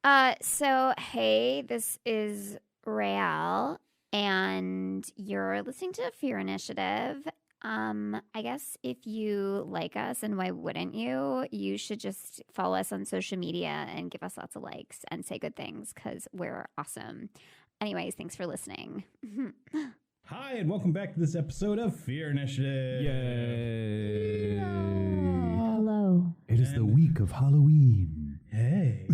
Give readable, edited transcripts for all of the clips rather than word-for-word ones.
Hey, this is Rael, and you're listening to Fear Initiative. I guess if you like us, and why wouldn't you? You should just follow us on social media and give us lots of likes and say good things because we're awesome. Anyways, thanks for listening. Hi, and welcome back to this episode of Fear Initiative. Yay! Hello. It is the week of Halloween. Hey.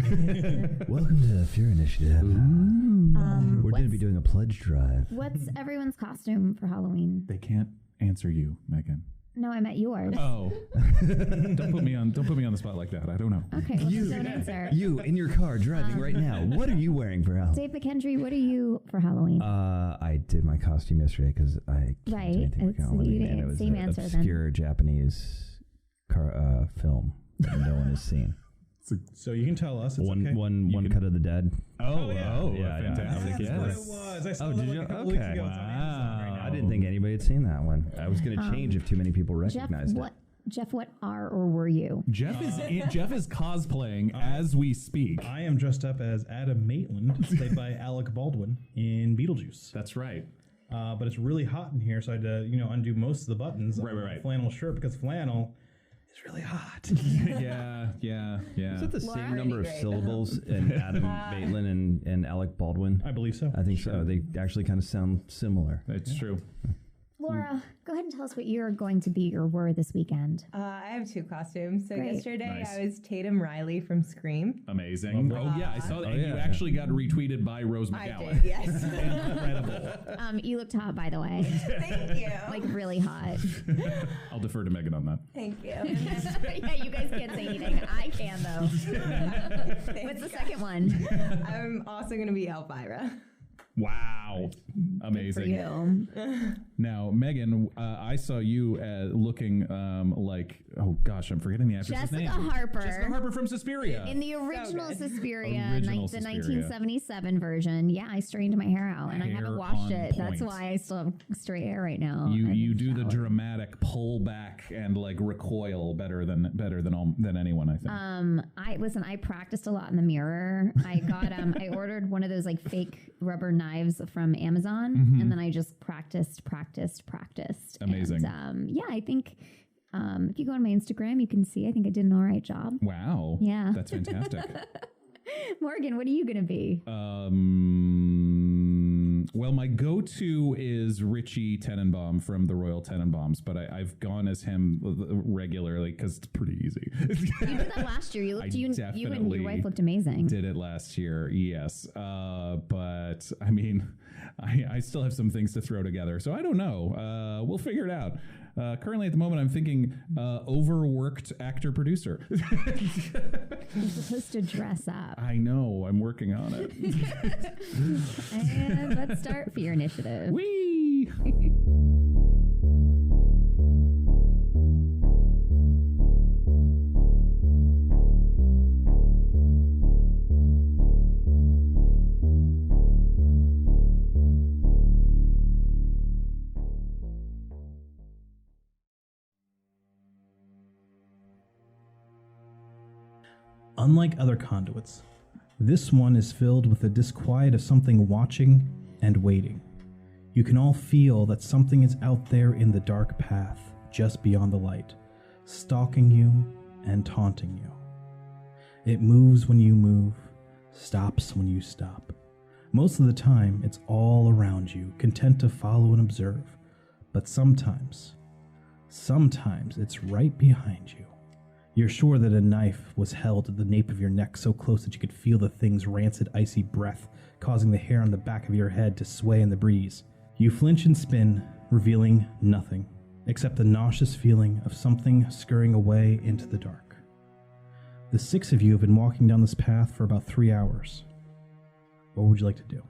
Welcome to Fear Initiative. We're going to be doing a pledge drive. What's everyone's costume for Halloween? They can't answer you, Megan. No, I meant yours. Oh, don't put me on the spot like that. I don't know. Okay, well, just don't answer. You in your car driving right now. What are you wearing for Halloween? Dave McKendry, what are you for Halloween? I did my costume yesterday because I can't do anything for Halloween, and it was same an answer obscure Japanese film that no one has seen. So you can tell us. It's One Cut of the Dead. Fantastic. That's Yes. what it was. I saw did it you? a couple weeks Okay. ago. It's on Amazon right now. I didn't think anybody had seen that one. I was going to change if too many people recognized it. Jeff, what are or were you? Jeff is cosplaying as we speak. I am dressed up as Adam Maitland, played by Alec Baldwin in Beetlejuice. That's right. But it's really hot in here, so I had to, undo most of the buttons on Right. the flannel shirt because flannel is really hot. Yeah. Is it the Laura? same number of syllables in Adam Maitland and Alec Baldwin? I believe so. I think so. They actually kind of sound similar. It's true. Laura, go ahead and tell us what you're going to be or were this weekend. I have two costumes. So Great. yesterday Nice. I was Tatum Riley from Scream. Amazing. Oh, yeah, I saw that. And you actually got retweeted by Rose I McGowan. did, yes. Incredible. You looked hot, by the way. Thank you. Like, really hot. I'll defer to Megan on that. Thank you. Yeah, you guys can't say anything. I can, though. What's the second one? I'm also going to be Elvira. Wow. For Amazing. you. Now, Megan, I saw you looking like, oh gosh, I'm forgetting the actress's name. Jessica Harper. Jessica Harper from Suspiria. In the original good. Suspiria, Original the Suspiria. 1977 version. Yeah, I straightened my hair out, and I Hair haven't washed on it. That's point. why I still have straight hair right now. You do the showered. dramatic pull back and like recoil better than anyone, I think. I practiced a lot in the mirror. I got I ordered one of those like fake rubber knives from Amazon, and then I just practiced. Amazing. And, I think if you go on my Instagram, you can see I think I did an all right job. Wow. Yeah. That's fantastic. Morgan, what are you going to be? Well, my go-to is Richie Tenenbaum from the Royal Tenenbaums, but I've gone as him regularly because it's pretty easy. You did that last year. You looked. You and definitely your wife looked amazing. Did it last year, yes. But I mean, I still have some things to throw together, so I don't know. We'll figure it out. Currently, at the moment, I'm thinking overworked actor-producer. You're supposed to dress up. I know. I'm working on it. And let's start Fear Initiative. Whee! Unlike other conduits, this one is filled with the disquiet of something watching and waiting. You can all feel that something is out there in the dark path, just beyond the light, stalking you and taunting you. It moves when you move, stops when you stop. Most of the time, it's all around you, content to follow and observe. But sometimes it's right behind you. You're sure that a knife was held at the nape of your neck so close that you could feel the thing's rancid, icy breath, causing the hair on the back of your head to sway in the breeze. You flinch and spin, revealing nothing, except the nauseous feeling of something scurrying away into the dark. The six of you have been walking down this path for about 3 hours. What would you like to do?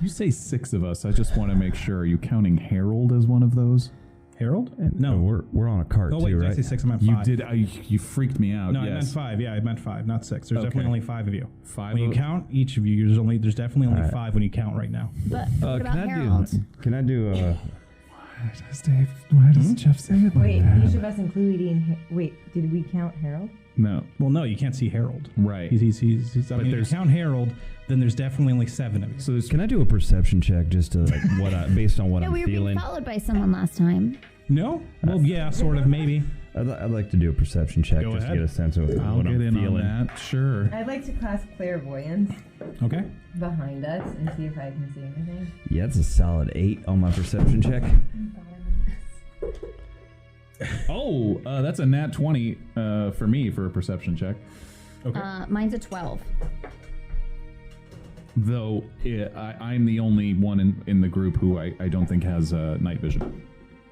You say 6 of us. I just want to make sure. Are you counting Harold as one of those? Harold? No, we're on a cart Oh, wait, too, did I right? say 6? I meant 5. You did. You freaked me out. No, yes. I meant 5. Yeah, I meant 5, not 6. There's Okay. definitely only 5 of you. 5 When you of- count each of you, there's definitely only 5 when you count right now. But what about Can Harold? I do Why does Jeff say it like Wait, that? each of us including... Wait, did we count Harold? No. Well, no, you can't see Harold. Right. He's I mean, if you there's- count Harold, then there's definitely only 7 of you. So there's Can I do a perception check just to based on what Yeah, I'm we were being feeling? followed by someone last time. No? Well, yeah, sort of, maybe. I'd like to do a perception check Go just ahead. to get a sense of I'll what get I'm in feeling. on that. Sure. I'd like to cast clairvoyance Okay. behind us and see if I can see anything. Yeah, it's a solid 8 on my perception check. Oh, that's a nat 20 for me for a perception check. Okay. Mine's a 12. Though I'm the only one in the group who I don't think has night vision.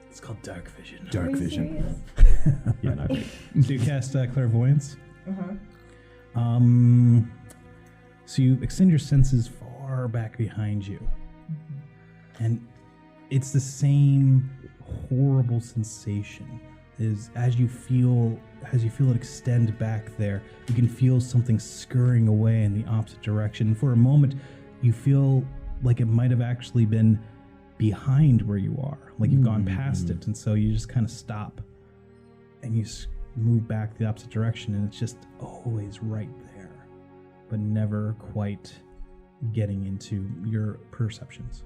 It's called dark vision. Dark Are you vision. serious? Yeah, night vision. So you cast clairvoyance. Uh-huh. So you extend your senses far back behind you, and it's the same horrible sensation as you feel it extend back there. You can feel something scurrying away in the opposite direction. For a moment, you feel like it might have actually been behind where you are, like you've gone past it, and so you just kind of stop and you move back the opposite direction, and it's just always right there, but never quite getting into your perceptions.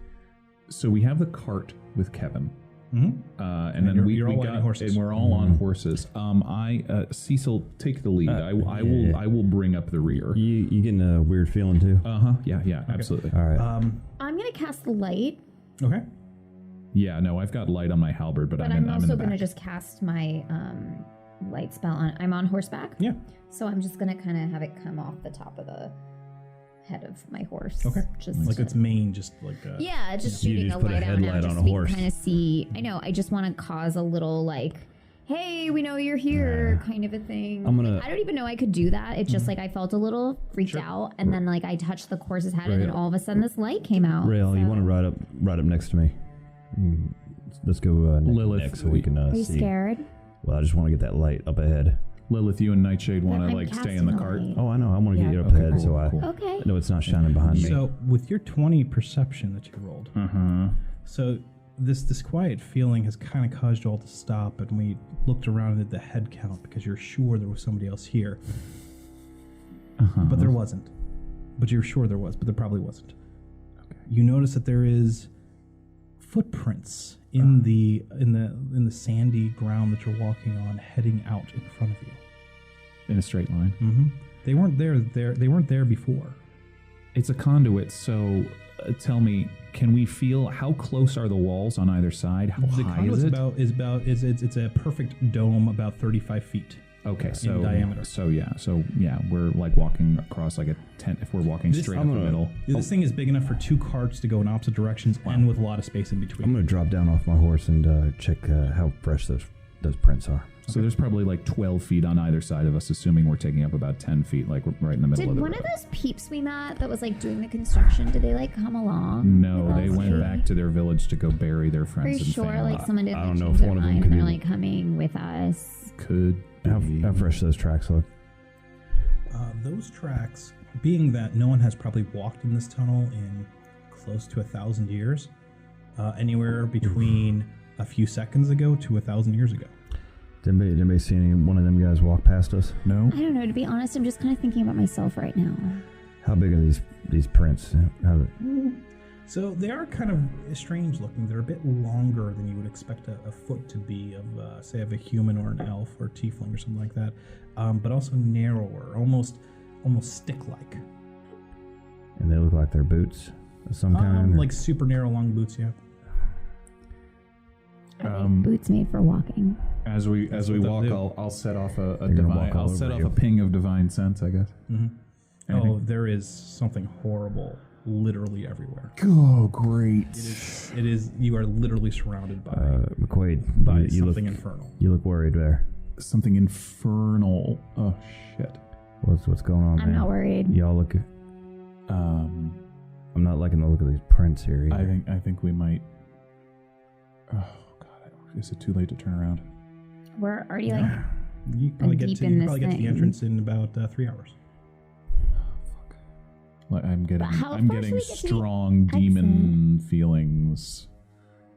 So we have the cart with Kevin. Mm-hmm. And then you're we all riding got horses. and we're all on horses. Cecil, take the lead. I will bring up the rear. You getting a weird feeling too? Yeah, absolutely. All right. I'm going to cast the light, Okay. Yeah, no, I've got light on my halberd, but but I'm I'm in also the going to back. just cast my light spell on. I'm on horseback. Yeah. So I'm just going to kind of have it come off the top of the head of my horse. Okay. Just Like to- its mane, just like Yeah, just You shooting just a put a light out now, headlight just on so a we horse. kind of see. I know. I just want to cause a little like, hey, we know you're here, kind of a thing. I'm gonna- I don't even know I could do that. It's just like I felt a little freaked out, and then like I touched the horse's head, and then all of a sudden this light came out. Rail, you want to ride up next to me? Let's go Lilith, next so we can Are you see. scared? Well, I just want to get that light up ahead. Lilith, you and Nightshade want But to I'm like stay in the casting cart. light. Oh, I know. I want to Yeah. get it up Okay, ahead cool, so I cool. Okay. know it's not shining behind me. So with your 20 perception that you rolled, so this disquiet feeling has kind of caused you all to stop, and we looked around at the head count because you're sure there was somebody else here, but there wasn't. But you're sure there was, but there probably wasn't. Okay. You notice that there is footprints in the sandy ground that you're walking on, heading out in front of you. In a straight line. Mm-hmm. They weren't They weren't there before. It's a conduit, so tell me, can we feel how close are the walls on either side? How The high conduit's is it? it's a perfect dome about 35 feet. Okay, so diameter. So yeah, we're like walking across like a tent if we're walking This- straight I'm up the gonna- middle. This thing is big enough for 2 carts to go in opposite directions and with a lot of space in between. I'm going to drop down off my horse and check how fresh those prints are. So there's probably like 12 feet on either side of us, assuming we're taking up about 10 feet, like right in the middle Did of the one road. of those peeps we met that was like doing the construction? Did they like come along? No, with they us? went back to their village to go bury their Are friends you and sure? family. Like someone didn't I don't know change if their one of them mind could and they're be- like coming with us. Could How be. fresh those tracks look? Those tracks, being that no one has probably walked in this tunnel in close to 1,000 years, anywhere between a few seconds ago to 1,000 years ago. Did anybody see any one of them guys walk past us? No. I don't know. To be honest, I'm just kind of thinking about myself right now. How big are these prints? So they are kind of strange looking. They're a bit longer than you would expect a foot to be of, say, of a human or an elf or tiefling or something like that, but also narrower, almost stick-like. And they look like they're boots of some kind? or- Like super narrow, long boots, yeah. Boots made for walking. As we what they'll walk, do. I'll set off a They're gonna divine. walk all I'll over set off you. a ping of divine sense, I guess. Oh, Anything? there is something horrible literally everywhere. Oh, great! It is. You are literally surrounded by McQuaid, you look something infernal. you look worried there. Something infernal. Oh shit. What's going on, I'm man? not worried. Y'all look. I'm not liking the look of these prints here. Either. I think we might. Oh god! Is it too late to turn around? We're already like, You probably get deep to in you this probably get to the thing. entrance in about 3 hours. Like I'm getting how I'm far should getting we get to the strong demon feelings,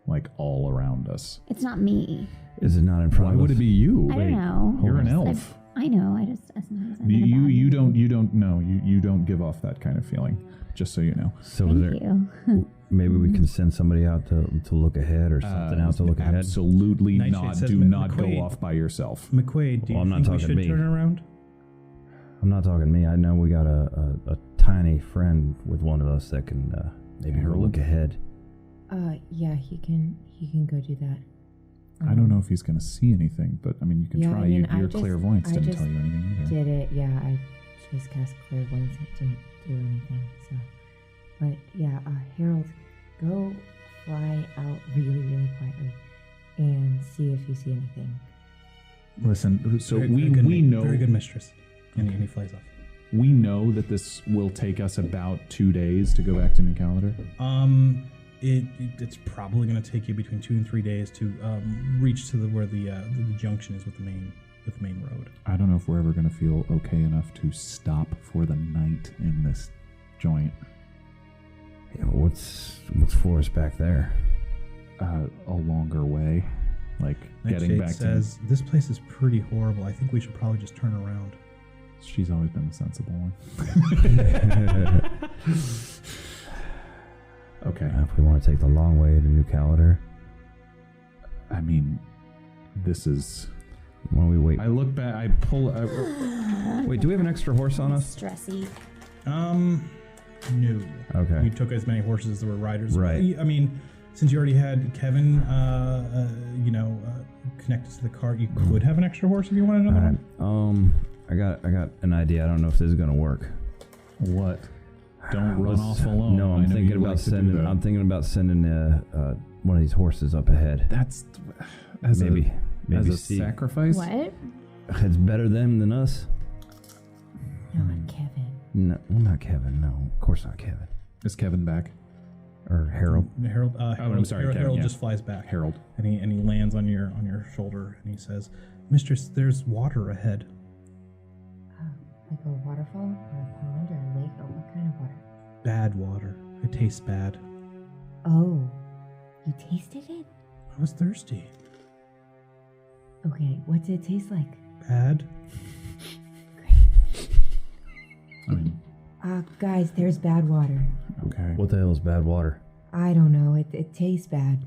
like all around us. it's not me. Is it not in front Why of would us? it be you? I don't know. You're an I've- elf. I know. I just sometimes I'm in a You bad you mood. you don't give off that kind of feeling. Just so you know. So Thank you. maybe we can send somebody out to look ahead or something out to look ahead. Absolutely Nightshade not. says Do not McQuaid. go off by yourself. McQuaid, do Well, you I'm not think we talking should me. turn around? I'm not talking to me. I know we got a tiny friend with one of us that can maybe Harold? look ahead. Yeah, he can go do that. I don't know if he's going to see anything, but I mean, you can Yeah, try. I mean, Your I just- clairvoyance I didn't just tell you anything either. Did it? Yeah, I just cast clairvoyance and it didn't do anything. So, but yeah, Harold, go fly out really, really quietly and see if you see anything. Listen, so Very good we know very good mistress. And he flies off. we know that this will take us about 2 days to go back to New Calendar. It's probably going to take you between 2 and 3 days to reach to where the junction is with the main road. I don't know if we're ever going to feel okay enough to stop for the night in this joint. Yeah, but what's for us back there? A longer way, like getting Nightshade back says, this place is pretty horrible. I think we should probably just turn around. to. She's always been the sensible one. Okay. If we want to take the long way to New Calendar, I mean, this is. why don't we wait? I look back. I pull. Wait, do we have an extra horse on us? Stressy. No. Okay. You took as many horses as there were riders. Right. I mean, since you already had Kevin, connected to the cart, you could have an extra horse if you wanted another one. I got an idea. I don't know if this is gonna work. What? Don't run Let's- off alone. No, I I'm know thinking you about like to do sending. that. I'm thinking about sending one of these horses up ahead. That's as maybe as a see. sacrifice. What? It's better them than us. Not Kevin. No, well, not Kevin. No, of course not Kevin Is Kevin back? or Harold. Harold, I'm sorry, Harold, Kevin, Harold yeah. just flies back. Harold. And he lands on your shoulder and he says, "Mistress, there's water ahead." Like a waterfall or a pond or a lake or what kind of water? Bad water. It tastes bad. Oh, you tasted it? I was thirsty. Okay, what's it taste like? Bad. I mean, Guys, there's bad water. okay. What the hell is bad water? I don't know. It tastes bad.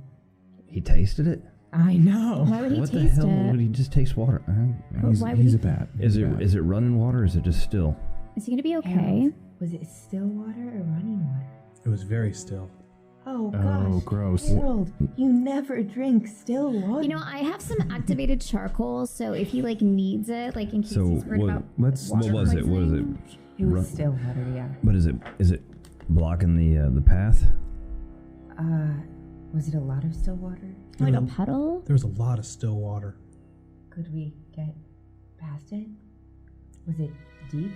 He tasted it. I know. Why would he What the taste hell it? would he just taste water? Why would He's he- a bat. Is He's a it bat. is it running water or is it just still? Is he gonna be okay? Harold, was it still water or running water? It was very still. Oh, Oh, gosh. gross. Harold, you never drink still water. You know, I have some activated charcoal, so if he like needs it, like in case So he's worried what- about Let's. What water was it? What is it? poisoning. It was Run- still water, yeah. But is it blocking the path? Was it a lot of still water? Like a puddle? There was a lot of still water. Could we get past it? Was it deep?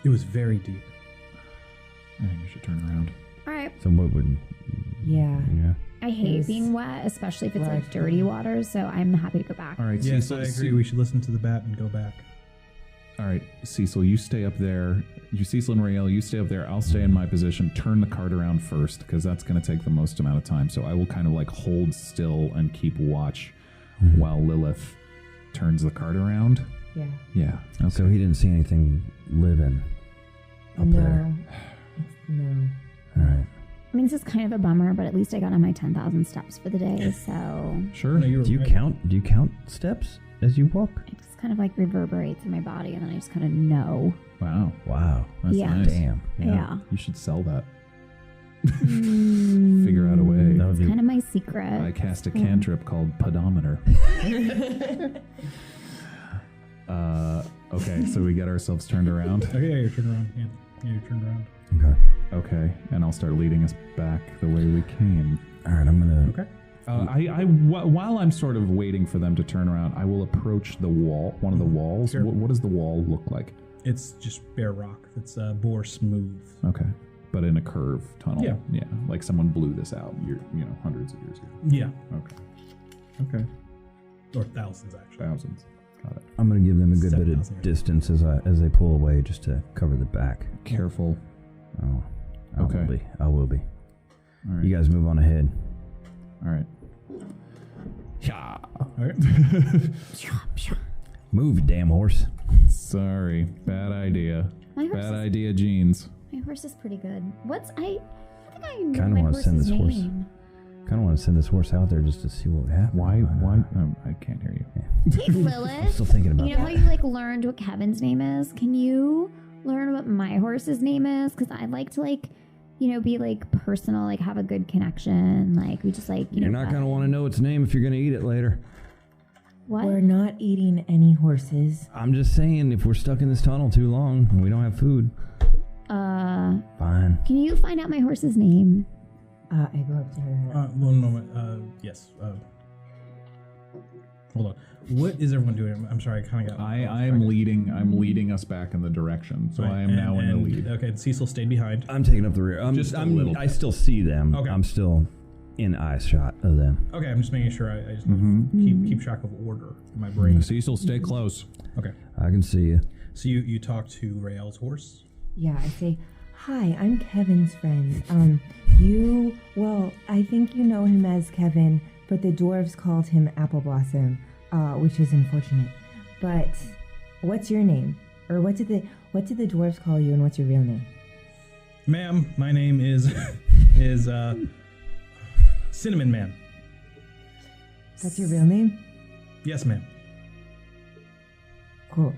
It was very deep. I think we should turn around. All right. So what would? Yeah. Yeah. I hate was being wet, especially if it's like rough. dirty water, so I'm happy to go back. All right, Yes, Cecil. I agree. We should listen to the bat and go back. All right, Cecil, you stay up there. Cecil and Rael, you stay up there. I'll stay in my position. Turn the cart around first, because that's going to take the most amount of time. So I will kind of like hold still and keep watch while Lilith turns the cart around. Yeah. Yeah. Okay. So he didn't see anything living up no. there. No. All right. I mean, this is kind of a bummer, but at least I got on my 10,000 steps for the day, so Sure. No, you were Do you right. count? Do you count steps as you walk? it just kind of like reverberates in my body, and then I just kind of know. Wow. Wow. That's Yeah. nice. Damn. Yeah. You should sell that. Mm, Figure out a way. That would It's be kind of my secret. I cast a cantrip called Pedometer. Okay, so we get ourselves turned around. Okay, yeah, you're turned around. Yeah, you're turned around. okay. Okay, and I'll start leading us back the way we came. All right. I'm gonna. Okay. While I'm sort of waiting for them to turn around, I will approach the wall, one of the walls. Sure. What does the wall look like? It's just bare rock. It's bore smooth. Okay, but in a curve tunnel. Yeah. yeah, like someone blew this out, hundreds of years ago. Yeah. Okay, Or thousands, actually. thousands. Got it. I'm gonna give them a good bit 7,000 of years. distance as they pull away, just to cover the back. Careful. Oh. I Okay. will be. I will be. All right. You guys move on ahead. All right. Yeah. All right. Move, damn horse. Sorry, bad idea. Bad idea, jeans. My horse is pretty good. I think I know Kinda my wanna horse's send this horse. name. Kind of want to send this horse out there just to see what happens. Why? I can't hear you. Hey, I'm Lilith. still thinking about You know how that. you like learned what Kevin's name is? Can you learn what my horse's name is? Because I'd like to be like personal, like have a good connection. Like we just like You're not going to want to know its name if you're going to eat it later. What? We're not eating any horses. I'm just saying, if we're stuck in this tunnel too long and we don't have food. Fine. Can you find out my horse's name? I go up to her. One moment. Yes. Hold on. What is everyone doing? I'm sorry, I kind of got. I am leading. I'm leading us back in the direction, so Right, I am now in the lead. Okay, and Cecil stayed behind. I'm taking up the rear. Just a little I bit. still see them. Okay. I'm still in eye shot of them. Okay, I'm just making sure I just keep track of order in my Mm-hmm. brain. Cecil, stay close. Okay, I can see you. so you talk to Rael's horse. Yeah, I say, hi, I'm Kevin's friend. I think you know him as Kevin, but the dwarves called him Apple Blossom, which is unfortunate. But what's your name? Or what did the dwarves call you, and what's your real name? Ma'am, my name is Cinnamon Man. That's your real name? Yes, ma'am. Cool.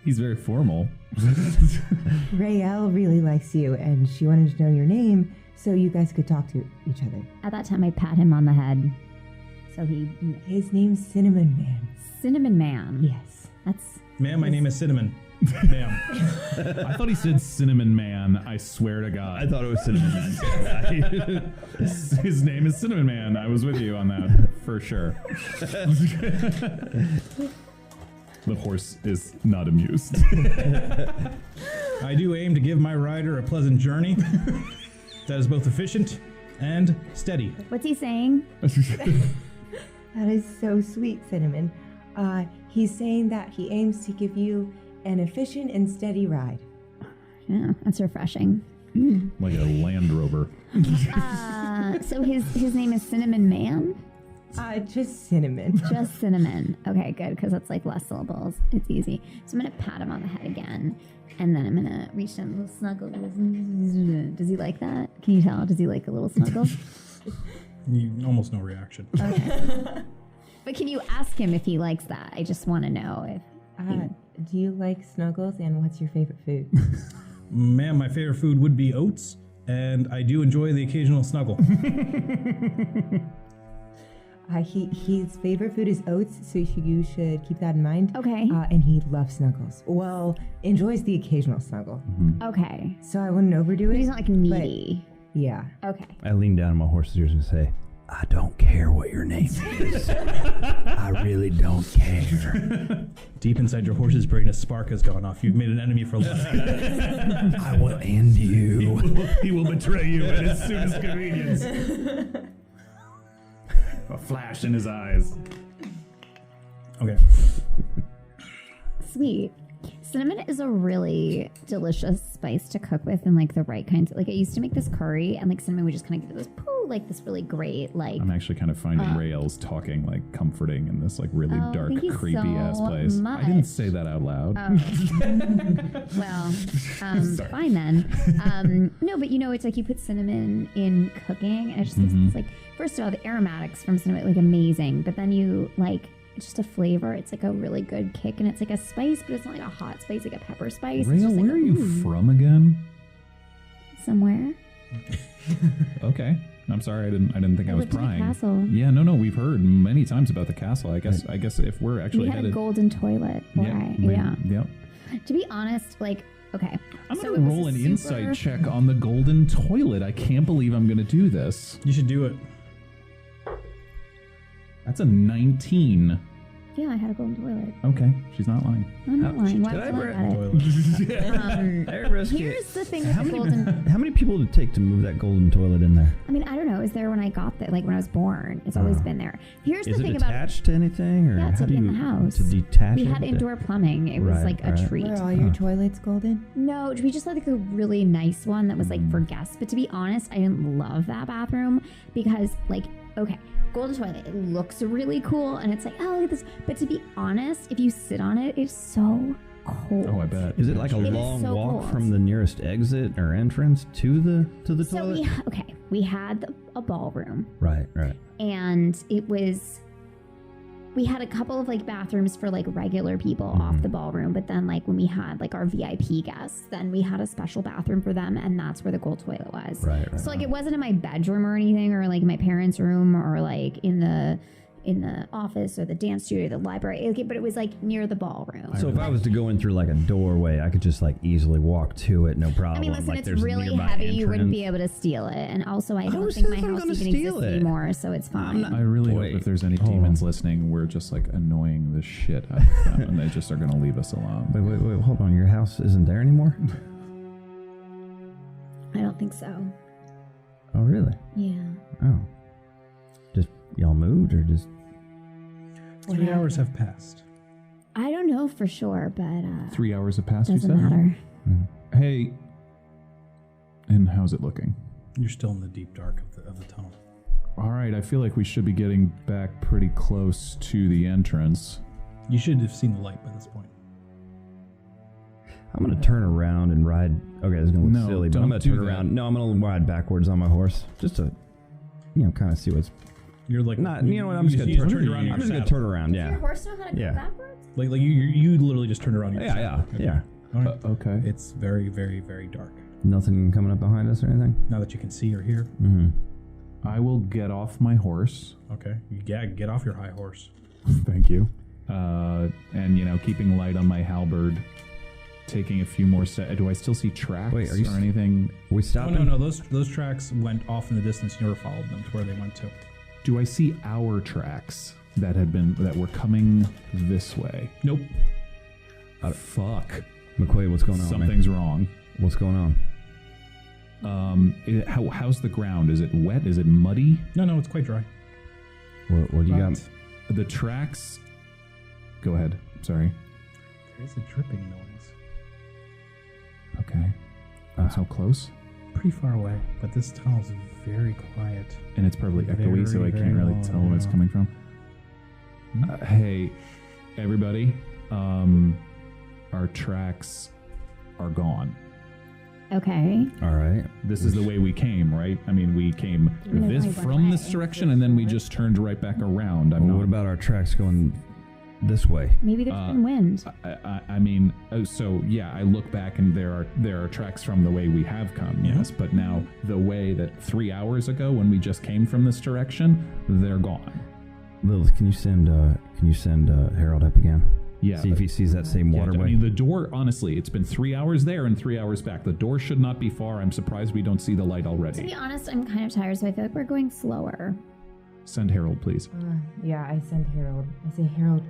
He's very formal. Rael really likes you, and she wanted to know your name so you guys could talk to each other. At that time, I pat him on the head. So His name's Cinnamon Man. Cinnamon Man. Yes. That's Ma'am, my name is Cinnamon. Ma'am. I thought he said Cinnamon Man. I swear to God. I thought it was Cinnamon Man. His name is Cinnamon Man. I was with you on that for sure. The horse is not amused. I do aim to give my rider a pleasant journey that is both efficient and steady. what's he saying? That is so sweet, Cinnamon. He's saying that he aims to give you an efficient and steady ride. Yeah, that's refreshing. Like a Land Rover. So his name is Cinnamon Man. Just Cinnamon. Just Cinnamon. Okay, good, because that's like less syllables. It's easy. So I'm gonna pat him on the head again, and then I'm gonna reach him a little snuggle. Does he like that? Can you tell? Does he like a little snuggle? Almost no reaction. Okay. But can you ask him if he likes that? I just want to know if. Do you like snuggles, and what's your favorite food? Ma'am, my favorite food would be oats, and I do enjoy the occasional snuggle. His favorite food is oats, so you should keep that in mind. Okay. And he loves snuggles. Well, enjoys the occasional snuggle. Okay. So I wouldn't overdo But it. he's not like needy. Yeah. Okay. I lean down on my horse's ears and say, I don't care what your name is. I really don't care. Deep inside your horse's brain, a spark has gone off. You've made an enemy for life. I will end you. He will betray you at his soonest convenience. A flash in his eyes. Okay. Sweet. Cinnamon is a really delicious spice to cook with, and like the right kinds. Like I used to make this curry, and like cinnamon would just kind of give it this poo, like this really great like. I'm actually kind of finding Rael's talking like comforting in this like really Oh, dark, thank you creepy ass so place. much. I didn't say that out loud. Well, Sorry. fine then. No, but you know, it's like you put cinnamon in cooking, and it just makes it's like first of all the aromatics from cinnamon like amazing, but then you like. It's just a flavor. It's like a really good kick, and it's like a spice, but it's not like a hot spice, like a pepper spice. It's Rael, just like where are you from again? Somewhere. Okay. I'm sorry, I didn't think I was lived in a prying. castle. Yeah, no, we've heard many times about the castle. I guess if we're actually We had headed, a golden toilet. Yeah. Yep. To be honest, like, okay. I'm so gonna it was roll a an super- insight check on the golden toilet. I can't believe I'm gonna do this. You should do it. That's a 19. Yeah, I had a golden toilet. Okay, she's not lying. I'm not lying. Why did would I I lie bring about it? Here's the thing with the golden. How many people did it take to move that golden toilet in there? I mean, I don't know. It was there when I got there, like when I was born. It's always been there. Here's Is the it thing about attached to anything, or Yeah, it's how like do in you the house. to detach we it? had indoor plumbing. It was Right, like a right. treat. Were all your toilets golden? No, we just had like a really nice one that was like for guests. But to be honest, I didn't love that bathroom because like Okay, golden toilet. It looks really cool, and it's like, oh, look at this. But to be honest, if you sit on it, it's so cold. Oh, I bet. Is it like a It is long so walk cold. from the nearest exit or entrance to the So toilet? we had a ballroom, Right. and we had a couple of like bathrooms for like regular people off the ballroom, but then like when we had like our VIP guests, then we had a special bathroom for them, and that's where the gold toilet was. Right. So like it wasn't in my bedroom or anything, or like my parents' room, or like in the office or the dance studio or the library, but it was like near the ballroom. So if I was to go in through like a doorway, I could just like easily walk to it, no problem. I mean, listen, like it's there's a really nearby heavy. You wouldn't entrance. be able to steal it, and also I Who don't think my says I'm house gonna even steal exists it? anymore, so it's fine. I really Wait, hope if there's any hold demons on. listening, we're just like annoying the shit out of them, and they just are going to leave us alone. Wait, hold on. Your house isn't there anymore? I don't think so. Oh, really? Yeah. Oh. Just y'all moved or just... 3 hours have passed. I don't know for sure, but 3 hours have passed, you doesn't said? matter. Hey, and how's it looking? You're still in the deep dark of the tunnel. All right, I feel like we should be getting back pretty close to the entrance. You should have seen the light by this point. I'm going to turn around and ride... Okay, this is going to look No, silly, but don't I'm going to do turn that. around. No, I'm going to ride backwards on my horse. Just to, kind of see what's... You're like Not, you know what, I'm just going to turn around. I'm just going to turn around, Does your yeah. horse know how to go Yeah. backwards? Like you literally just turned around. Yeah. All right. Okay. It's very, very, very dark. Nothing coming up behind us or anything? Now that you can see or hear. Mm-hmm. I will get off my horse. Okay. Get off your high horse. Thank you. And, keeping light on my halberd, taking a few more steps. Do I still see tracks Wait, are you or anything? Are we Oh, stopping? no. Those tracks went off in the distance. You never followed them to where they went to. Do I see our tracks that were coming this way? Nope. Fuck. McQuaid, what's going on, man? Something's wrong. What's going on? How's the ground? Is it wet? Is it muddy? No, it's quite dry. What do you got? The tracks. Go ahead. Sorry. There is a dripping noise. Okay. How close? Pretty far away, but this tunnel's very quiet. And it's probably echoey, so I Very, can't very really low, tell where it's yeah. coming from. Hey, everybody. Our tracks are gone. Okay. All right. This is the way we came, right? I mean, we came from this direction, and then we just turned right back around. Well, what about our tracks going this way? Maybe there's been wind. I mean, so yeah, I look back and there are tracks from the way we have come, yes, but now the way that 3 hours ago when we just came from this direction, they're gone. Lilith, can you send Harold up again? Yeah. See if he sees that same Yeah, waterway. I mean, the door, honestly, it's been 3 hours there and 3 hours back. The door should not be far. I'm surprised we don't see the light To be already. honest, I'm kind of tired, so I feel like we're going slower. Send Harold, please. Yeah, I send Harold. I say, Harold,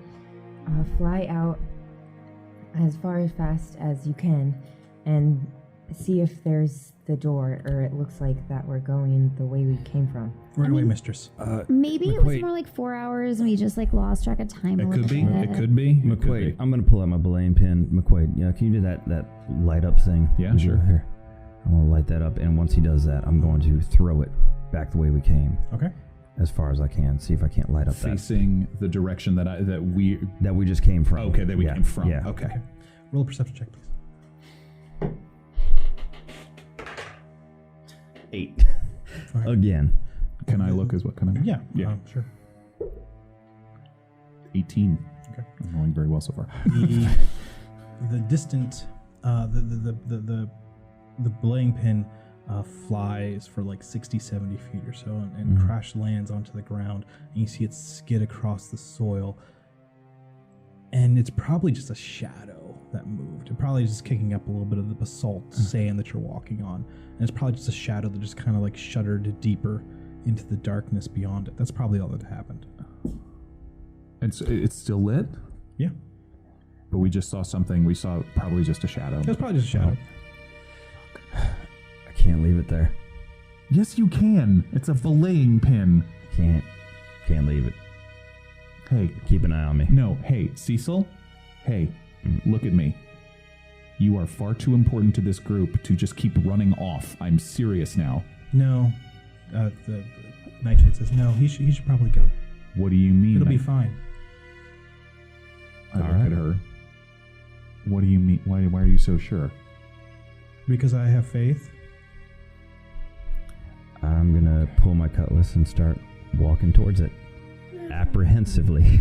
fly out as far as fast as you can and see if there's the door, or it looks like that we're going the way we came from. Right away, mistress. Maybe it was McQuaid. more like 4 hours and we just like lost track of time a It little could be. bit. It could be. It could McQuaid, be. I'm going to pull out my belaying pin. McQuaid, can you do that light up thing? Yeah, You do sure. it Here. I'm going to light that up, and once he does that, I'm going to throw it back the way we came Okay. as far as I can. See if I can't light up Facing the direction that we. that we just came from. Okay, that we Yeah, came from. Yeah. Okay. Roll a perception check, please. 8. All right. Again. Can I look as what kind of? Yeah. Yeah. Sure. 18. Okay. I'm going very well so far. The distant, the belaying pin flies for like 60, 70 feet or so and crash lands onto the ground. And you see it skid across the soil. And it's probably just a shadow that moved. It probably just kicking up a little bit of the basalt sand that you're walking on. And it's probably just a shadow that just kind of like shuddered deeper into the darkness beyond it. That's probably all that happened. It's still lit, Yeah. but we just saw something. We saw probably just a shadow. That's probably just a shadow. I can't leave it there. Yes, you can. It's a belaying pin. Can't leave it. Hey, Keep an eye on me. no. Hey, Cecil. Hey, look at me. You are far too important to this group to just keep running off. I'm serious now. No. Nightshade says, no, he should probably go. What do you mean? It'll be fine. I look at her. What do you mean? Why are you so sure? Because I have faith. I'm gonna pull my cutlass and start walking towards it, apprehensively.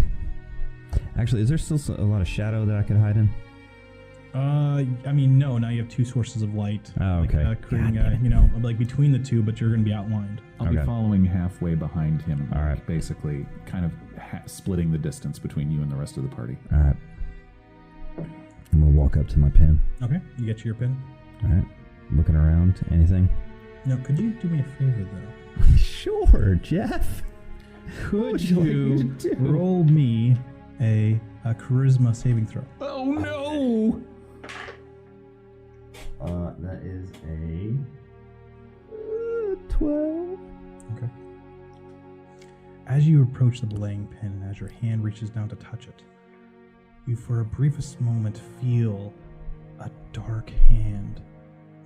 Actually, is there still a lot of shadow that I could hide in? I mean, no. Now you have two sources of light. Oh, okay. Creating, like between the two, but you're going to be outlined. I'll be following halfway behind him. All right. Basically, kind of splitting the distance between you and the rest of the party. All right. I'm gonna walk up to my pin. Okay, you get your pin. All right. Looking around. Anything? No, could you do me a favor though? Sure, Jeff. Could you roll me a charisma saving throw? Oh no! That is a 12. Okay. As you approach the belaying pin and as your hand reaches down to touch it, you for a briefest moment feel a dark hand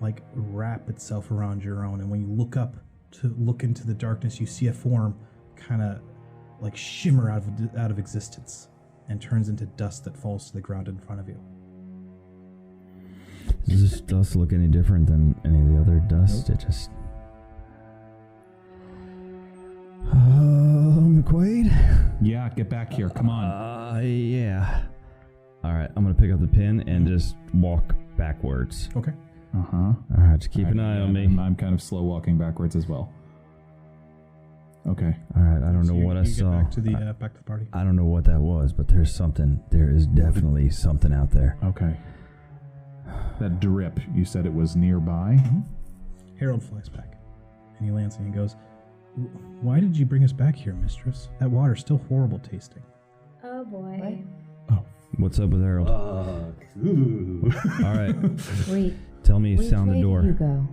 like wrap itself around your own, and when you look up to look into the darkness, you see a form kind of like shimmer out of existence and turns into dust that falls to the ground in front of you. Does this dust look any different than any of the other dust? Nope. It just... McQuaid? Yeah, get back here. Come on. Yeah. All right, I'm going to pick up the pin and just walk backwards. Okay. Uh-huh. All right, just keep an eye on me. I'm kind of slow walking backwards as well. Okay. All right, I don't know So what I you saw. Get back to the party. I don't know what that was, but there is definitely something out there. Okay. That drip, you said it was nearby? Mm-hmm. Harold flies back, and he lands and he goes, "Why did you bring us back here, mistress? That water's still horrible tasting." Oh boy. What's up with Harold? All right, Wait. tell me, Which sound way the door. did you go?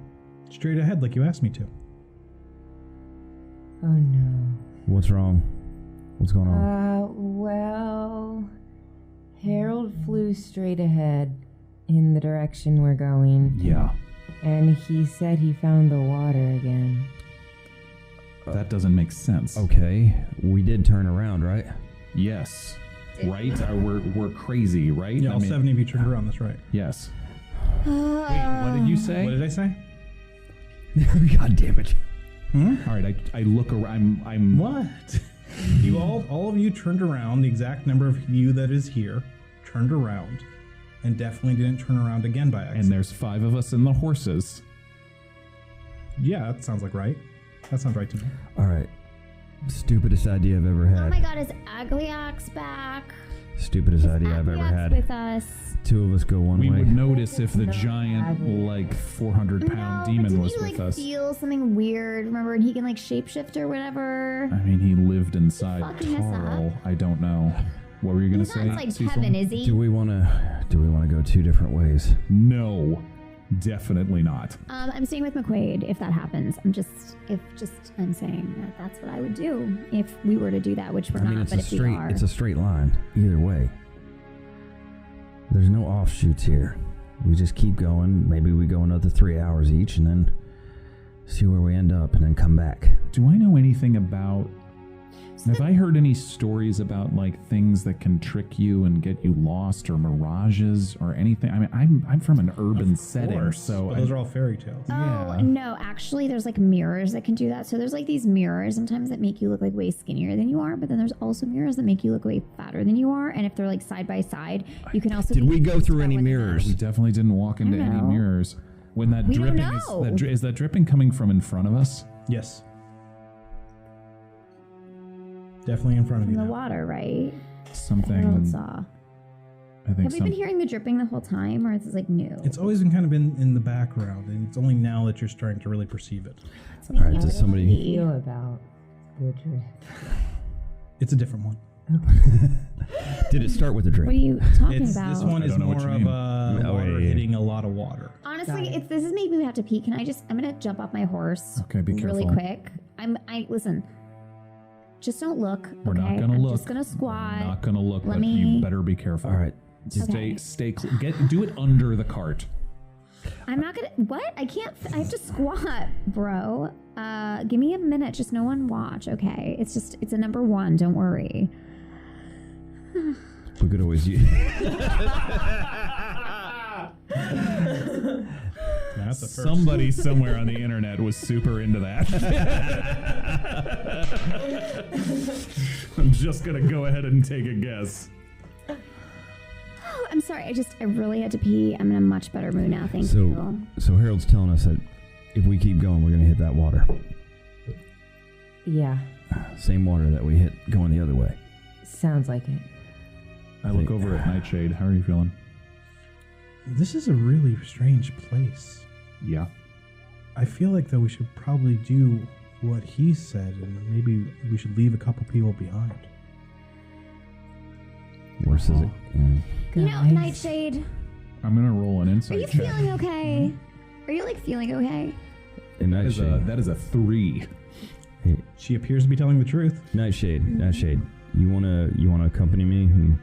Straight ahead, like you asked me to. Oh no. What's wrong? What's going on? Well, Harold flew straight ahead in the direction we're going, Yeah. and he said he found the water again. That doesn't make sense. Okay, we did turn around, right? Yes. Right? We're crazy, right? Yeah, all 7 of you turned around. That's right. Yes. Wait, what did you say? What did I say? God damn it. All right, I look around. I'm What? You all of you turned around. The exact number of you that is here turned around, and definitely didn't turn around again by accident. And there's 5 of us in the horses. Yeah, that sounds like right. That sounds right to me. All right, stupidest idea I've ever had. Oh my god, is Agliak's back? Stupidest Is idea I've ever Agliak's had. with us? 2 of us go one We way. would notice if the No, giant, like 400-pound demon didn't was you, with like, us. feel something weird? Remember, and he can like shapeshift or whatever. I mean, he lived inside fucking us up. Carl. I don't know. What were you gonna He's say? not inside Cecil? heaven, is he? Do we want to go 2 different ways? No, definitely not. I'm staying with McQuaid if that happens. I'm saying that that's what I would do if we were to do that, which we're I mean, not. it's But a if we straight. are, It's a straight line either way. There's no offshoots here. We just keep going. Maybe we go another 3 hours each, and then see where we end up, and then come back. Do I know anything about... Have I heard any stories about like things that can trick you and get you lost, or mirages, or anything? I mean, I'm from an urban setting, Course, so but those are all fairy tales. Oh, yeah. no, actually, there's like mirrors that can do that. So there's like these mirrors sometimes that make you look like way skinnier than you are, but then there's also mirrors that make you look way fatter than you are. And if they're like side by side, you can also. Did we go through about any what they mirrors? we definitely didn't walk into I don't any know. mirrors. When that We don't dripping know. is that dripping coming from in front of us? Yes. Definitely in front of From you the now. water, right? Harold Something. saw. I think Have we been hearing the dripping the whole time, or is this like new? It's always been kind of in the background, and it's only now that you're starting to really perceive it. It's All right, making does it somebody- really- Feel about the drip. It's a different one. Did it start with a drip? What are you talking This about? one I is don't know what more you of mean. a water hitting a lot of water. Honestly, this is making me have to pee. I'm gonna jump off my horse. Okay, be really careful. quick. Listen. Just don't look. We're okay? not gonna I'm look. just gonna squat. We're not gonna look, Let but me- you better be careful. All right. Stay. Do it under the cart. I'm not gonna. What? I can't. I have to squat, bro. Give me a minute. Just no one watch, okay? It's a number 1. Don't worry. We could always use. That's the first. Somebody somewhere on the internet was super into that. I'm just gonna go ahead and take a guess. Oh, I'm sorry. I really had to pee. I'm in a much better mood now. Thank you. So Harold's telling us that if we keep going, we're gonna hit that water. Yeah, Same water that we hit going the other way. sounds like it. I look over at Nightshade. How are you feeling? This is a really strange place. Yeah. I feel like that we should probably do what he said, and maybe we should leave a couple people behind. Worse is it? You know, Guys. Nightshade, I'm gonna roll an are insight you check. feeling okay? Are you feeling okay? Hey, Nightshade. That is a 3. Hey, She appears to be telling the truth. Nightshade. You wanna accompany me?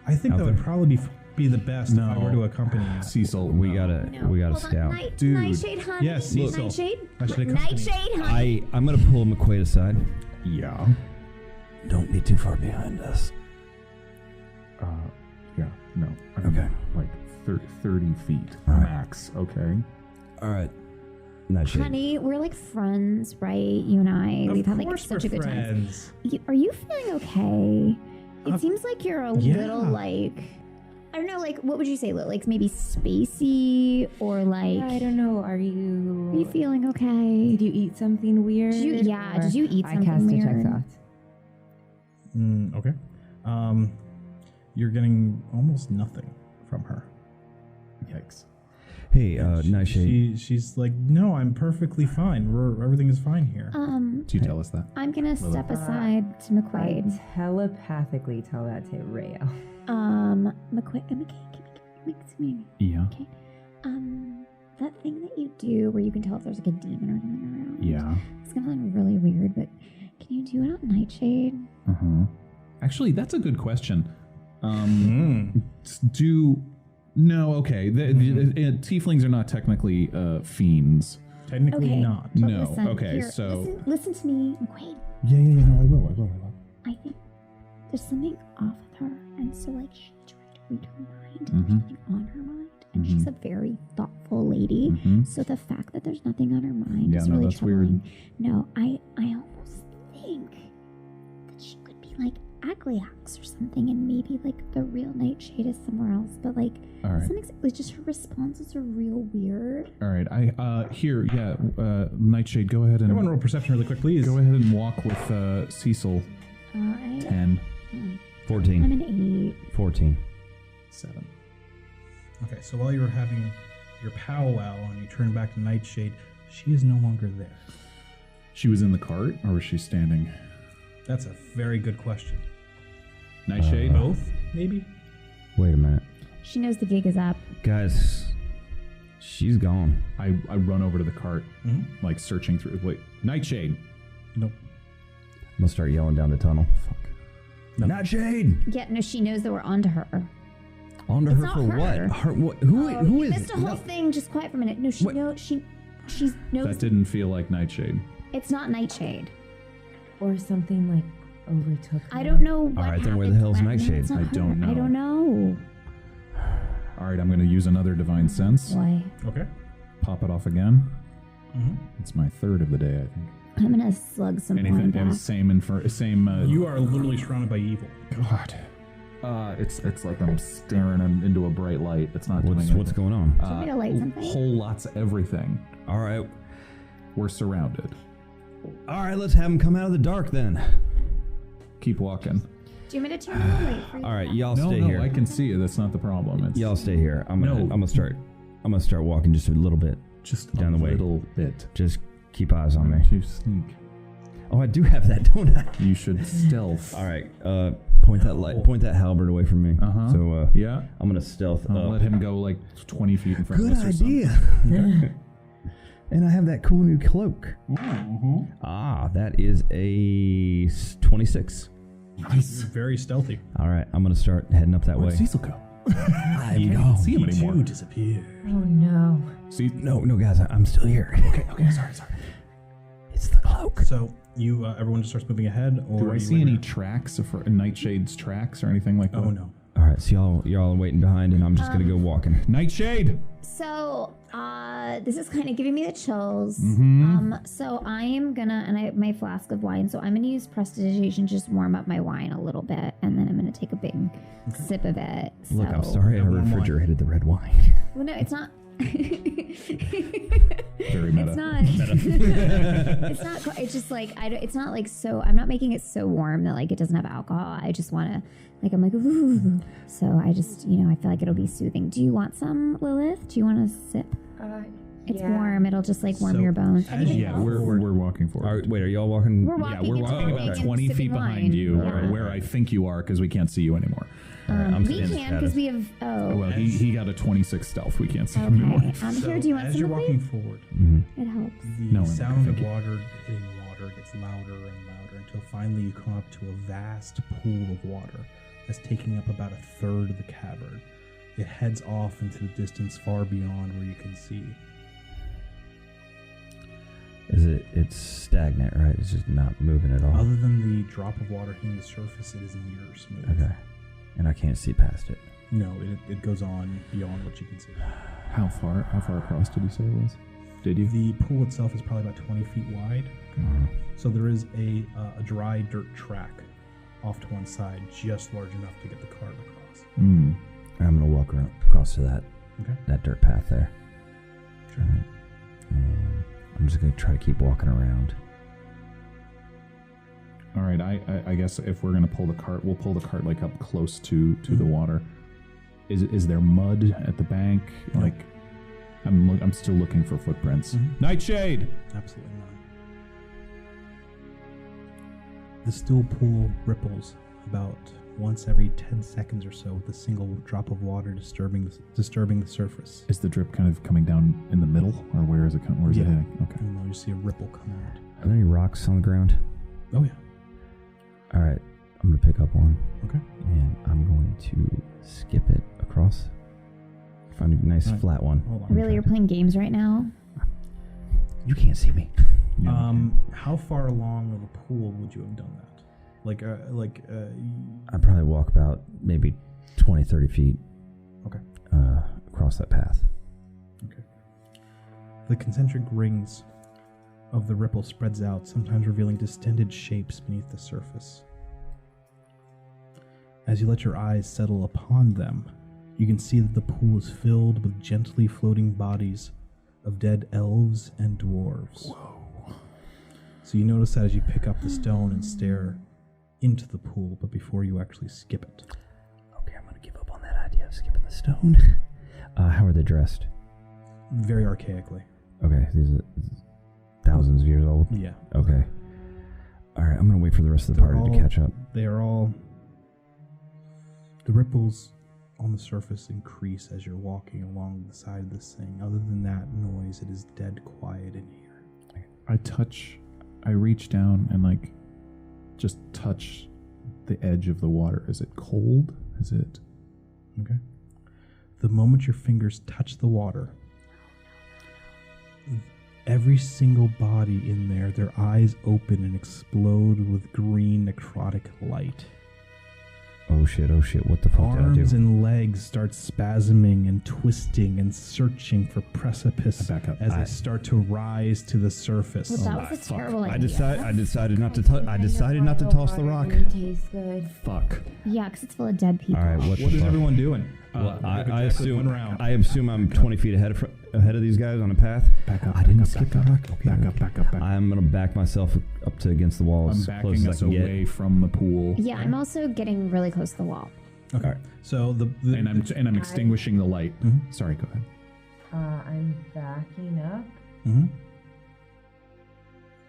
I think Out that would there. probably be the best if I were to accompany you. Cecil. We no. gotta No. Hold on. scout. Dude. Nightshade, honey. Yes, Cecil. Nightshade. I should accompany you. Nightshade, honey. I'm gonna pull McQuaid aside. Yeah. Don't be too far behind us. Yeah. No. I Okay. Like 30 feet All right. max. Okay. All right. Nightshade. Honey, we're friends, right? You and I. Of We've had course such a we're good time. friends. Are you feeling okay? It Uh, seems like you're a yeah. little I don't know, what would you say? Maybe spacey or I don't know. Are Are you you? feeling okay? Did you eat something weird? Did you eat I something cast weird? detect thoughts. Okay. You're getting almost nothing from her. Yikes. Hey, Nightshade. She's like, no, I'm perfectly fine. Everything is fine here. Do you tell us that? I'm gonna step aside to I McQuaid. telepathically tell that to Rayo. McQuaid, come to me. Yeah. Okay. That thing that you do where you can tell if there's a demon or something around. Yeah. It's gonna sound really weird, but can you do it out Nightshade? Actually, that's a good question. Mm. No, okay. Tieflings are not technically fiends. Technically Okay. not. But No, listen, okay, here, so- listen to me, McQuaid. Yeah, no, I will. I think there's something off with her, and so she tried to read her mind, Mhm. and there's nothing on her mind, and she's a very thoughtful lady. Mhm. So the fact that there's nothing on her mind Yeah, is no, really that's weird. troubling. No, I almost think that she could be Agliax or something, and maybe the real Nightshade is somewhere else. But All right. some just her responses are real weird. All right. Nightshade, go ahead and Everyone roll perception really quick, please. go ahead and walk with Cecil. 10, 14. I'm an 8. 14. 7. Okay, so while you were having your powwow and you turn back to Nightshade, she is no longer there. She was in the cart, or was she standing? That's a very good question. Nightshade. Both, maybe? Wait a minute. She knows the gig is up. Guys, she's gone. I run over to the cart, Mm-hmm. searching through. Wait, Nightshade. Nope. I'm gonna start yelling down the tunnel. Fuck. No. Nightshade! Yeah, no, she knows that we're onto her. Onto It's her not for her. what? Her what? Who You is missed it? a whole No. thing. Just quiet for a minute. No, she What? knows. She knows. That didn't feel like Nightshade. It's not Nightshade. Or something overtook her. I don't know what right, then where happened the hell's to that. Nightshade? It's not I don't her. I know. don't know. All right, I'm going to use another divine sense. Boy, Okay. Pop it off again. Mm-hmm. It's my third of the day, I think. I'm gonna slug some Anything? wine back. And same. You are literally surrounded by evil. God. It's like I'm staring into a bright light. It's not doing What's anything. going on? Do you want me to light something? Whole lots of everything. All right. We're surrounded. All right, let's have him come out of the dark then. Keep walking. Do you want me to turn on the light for you? All right, y'all No, stay no, here. I can see you. That's not the problem. It's Y'all stay here. I'm No. gonna start walking just a little bit. just down a the way. little bit. Just keep eyes on me. You sneak. Oh, I do have that, don't I? You should stealth. All right. Point that halberd away from me. Uh-huh. So Yeah. I'm gonna stealth I'll up. let him go 20 feet in front Good of us or idea. And I have that cool new cloak. something. That is a 26. Nice. Very stealthy. All right, I'm gonna start heading up that Where'd way. Cecil go? I can't see him anymore. You disappear. Oh no. See, No, guys, I'm still here. okay, sorry. It's the cloak. So you, everyone just starts moving ahead, or Do I you see wait any around? tracks for Nightshade's tracks or anything like that? Oh no. All right, so y'all are waiting behind, and I'm just gonna go walking. Nightshade! So, this is kind of giving me the chills. Mm-hmm. So I am gonna, and I have my flask of wine, so I'm gonna use prestidigitation, just warm up my wine a little bit, and then I'm gonna take a big sip of it. Look, I'm So- sorry I warm wine. refrigerated the red wine. Well, no, it's not. Very meta. It's not. It's not. It's just like it's not like so. I'm not making it so warm that like it doesn't have alcohol. I just want to like I'm like ooh. So I just I feel like it'll be soothing. Do you want some, Lilith? Do you want to sip? It's warm. It'll just like warm So, your bones. as Anything you- Yeah, else? we're walking forward. Wait, are y'all walking? We're walking. Yeah, we're it's walking warming about and 20 sipping feet behind wine. you, Yeah. where I think you are, because we can't see you anymore. I'm We staying can because we have. Oh, Well, he got a 26 stealth. We can't see him anymore. okay. Here, do you want as some you're of walking these? forward, It helps. the No, sound thank of you. water hitting water gets louder and louder until finally you come up to a vast pool of water that's taking up about a third of the cavern. It heads off into the distance far beyond where you can see. It's stagnant, right? It's just not moving at all. Other than the drop of water hitting the surface, it is near smooth. Okay. And I can't see past it. No, it goes on beyond what you can see. How far across did you say it was? Did you? The pool itself is probably about 20 feet wide. Uh-huh. So there is a dry dirt track off to one side, just large enough to get the cart across. Mm. I'm gonna walk across to Okay. that dirt path there. Sure. All right. And I'm just gonna try to keep walking around. All right, I guess if we're gonna pull the cart, we'll pull the cart like up close to the water. Is there mud at the bank? No. Like, I'm still looking for footprints. Mhm. Nightshade. Absolutely not. The still pool ripples about once every 10 seconds or so with a single drop of water disturbing the surface. Is the drip kind of coming down in the middle, or where is it? Where is it Yeah. hitting? Okay. And you'll just see a ripple come out. Are there any rocks on the ground? Oh yeah. All right. I'm gonna pick up one. Okay. And I'm going to skip it across. Find a nice All right. flat one. Hold on. Really, you're playing games right now? You can't see me. Yeah, How far along of a pool would you have done that? I'd probably walk about maybe 20, 30 feet. Okay. Across that path. Okay. The concentric rings of the ripple spreads out, sometimes revealing distended shapes beneath the surface. As you let your eyes settle upon them, you can see that the pool is filled with gently floating bodies of dead elves and dwarves. Whoa. So you notice that as you pick up the stone and stare into the pool, but before you actually skip it. Okay, I'm gonna give up on that idea of skipping the stone. How are they dressed? Very archaically. Okay, these are thousands of years old. Yeah. Okay. All right, I'm gonna wait for the rest of the They're party to all- catch up. They are all... The ripples on the surface increase as you're walking along the side of this thing. Other than that noise, it is dead quiet in here. I reach down and like just touch the edge of the water. Is it cold? Is it? Okay. The moment your fingers touch the water, every single body in there, their eyes open and explode with green necrotic light. Oh shit, what the fuck did I Arms do? and legs start spasming and twisting and searching for precipice Back up. as they start to rise to the surface. Well, that was a terrible idea. I decided not to toss the rock. Tastes good. Fuck. Yeah, because it's full of dead people. All right, what What the is fuck? everyone doing? Well, I Exactly assume one round. I assume I'm 20 feet ahead of these guys on a path. Back up. I didn't back skip up, the back rock. up, Okay, back okay. up. Back up. Back up. I'm gonna back myself up to against the wall I'm as close backing as us I can get. away from the pool. Yeah, I'm also getting really close to the wall. Okay. So the And I'm extinguishing the light. Mhm. Sorry, go ahead. I'm backing up. Mhm.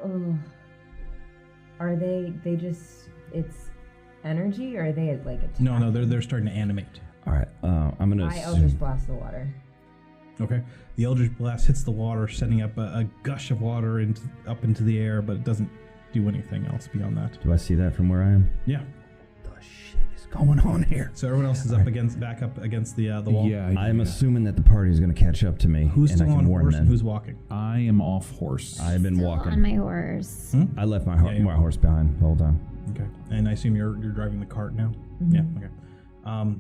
Oh. Are they just, it's energy, or are they like attack? No, they're starting to animate. All right, I'm gonna. I Eldritch Blast the water. Okay. The Eldritch Blast hits the water, sending up a gush of water up into the air, but it doesn't do anything else beyond that. Do I see that from where I am? Yeah. The shit is going on here? So everyone else is back up against the wall. Yeah, I'm assuming that the party's going to catch up to me. Who's and still I can on warn horse them. and who's walking? I am off horse. I've been Still walking. on my horse. I left my, Yeah, my horse behind the whole time. Okay. And I assume you're driving the cart now? Mm-hmm. Yeah, okay.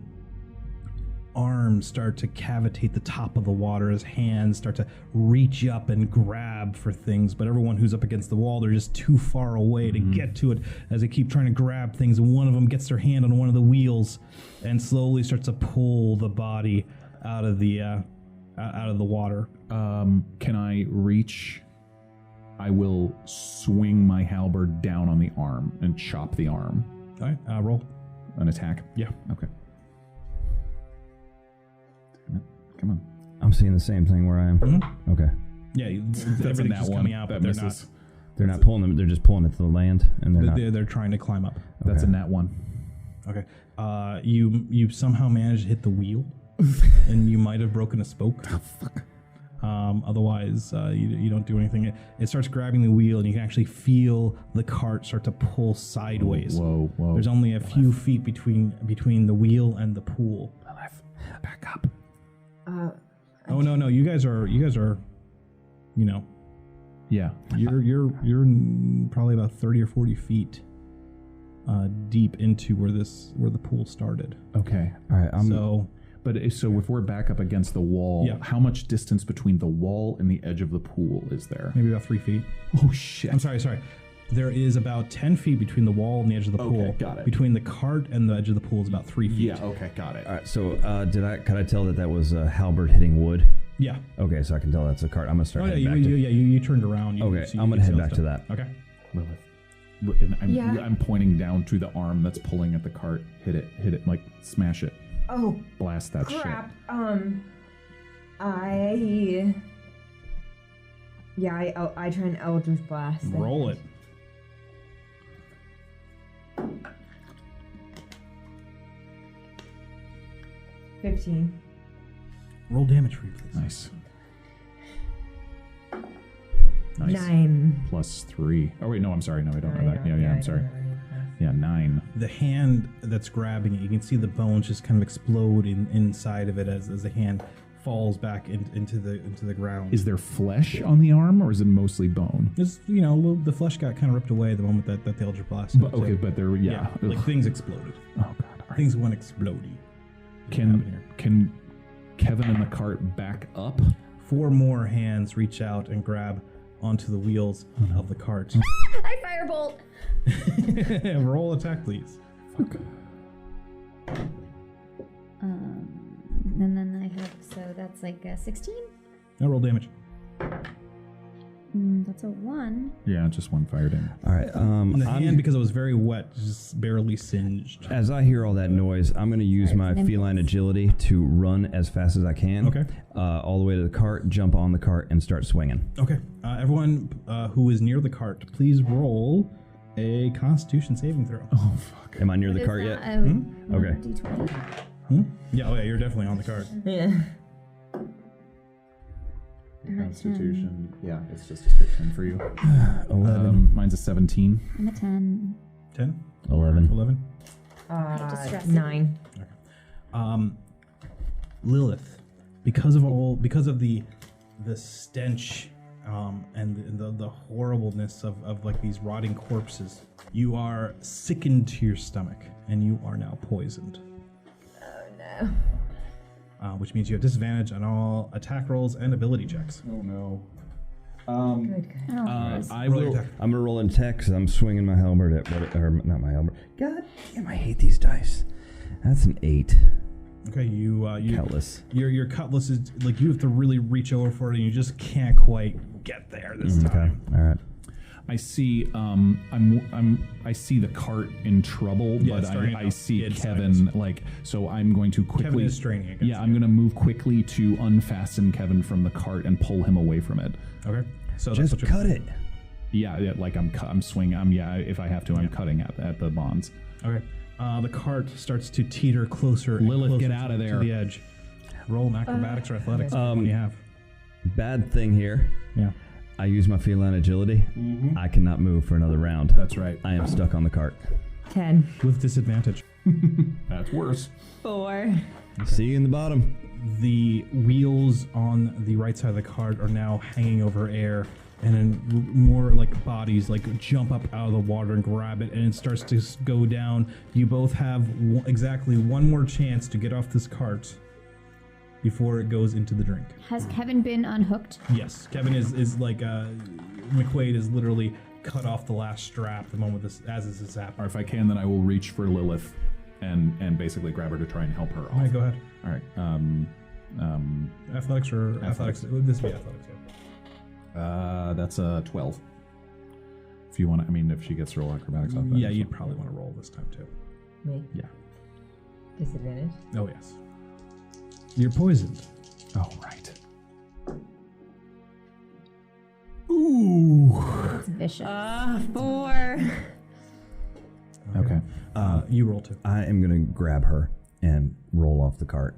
Arms start to cavitate the top of the water as hands start to reach up and grab for things, but everyone who's up against the wall, they're just too far away to get to it as they keep trying to grab things, and one of them gets their hand on one of the wheels and slowly starts to pull the body out of the water. Can I reach? I will swing my halberd down on the arm and chop the arm. All right, roll. An attack? Yeah. Okay. Come on. I'm seeing the same thing where I am. Mm-hmm. Okay. Yeah, That's everything's a nat just one. coming out, That but they're misses. They're not pulling them. They're just pulling it to the land, and they're not. not. They're trying to climb up. That's a Okay. nat one. Okay. You somehow managed to hit the wheel, and you might have broken a spoke. Oh, fuck. Otherwise, you don't do anything. It starts grabbing the wheel, and you can actually feel the cart start to pull sideways. Whoa. There's only a few feet between the wheel and the pool. Back up. Oh no! You guys are, you know, Yeah. you're probably about 30 or 40 feet deep into where the pool started. Okay. All right. But if we're back up against the wall, Yeah. how much distance between the wall and the edge of the pool is there? Maybe about 3 feet. Oh, shit. I'm sorry. There is about 10 feet between the wall and the edge of the Okay, pool. got it. Between the cart and the edge of the pool is about 3 feet. Yeah, okay, got it. All right. So could I tell that was a halberd hitting wood? Yeah. Okay, so I can tell that's a cart. I'm gonna start. Oh yeah, heading back to. you turned around. Okay, so you I'm can gonna see head all back the to stuff. that. Okay. Lilith. And Yeah. I'm pointing down to the arm that's pulling at the cart. Hit it, like smash it. Oh, Blast that crap. shit. I try an Eldritch Blast. Roll it. $15. Roll damage for you, please. Nice. Nice. 9. Plus 3. Oh wait, no, I'm sorry. No, I don't know that. Yeah, I I'm sorry. don't know any plus. Yeah, 9. The hand that's grabbing it, you can see the bones just kind of explode inside of it as the hand falls back into the ground. Is there flesh on the arm, or is it mostly bone? Just, the flesh got kind of ripped away the moment that the Eldritch Blast hit, Okay, so- but there, yeah. like Ugh. things exploded. Oh god. All right. Things went explodey. What happened here? Can Kevin and the cart back up? 4 more hands reach out and grab onto the wheels of the cart. I firebolt. Roll attack, please. Fuck. And then I have, so that's like a 16. Now roll damage. That's a 1. Yeah, just one fire damage. All right. And the hand, because it was very wet, just barely singed. As I hear all that noise, I'm going to use my feline agility to run as fast as I can. Okay. All the way to the cart, jump on the cart, and start swinging. Okay. Everyone who is near the cart, please roll a Constitution saving throw. Oh fuck. Am I near the cart yet? Okay. D20. Yeah, oh yeah, you're definitely on the cart. Yeah. Constitution. Yeah, it's just a straight 10 for you. 11. Mine's a 17. I'm a 10. 10? 11. 11? just stress it. 9. Lilith, because of the stench and the horribleness of like these rotting corpses, you are sickened to your stomach and you are now poisoned. Oh no. Which means you have disadvantage on all attack rolls and ability checks. Oh no. Good. I don't know. I Roll your will. attack. I'm going to roll in tech because I'm swinging my halberd at, or not my halberd. God damn, I hate these dice. That's an 8. Okay, you Countless. your cutlass is like you have to really reach over for it and you just can't quite get there this Okay. time. All right. I see. I see the cart in trouble, Yeah, but it's starting I to see get Kevin sideways. like. So I'm going to quickly. Kevin is straining against Yeah, I'm you. going to move quickly to unfasten Kevin from the cart and pull him away from it. Okay, so Just that's what cut it. Yeah, like I'm swinging. If I have to, I'm cutting at the bonds. Okay. The cart starts to teeter closer. and Lilith, closer get out of to there. the edge. Roll an acrobatics or athletics. What do you have? Bad thing here. Yeah. I use my feline agility. I cannot move for another round. That's right. I am stuck on the cart. 10. With disadvantage. That's worse. 4. See you in the bottom. The wheels on the right side of the cart are now hanging over air, and then more like bodies like jump up out of the water and grab it, and it starts to go down. You both have exactly one more chance to get off this cart before it goes into the drink. Has Kevin been unhooked? Yes, Kevin is like McQuaid is literally cut off the last strap the moment this is Or happening. if I can, then I will reach for Lilith and basically grab her to try and help her off. All right, go ahead. All right. Athletics or athletics? Would this be athletics? Yeah. That's a 12. If you want to, I mean, if she gets to roll acrobatics off that. Yeah, you'd probably want to roll this time too. Me? Yeah. Disadvantage? Oh yes. You're poisoned. Oh, right. Ooh. It's vicious. 4. Okay. You roll too. I am going to grab her and roll off the cart.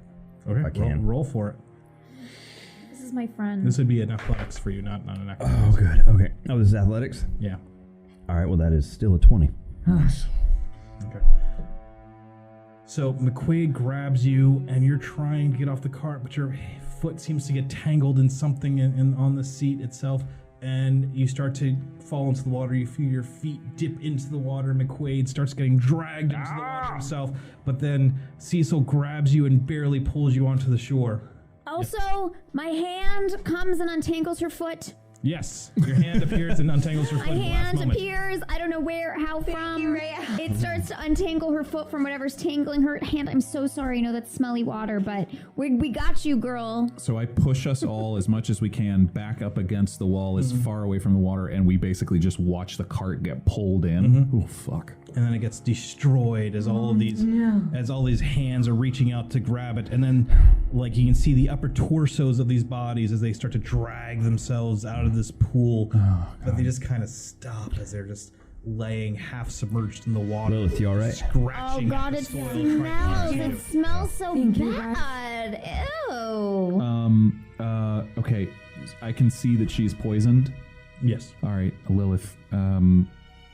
Okay. I can. Roll for it. This is my friend. This would be an athletics for you, not an Oh, acrobatics. good. Okay. Oh, this is athletics? Yeah. All right, well, that is still a 20. Okay. So McQuaid grabs you, and you're trying to get off the cart, but your foot seems to get tangled in something on the seat itself, and you start to fall into the water. You feel your feet dip into the water. McQuaid starts getting dragged into the water himself, but then Cecil grabs you and barely pulls you onto the shore. Also, my hand comes and untangles her foot. Yes, your hand appears and untangles her foot My in the last hand moment. appears. I don't know where, how from. you, Rhea. It starts to untangle her foot from whatever's tangling her hand. I'm so sorry. I know that's smelly water, but we got you, girl. So I push us all as much as we can back up against the wall as far away from the water, and we basically just watch the cart get pulled in. Oh, fuck. And then it gets destroyed as all of these hands are reaching out to grab it, and then like you can see the upper torsos of these bodies as they start to drag themselves out of this pool, but they just kind of stop as they're just laying half submerged in the water. Lilith, you all right? Oh Scratching at God, the it soil, smells. trying to It rescue. smells so Thank you, bad. Ew. Okay. I can see that she's poisoned. Yes. All right, Lilith,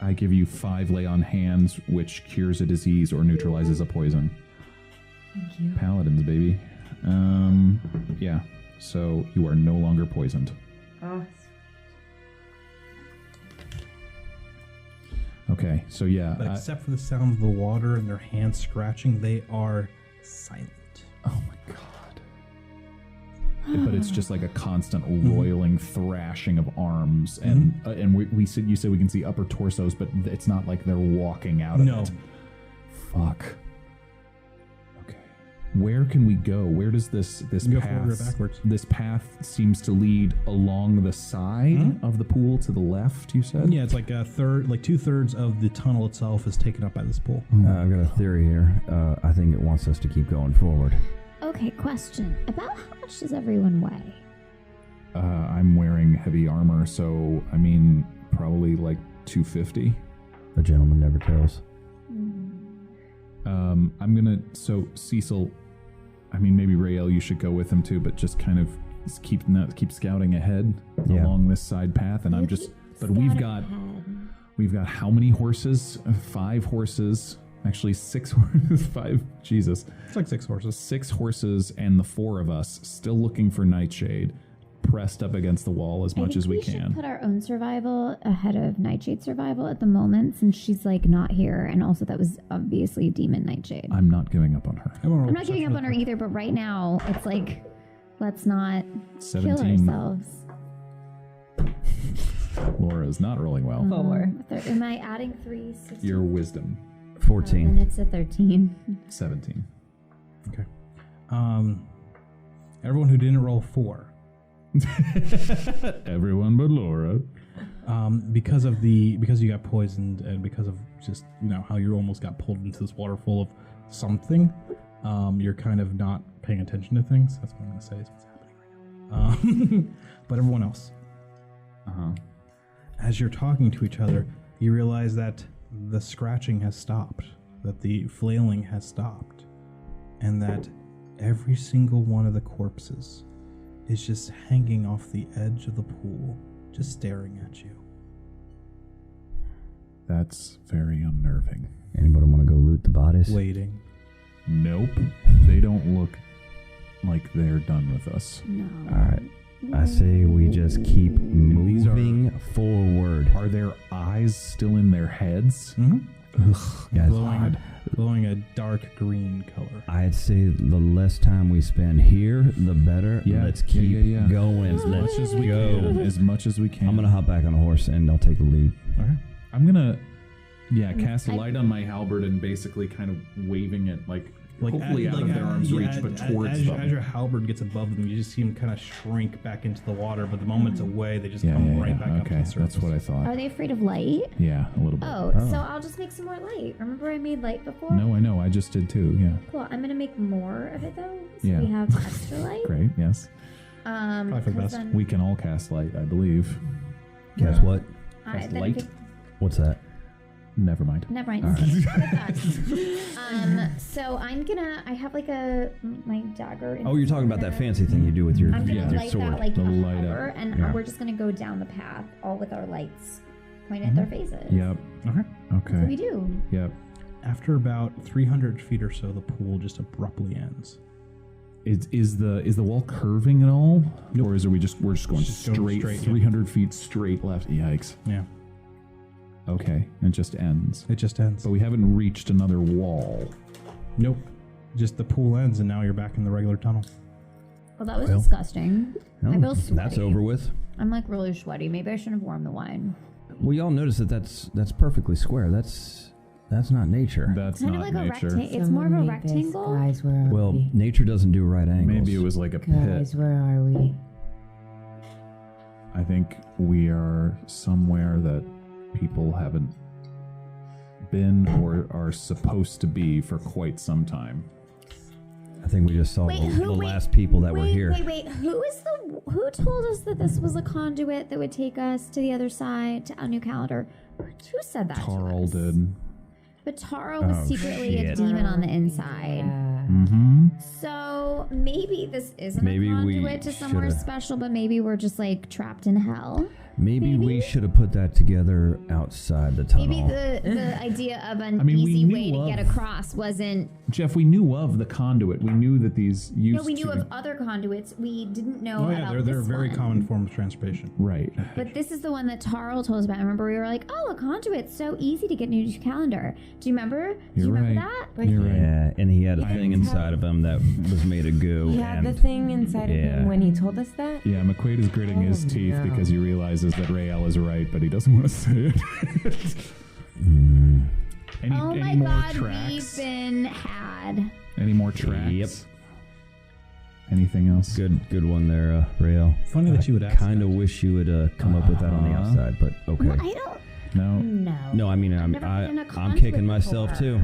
I give you 5 lay on hands, which cures a disease or neutralizes a poison. Thank you. Paladins, baby. Yeah. So you are no longer poisoned. Oh, Okay. So yeah. But except for the sound of the water and their hands scratching, they are silent. Oh my god. But it's just like a constant roiling, thrashing of arms, and we said you said we can see upper torsos, but it's not like they're walking out of No. it. Fuck. Okay. Where can we go? Where does this You go forward or path? backwards. This path seems to lead along the side of the pool to the left. You said. Yeah, it's like a third, like 2/3 of the tunnel itself is taken up by this pool. I've got a theory here. I think it wants us to keep going forward. Okay, question. About how much does everyone weigh? I'm wearing heavy armor, so I mean probably like 250. The gentleman never tells. I'm gonna. So Cecil, I mean maybe Rael, you should go with him too, but just kind of keep scouting ahead along this side path, and I'm just. But we've got how many horses? 5 horses. Actually, 6 horses. 5. Jesus. It's like 6 horses. 6 horses, and the 4 of us still looking for Nightshade, pressed up against the wall as much as we should can. put our own survival ahead of Nightshade's survival at the moment, since she's like not here, and also that was obviously Demon Nightshade. I'm not giving up on her. I'm not giving up on her either, but right now it's like, let's not 17. kill ourselves. Laura's not rolling well. 4. Am I adding 3? 16? Your wisdom, 14. And it's a 13. 17. Okay. Everyone who didn't roll 4, Everyone but Laura. because you got poisoned and because of just how you almost got pulled into this water full of something, you're kind of not paying attention to things. That's what I'm going to say is what's happening right now. But everyone else, as you're talking to each other, you realize that the scratching has stopped, that the flailing has stopped, and that every single one of the corpses is just hanging off the edge of the pool, just staring at you. That's very unnerving. Anybody want to go loot the bodies? Waiting. Nope. They don't look like they're done with us. No. All right. I say we just keep these are- moving forward. Are their eyes still in their heads? Mm-hmm. Ugh, Glowing, glowing a dark green color. I'd say the less time we spend here, the better. Yeah, Let's keep yeah. going. As Let's much as we go. can. As much as we can. I'm going to hop back on a horse and I'll take the lead. Okay. I'm gonna, cast a light on my halberd and basically kind of waving it hopefully out of their arm's reach, but towards them. As your halberd gets above them, you just see them kind of shrink back into the water. But the moment it's away, they just come right back up to the surface. That's what I thought. Are they afraid of light? Yeah, a little bit. Oh, so I'll just make some more light. Remember I made light before? No, I know. I just did too. Yeah. Cool. I'm gonna make more of it though, so Yeah. we have extra light. Great. Yes. Probably for the 'cause best. then We can all cast light, I believe. Guess what? Cast then light? if it- What's that? Never mind. Never mind. All So I have like my dagger. In Oh, you're talking about that fancy thing you do with your, I'm gonna your light sword. that like The a light up. hover, and Yeah. we're just gonna go down the path, all with our lights pointed at their faces. Yep. Okay. That's what we Okay. do. Yep. After about 300 feet or so, the pool just abruptly ends. Is the wall curving at all, Nope. or we're just going Just going straight, straight, yeah. 300 feet straight left? Yikes. Yeah. Okay, it just ends. It just ends. But we haven't reached another wall. Nope. Just the pool ends, and now you're back in the regular tunnel. Well, that was Well. disgusting. Oh, I feel sweaty. that's over with. I'm like really sweaty. Maybe I shouldn't have warmed the wine. Well, y'all notice that's perfectly square. That's not nature. That's Kind of not like a nature. rectangle. It's more of a Someone make this. rectangle. Guys, where are Well, we? nature doesn't do right angles. Maybe it was like a Guys, pit. where are we? I think we are somewhere that people haven't been or are supposed to be for quite some time. I think we just saw Wait, the last people that were here. Wait. Who told us that this was a conduit that would take us to the other side to our new calendar? Who said that? to Tarl us? did. But Taro was Oh, secretly a shit. demon on the inside. Yeah. Mm-hmm. So maybe this isn't Maybe a we conduit to somewhere shoulda- special, but maybe we're just like trapped in hell. Maybe we Maybe? should have put that together outside the tunnel. Maybe the idea of an I mean, we easy knew way to get of- across wasn't. Jeff, we knew of the conduit. We knew that these used No, we knew to of other conduits. We didn't know Oh yeah, about they're a this very one. common form of transportation. Right. But this is the one that Tarl told us about. Remember, we were like, "Oh, a conduit's so easy to get new calendar." Do you remember? Do you You're remember right. that? You're right. Yeah, and he had a Yeah. thing inside of him that was made of goo. He had and the thing inside of yeah. him when he told us that. Yeah, McQuaid is gritting his Oh, teeth no. because he realizes that Rael is right, but he doesn't want to say it. Mm, any Oh any my more God, tracks? we've been had. Any more tracks? Yep. Anything else? good one there, Rael. Funny that you would ask. Kind of that. wish you would come up with that on the Uh-huh. outside, but okay. Well, I don't. No. No. No, I mean I've never been in a I'm conduit kicking myself before. too.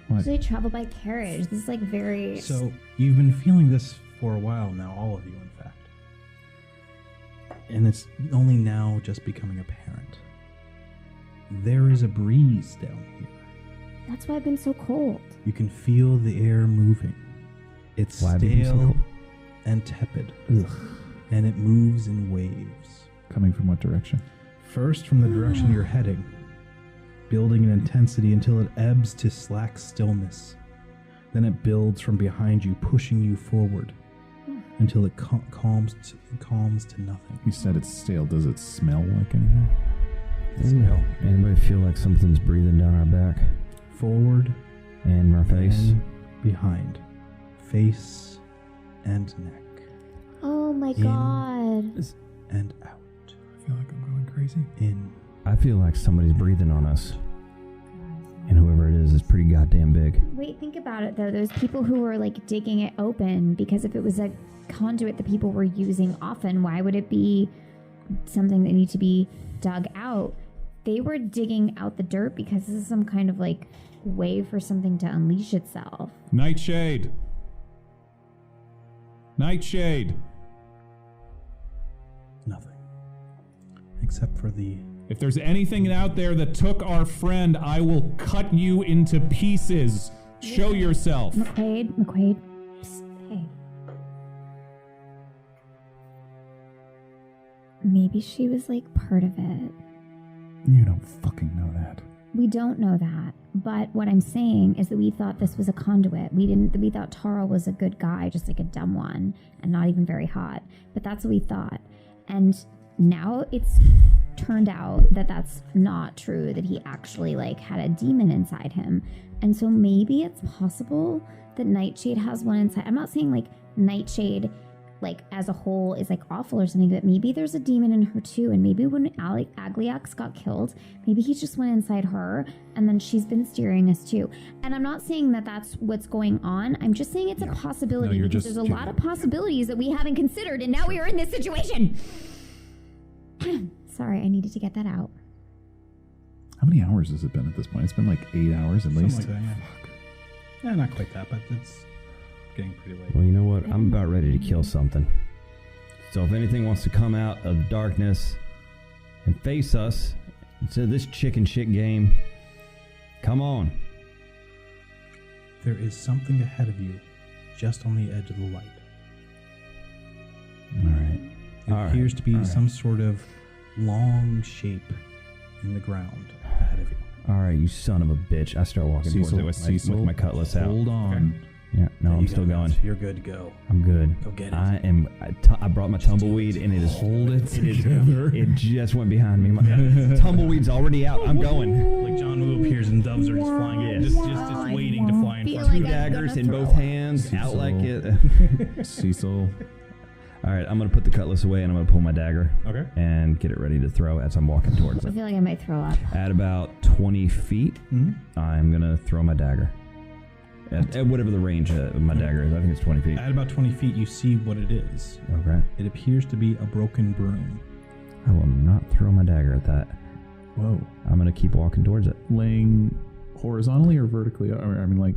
What? Usually travel by carriage. This is like very. So you've been feeling this for a while now, all of you, in fact, and it's only now just becoming apparent. There is a breeze down here. That's why I've been so cold. You can feel the air moving. It's Why have you been so stale cold? and tepid, and it moves in waves. Coming from what direction? First from the direction you're heading, building in intensity until it ebbs to slack stillness. Then it builds from behind you, pushing you forward until it calms to nothing. You said it's stale. Does it smell like anything? Anybody feel like something's breathing down our back Forward and our face? and behind, face and neck, Oh my In. God. and out. I feel like I'm going crazy. In. I feel like somebody's breathing on us, and whoever it is pretty goddamn big. Wait, think about it though. Those people who were like digging it open, because if it was a conduit that people were using often, why would it be something that need to be dug out? They were digging out the dirt because this is some kind of like way for something to unleash itself. Nightshade. Nightshade. Nothing. Except for the. If there's anything out there that took our friend, I will cut you into pieces. Show yourself. McQuaid, psst, hey. Maybe she was like part of it. You don't fucking know that. We don't know that. But what I'm saying is that we thought this was a conduit. We thought Taro was a good guy, just like a dumb one, and not even very hot. But that's what we thought. And now it's turned out that that's not true, that he actually like had a demon inside him. And so maybe it's possible that Nightshade has one inside. I'm not saying like Nightshade like as a whole is like awful or something, but maybe there's a demon in her too. And maybe when Agliax got killed, maybe he just went inside her and then she's been steering us too. And I'm not saying that that's what's going on. I'm just saying it's a possibility, because there's a lot of possibilities that we haven't considered, and now we are in this situation. Sorry, I needed to get that out. How many hours has it been at this point? It's been like 8 hours at least. Something like that, yeah. Fuck. Yeah, not quite that, but it's getting pretty late. Well, you know what? I'm about ready to kill something. So if anything wants to come out of the darkness and face us to this chicken shit game, come on. There is something ahead of you, just on the edge of the light. All right. It appears to be some sort of long shape in the ground ahead of you. All right, you son of a bitch. I start walking towards it with my cutlass out. Hold on. Okay. Yeah, no, I'm still going. You're good to go. I'm good. Go get it. I brought my tumbleweed, and it is... Hold it together. It just went behind me. My tumbleweed's already out. I'm going. Like John Woo appears and doves are just flying in. Just waiting to fly in front of Two you. daggers in both hands, out like it. Cecil. All right, I'm going to put the cutlass away, and I'm going to pull my dagger. Okay. And get it ready to throw as I'm walking towards I it. feel like I might throw up. At about 20 feet, I'm going to throw my dagger. At whatever the range of my dagger is. I think it's 20 feet. At about 20 feet, you see what it is. Okay. It appears to be a broken broom. I will not throw my dagger at that. Whoa. I'm going to keep walking towards it. Laying horizontally or vertically? I mean, like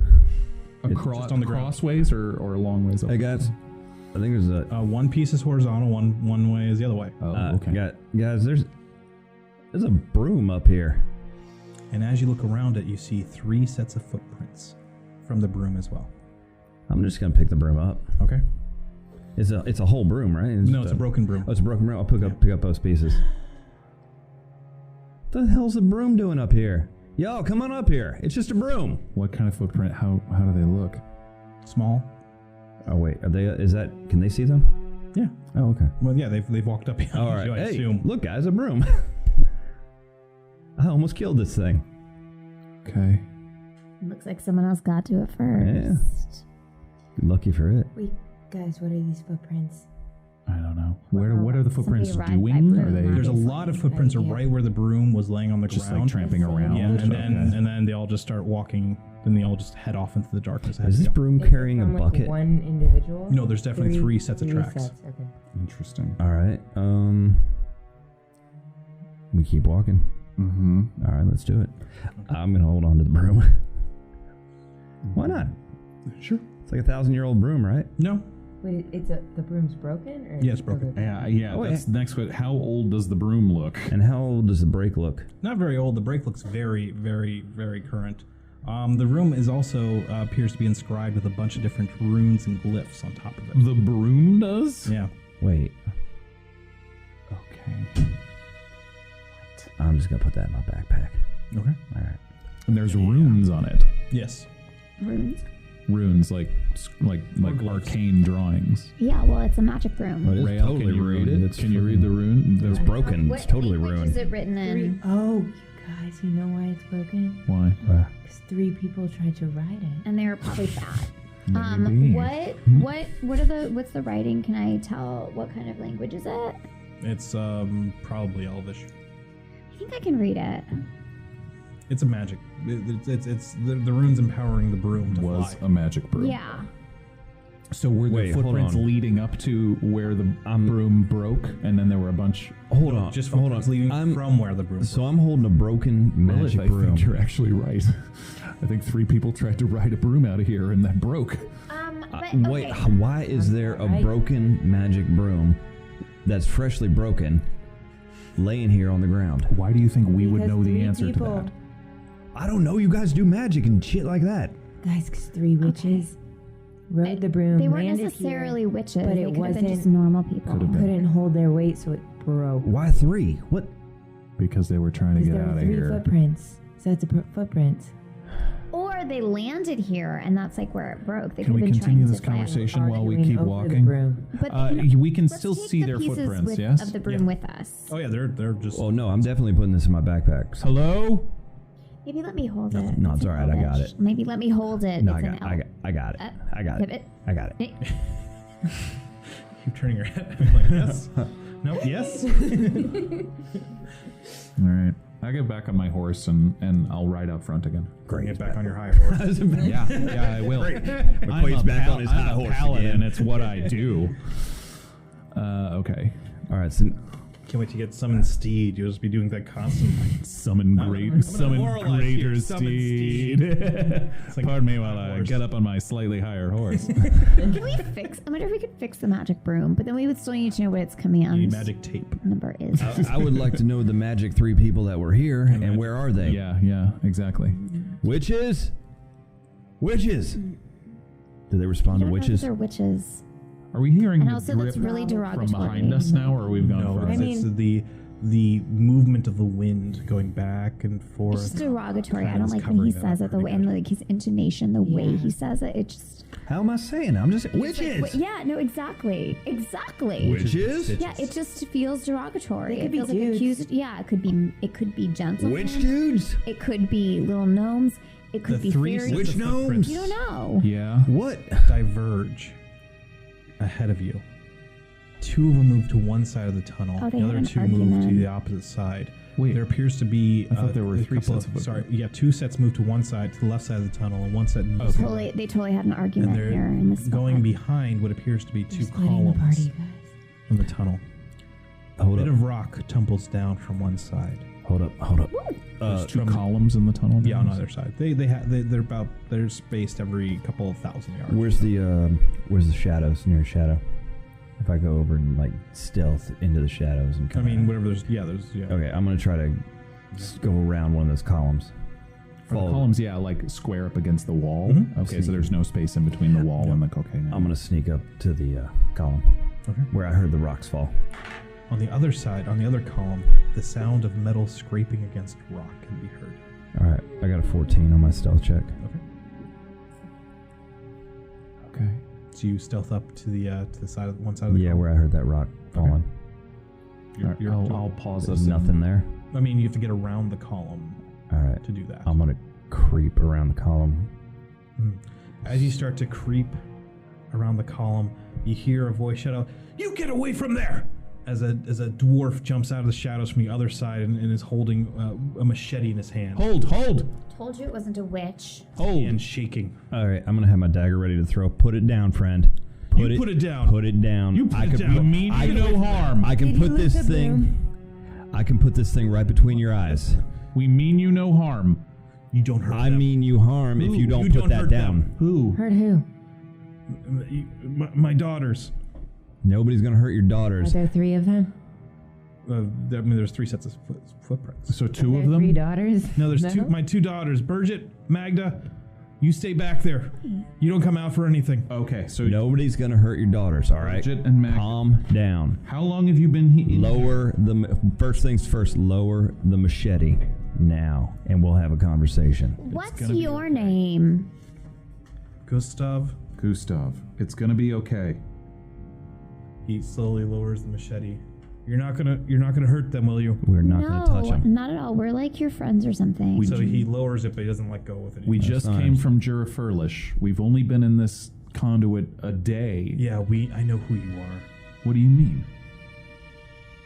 Just on the ground. crossways or long ways up? Hey, guys. I think there's a... one piece is horizontal, one way is the other way. Oh, okay. Guys, there's a broom up here. And as you look around it, you see 3 sets of footprints from the broom as well. I'm just going to pick the broom up. Okay. It's a whole broom, right? It's a broken broom. Oh, it's a broken broom. I'll pick up both pieces. What the hell's the broom doing up here? Yo, come on up here. It's just a broom. What kind of footprint? How do they look? Small. Oh wait, are they? Can they see them? Yeah. Oh, okay. Well, yeah, they've walked up behind All right. you, I Hey, assume. look, guys, a broom. I almost killed this thing. Okay. Looks like someone else got to it first. Yeah. Lucky for it. Wait, guys, what are these footprints? I don't know. What are the footprints Somebody ride by doing? broom, Are they There's a obviously. lot of footprints are right where the broom was laying on the just ground. like tramping around? Yeah, and Okay. then they all just start walking. Then they all just head off into the darkness ahead Is of this you. broom Is it carrying a from, like, bucket? one individual? No, there's definitely 3 sets of tracks. Sets, okay. Interesting. All right. We keep walking. Mm-hmm. All right, let's do it. I'm gonna hold on to the broom. Why not? Sure. It's like a 1,000-year-old broom, right? No. Wait, the broom's broken? Or Yeah, it's broken. okay. Yeah. Oh, That's next. But how old does the broom look? And how old does the brake look? Not very old. The brake looks very, very, very current. The room is also appears to be inscribed with a bunch of different runes and glyphs on top of it. The broom does? Yeah. Wait, Okay. I'm just gonna put that in my backpack. Okay. All right. And there's runes on it. Yes. Runes? Runes like glyphs. arcane drawings. Yeah, well, it's a magic broom. Well, it is Rael, totally can you read ruined. it? It's Can you read the rune? It's broken. It's totally What language is ruined. it written in? Oh, you guys, you know why it's broken? Why? Because 3 people tried to ride it. And they were probably bad. Maybe. What's the writing? Can I tell what kind of language is it? It's probably Elvish. I think I can read it. It's a magic. It's the runes empowering the broom to Was fly. a magic broom. Yeah. So were the Wait, hold footprints on. leading up to where the broom broke, and then there were a bunch? Hold on. Just hold on. footprints leading from where the broom. So I'm holding a broken magic I broom. think you're actually right. I think 3 people tried to ride a broom out of here, and that broke. Wait, why is there a Right. broken magic broom that's freshly broken laying here on the ground? Why do you think we would Because know the 3 answer people, to that? I don't know. You guys do magic and shit like that. Guys, because 3 witches rode the broom, They weren't landed necessarily here, witches. but They it could have been just wasn't- normal people. Could have been. couldn't hold their weight, so it broke. Why 3? What? Because they were trying to get There out were of 3 here. footprints. Sets of footprints. Or they landed here, and that's like where it broke. They Can we could have been continue trying this to land. conversation while we Arguing keep over the walking? broom. But We can let's still take see the their pieces footprints, with- yes? of the broom with us. Oh yeah, they're just. Well, no, I'm definitely putting this in my backpack. Hello? Maybe let me hold it. No, it's an all right, I got elvish. it. Maybe let me hold it. No, It's I an got it. I got it. I got Give it. it. I got it. Keep turning your head. I'm like, yes. No. Yes. All right. I get back on my horse and I'll ride out front again. Bring it back on your high horse. Yeah, I will. McQuaid's back on his high horse paladin. again. It's what I do. Okay. All right, so Can't wait to get summoned steed. You'll just be doing that constantly. Summon greater you. Summon steed. like Pardon me while I horse. get up on my slightly higher horse. Can we fix? I wonder if we could fix the magic broom, but then we would still need to know what its You command need magic tape. number is. I would like to know the magic 3 people that were here and where are they? Yeah, exactly. Witches? Witches? Did they respond I to don't know if witches? they're witches. Are we hearing And the also, drip that's really from derogatory. behind us now, or we've gone No, further? it's the movement of the wind going back and forth. It's just derogatory. I Kind don't of like when he covering that says up it, the way pretty and good. like his intonation, the way Yeah. he says it. It just How am I saying? I'm just it's like, witches. yeah, no, exactly. Witches? Yeah, it just feels derogatory. They could it be feels like dudes. accused. Yeah, it could be gentlemen. Witch dudes? It could be little gnomes. It could The be three fairies. sets Witch of gnomes? footprints You don't know. Yeah. What? diverge ahead of you. 2 of them move to one side of the tunnel. Oh, they the had other an 2 move to argument. the opposite side. Wait. There appears to be. I thought there were a 3 couple sets of Sorry, footprints. yeah, 2 sets move to one side, to the left side of the tunnel, and 1 set moves to the right. They totally had an And argument they're here in this going spot. behind what appears to be 2 Splitting the party, columns guys. from the tunnel. A Hold bit up. of rock tumbles down from one side. Hold up. There's 2 from- columns in the tunnel. Yeah, on either side. They're spaced every couple of thousand yards. Where's the shadows? Near a shadow. If I go over and like stealth into the shadows and I come mean, out. whatever. Yeah. Okay, I'm gonna try to go around one of those columns. Are the columns, like square up against the wall. Mhm. Okay, so there's no space in between the wall and the cocaine. I'm gonna sneak up to the column Okay. where I heard the rocks fall. On the other side, on the other column, the sound of metal scraping against rock can be heard. All right, I got a 14 on my stealth check. Okay. Okay. So you stealth up to the side of one side of the Yeah, column. where I heard that rock falling. I'll pause There's us. nothing there. I mean, you have to get around the column All right, to do that. I'm gonna creep around the column. As you start to creep around the column, you hear a voice shout out, "You get away from there!" As a dwarf jumps out of the shadows from the other side and is holding a machete in his hand Hold. Told you it wasn't a witch. Hold. and shaking. All right, I'm gonna have my dagger ready to throw. Put it down, friend. You put it down. Put it down. You put it down. We mean you no harm. I can Did you put lose this the thing. I can put this thing right between your eyes. We mean you no harm. You don't hurt I them. mean you harm if Ooh, you don't you put don't that hurt down. them. Who? Heard who? My daughters. Nobody's gonna hurt your Are daughters. there 3 of them? There's 3 sets of footprints. So Are 2 there of 3 them? daughters? No, there's my 2 daughters, Bridget, Magda. You stay back there. You don't come out for anything. Okay, so Nobody's gonna hurt your daughters. All right. Bridget and Mag. Calm down. How long have you been here? Lower the first things first. Lower the machete now, and we'll have a conversation. What's gonna be your okay. name? Gustav. Gustav, it's gonna be okay. He slowly lowers the machete. You're not gonna hurt them, will you? We're not No, gonna touch them. not at all. We're like your friends or something. So he lowers it, but he doesn't let go with it. We That's just fine. came from Jurafurlish. We've only been in this conduit a day. Yeah, I know who you are. What do you mean?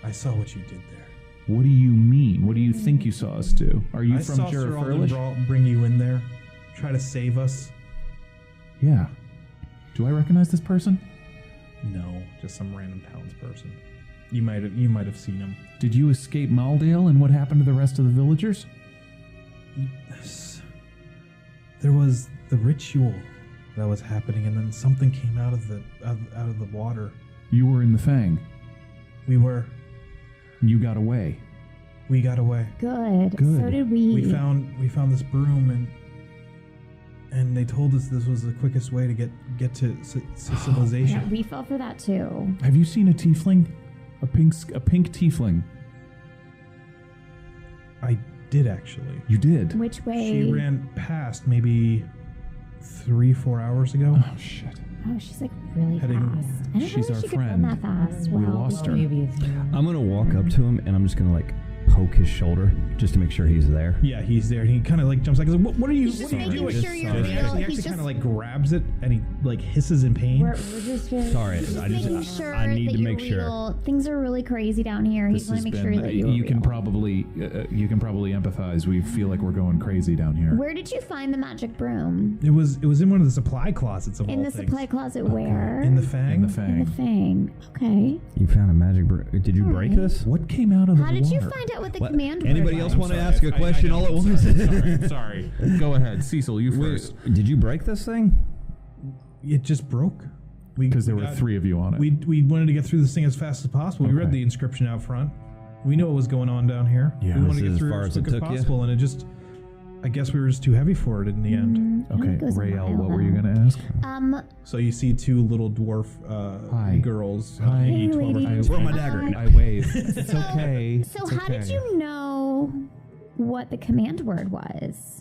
I saw what you did there. What do you mean? What do you think you saw us do? Are you I from saw Sir Alden Jurafurlish? bring you in there, try to save us. Yeah. Do I recognize this person? No, just some random townsperson. You might have seen him. Did you escape Maldale, and what happened to the rest of the villagers? There was the ritual that was happening, and then something came out of the water. You were in the Fang. We You got away. got away. Good. Good. So did we. We found this broom, and they told us this was the quickest way to get to civilization. Yeah, we fell for that too. Have you seen a tiefling? A pink tiefling. I did actually. You did? Which way? She ran past maybe 3-4 hours ago. Oh, shit. Oh, she's like really Heading- fast. I didn't She's know our she could friend. run that fast. We Wow. lost her. Maybe it's I'm gonna walk up to him and I'm just gonna like poke his shoulder just to make sure he's there. Yeah, he's there, and he kind of like jumps like, what are you? He's just What are you making doing? sure you're And real. He actually He's kind of just- like grabs it, and he like hisses in pain. We're just very Sorry, He's I making just sure I need that to you're make sure. real. Things are really crazy down here. He's going to make sure that you're you can real. probably empathize. We feel like we're going crazy down here. Where did you find the magic broom? It was in one of the supply closets of In all the things. supply closet where? In the fang. In the In the fang. fang. Okay. You found a magic did you break Alright. this? What came out of the How water? did you find out what the What? command word Anybody was? else want to ask a question all at once? Sorry. Go ahead. Cecil, you first. Did you break this thing? It just broke. Because there were got- 3 of you on it. We wanted to get through this thing as fast as possible. We read Okay. the inscription out front. We knew what was going on down here. Yeah. We wanted This to is get as through far it as as it quick as took you? possible, and it just, I guess we were just too heavy for it in the end. I think Okay, it goes a Rael, mile what were you though. going to ask? So you see 2 little dwarf Hi. girls, Hi. each Hey, 12 or ladies. 13. Throw my dagger. I wave. It's okay. So It's how did okay. you know what the command word was?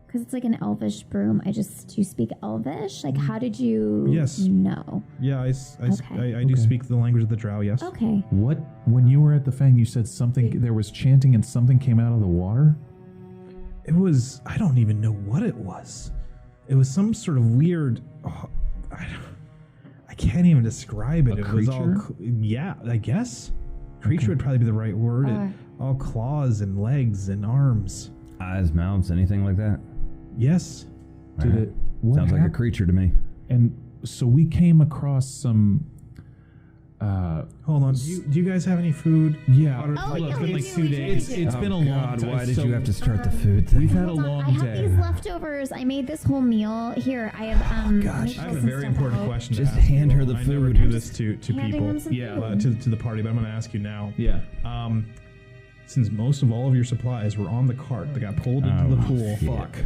Because it's like an elvish broom. Do you speak elvish? Like, how did you Yes. know? Yeah, I Okay. do Okay. speak the language of the drow, yes. Okay. What? When you were at the Fang, you said something. There was chanting and something came out of the water. It was, I don't even know what it was. It was some sort of weird, I can't even describe it. A It was all, creature? yeah, I guess. Creature would probably be the right word. All claws and legs and arms. Eyes, mouths, anything like that? Yes. Did Alright. it? What Sounds like a hap- creature to me. And so we came across some. Hold on. Do you guys have any food? Yeah. Water? Oh, Look, yeah, it's we been like do, 2 we do, days. we do. It's been a long God, time. why did So you have to start the food thing? We've had a Hold on, long I have day. these leftovers. I made this whole meal. Here, I have gosh. I have a very important question to Just ask hand you. her the I never food. do this to handing people. them some Yeah. food. To the party, but I'm going to ask you now. Yeah. Since most of all of your supplies were on the cart that got pulled into the pool, fuck.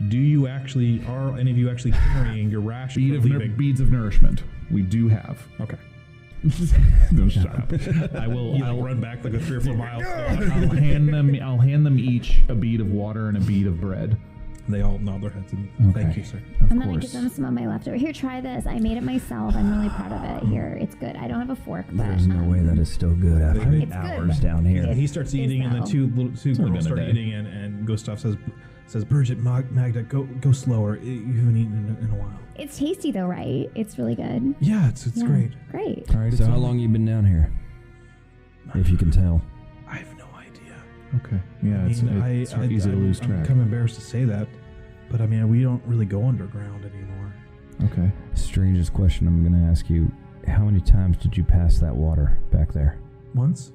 are any of you actually carrying your ration for leaving? Beads of nourishment. We do have. Okay. No, shut up. I will. You I'll like run back like a 3 or 4 miles. I'll hand them each a bead of water and a bead of bread. They all nod their heads and thank Okay. you, sir. Of I'm gonna give course. them some of my leftovers. Here, try this. I made it myself. I'm really proud of it. Here, it's good. I don't have a fork, but There's no way that is still good after It's hours good. down here. Yeah, he starts eating, and the though. two only girls been a start day. eating, and Gustav says, Bridget, Magda, go slower. You haven't eaten in a while. it's tasty though, right? It's really good. Yeah, it's Yeah. great. Great. All right. So how long you been down here? If you can tell. I have no idea. Okay. Yeah. It's easy to lose I'm track. kind of embarrassed to say that, but I mean, we don't really go underground anymore. Okay. Strangest question I'm going to ask you. How many times did you pass that water back there? Once?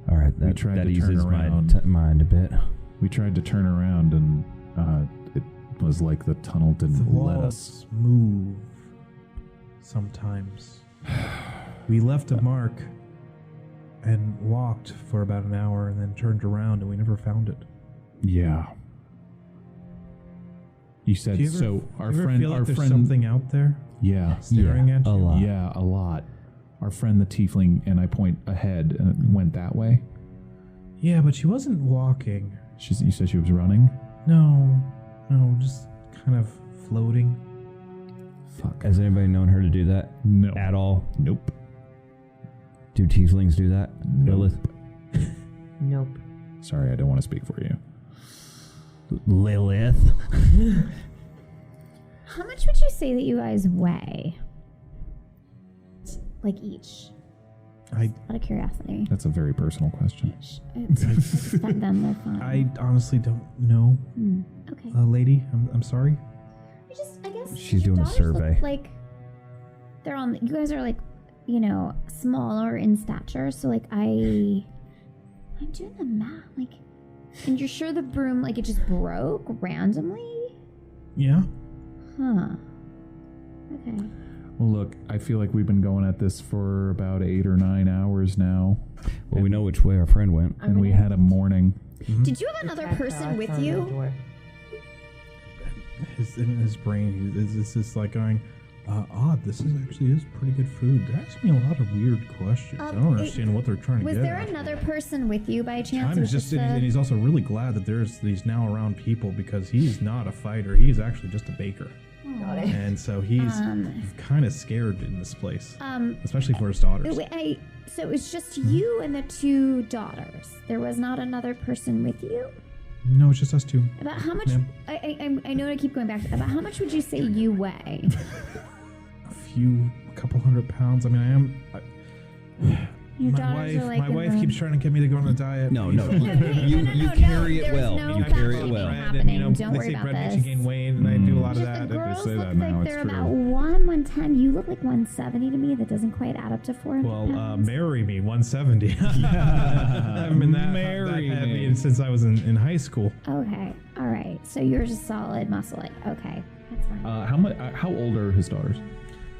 All right, We that tried to eases turn my around. mind a bit. We tried to turn around, and it was like the tunnel The didn't let us. walls move sometimes. We left a mark and walked for about an hour and then turned around and we never found it. Yeah. You said Do you ever, so. Our you ever friend. feel like Our there's friend. something out there Yeah. staring at you? a lot. Yeah, a lot. Our friend the tiefling, and I point ahead, and it went that way. Yeah, but she wasn't walking. You said she was running. No, just kind of floating. Fuck. Has anybody known her to do that No. at all? Nope. Do tieflings do that? Lilith? Nope. Sorry, I don't want to speak for you. Lilith? How much would you say that you guys weigh? Like each? I Out of curiosity. That's a very personal question. It's fed them, they're fine. honestly don't know, Okay. lady. I'm sorry. I guess She's your doing a daughters look survey. like they're on. You guys are like, smaller in stature. So like I'm doing the math. Like, and you're sure the broom it just broke randomly? Yeah. Huh. Okay. Well, look, I feel like we've been going at this for about 8 or 9 hours now, Well, we know which way our friend went. and we had a morning. Did you have another person with you? In his brain, it's just like going, Odd. This is pretty good food. They're asking me a lot of weird questions. I don't understand what they're trying to Was get there at. another person with you by chance? Time It is was just, and he's also really glad that he's now around people because he's not a fighter. He's actually just a baker. Got it. And so he's kind of scared in this place, especially for his daughters. So it's just you and the 2 daughters. There was not another person with you? No, it's just us 2. About how much? Ma'am. I know I keep going back. About how much would you say you weigh? A couple hundred pounds. I mean, Your my daughters wife, are like my in wife the- keeps trying to get me to go on a diet. No. No, You carry it there's well. No You fat carry it shaming well. happening. Don't they worry say about bread makes this. you gain weight, and I do a lot of Just that. the and girls say look that now, like it's they're true. about 110. You look like 170 to me. That doesn't quite add up to 400 Well, pounds. marry me, 170. I haven't been that Marry heavy me. since I was in high school. Okay, all right. So you're just solid muscle. Like, okay, that's fine. How old are his daughters?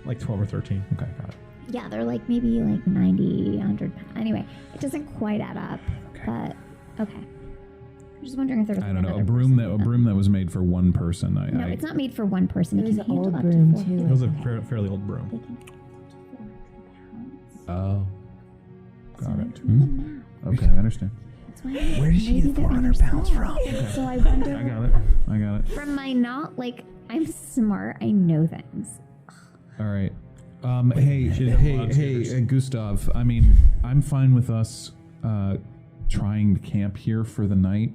Like 12 or 13. Okay, got it. Yeah, they're like maybe like 90, 100 pounds. Anyway, it doesn't quite add up, but okay. I'm just wondering if there was I don't know. another A broom person with that was made for one person. No, it's not made for one person. It was an can handle old up to broom, 400 too. It was a pounds. fairly old broom. They can handle up to 400 pounds. Oh, So got I'm it. doing the math. Okay, I understand. That's why Where did she maybe get they're 400 pounds small. So I wonder. I got it. From my not like I'm smart, I know things. All right. Hey, Gustav. I mean, I'm fine with us trying to camp here for the night.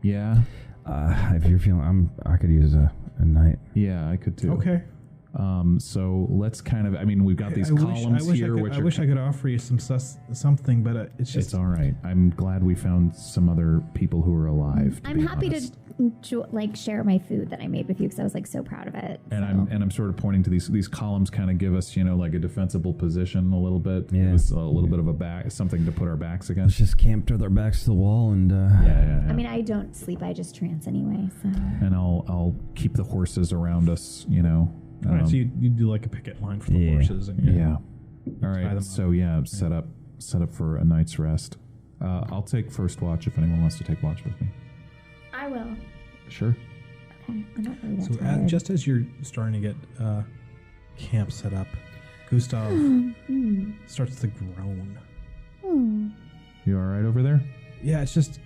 Yeah. If you're feeling, I could use a night. Yeah, I could too. Okay. So let's kind of. I mean, we've got these columns here. I wish I could offer you something, but it's just. It's all right. I'm glad we found some other people who are alive. I'm happy to share my food that I made with you because I was like so proud of it. And so. I'm sort of pointing to these columns kind of give us, like a defensible position a little bit. Yeah. Give us a little bit of a back, something to put our backs Let's against. just camp with our backs to the wall and. Yeah. I mean, I don't sleep. I just trance anyway. So. And I'll keep the horses around us. All right, so you do like a picket line for the Yeah. horses, and Yeah. All Tie them right. up. So set up for a night's rest. I'll take first watch if anyone wants to take watch with me. I will. Sure. Okay. I'm not really that So tired. just as you're starting to get camp set up, Gustav starts to groan. You all right over there? Yeah, it's just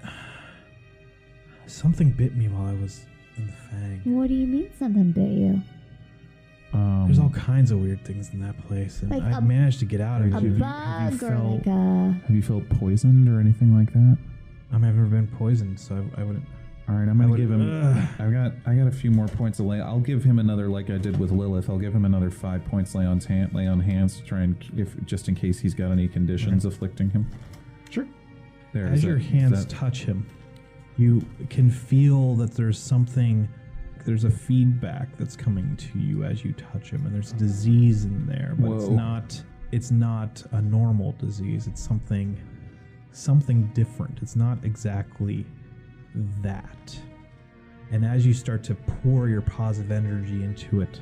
something bit me while I was in the Fang. What do you mean something bit you? There's all kinds of weird things in that place, and Like I a- managed to get out of it. A Have you bug or felt- like a... Have you felt poisoned or anything like that? I've never been poisoned, so I wouldn't. All right, I'm gonna would- give him. Ugh. I got a few more points to lay. I'll give him another, like I did with Lilith. I'll give him another 5 points lay on hands to try and just in case he's got any conditions afflicting him. Sure. There. As is your that- hands is that- touch him, you can feel that there's a feedback that's coming to you as you touch him, and there's disease in there, but Whoa. it's not a normal disease. It's something different. It's not exactly that. And as you start to pour your positive energy into it,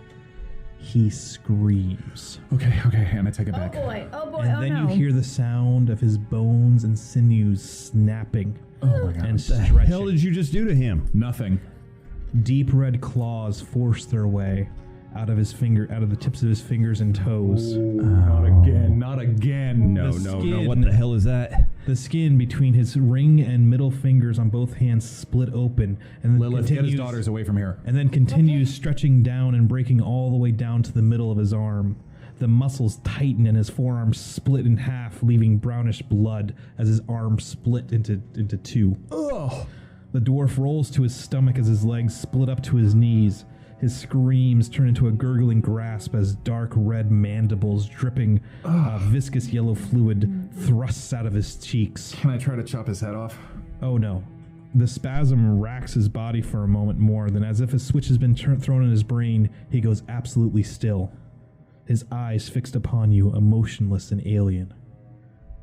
he screams. Okay, and I take it back. Oh boy, And then you hear the sound of his bones and sinews snapping Oh my god. and What the stretching. hell did you just do to him? Nothing. Deep red claws force their way out of the tips of his fingers and toes. Not again. Not again. No. skin- What the hell is that? The skin between his ring and middle fingers on both hands split open, and then Lilith, get his continues, daughters away from here. and then continues stretching down and breaking all the way down to the middle of his arm. The muscles tighten and his forearm split in half, leaving brownish blood as his arm split into two. Ugh. The dwarf rolls to his stomach as his legs split up to his knees. His screams turn into a gurgling grasp as dark red mandibles dripping viscous yellow fluid thrusts out of his cheeks. Can I try to chop his head off? Oh no. The spasm racks his body for a moment more, then as if a switch has been thrown in his brain, he goes absolutely still. His eyes fixed upon you, emotionless and alien.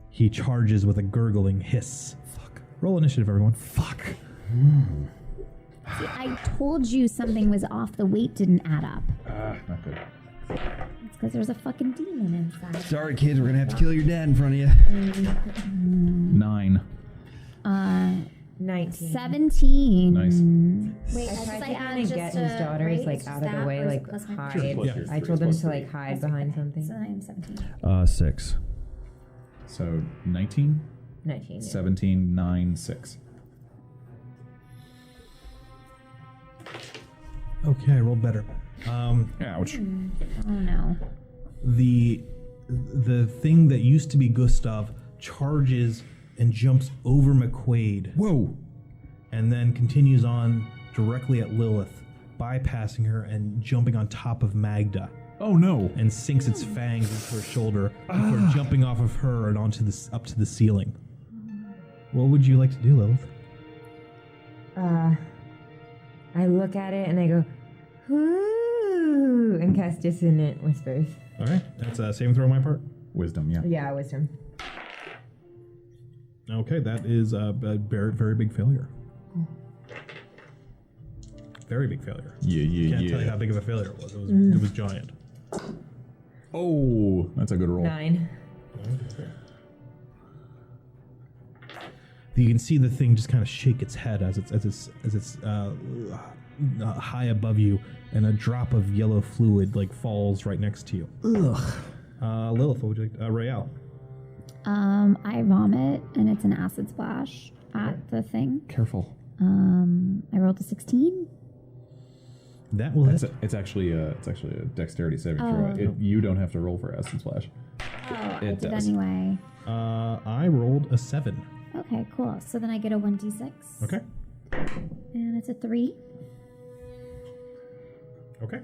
He charges with a gurgling hiss. Fuck. Roll initiative, everyone. Fuck. See, I told you something was off. The weight didn't add up. Not good. It's because there's a fucking demon inside. Sorry, kids, we're gonna have to kill your dad in front of you. 9. 19. 17. Nice. Wait, I as tried I to add kind of just get his daughters right? like It's out just of the that, way, or is like it plus my hide. Plus your I three, told them plus to like three. hide behind something. So I am 17. 6. So 19, 19. Yeah. 17, 9, 6. Okay, I rolled better. Ouch. Oh no. The thing that used to be Gustav charges and jumps over McQuaid Whoa. and then continues on directly at Lilith, bypassing her and jumping on top of Magda, Oh no. and sinks its fangs into her shoulder before jumping off of her and onto up to the ceiling. What would you like to do, Lilith? I look at it and I go, "Ooh," and cast Dissonant Whispers. All right, that's a saving throw on my part. Wisdom, yeah. Yeah, wisdom. Okay, that is a very, very big failure. Very big failure. Yeah. Can't tell you how big of a failure it was. It was giant. Oh, that's a good roll. 9. You can see the thing just kind of shake its head as it's high above you, and a drop of yellow fluid like falls right next to you. Ugh. Lilith, what would you like? Rael. I vomit and it's an acid splash at the thing. Careful. I rolled a 16. That will hit. It's actually a dexterity saving throw. You don't have to roll for acid splash. Oh, I It did does. anyway. I rolled a 7. Okay, cool. So then I get a 1d6. Okay. And it's a 3. Okay.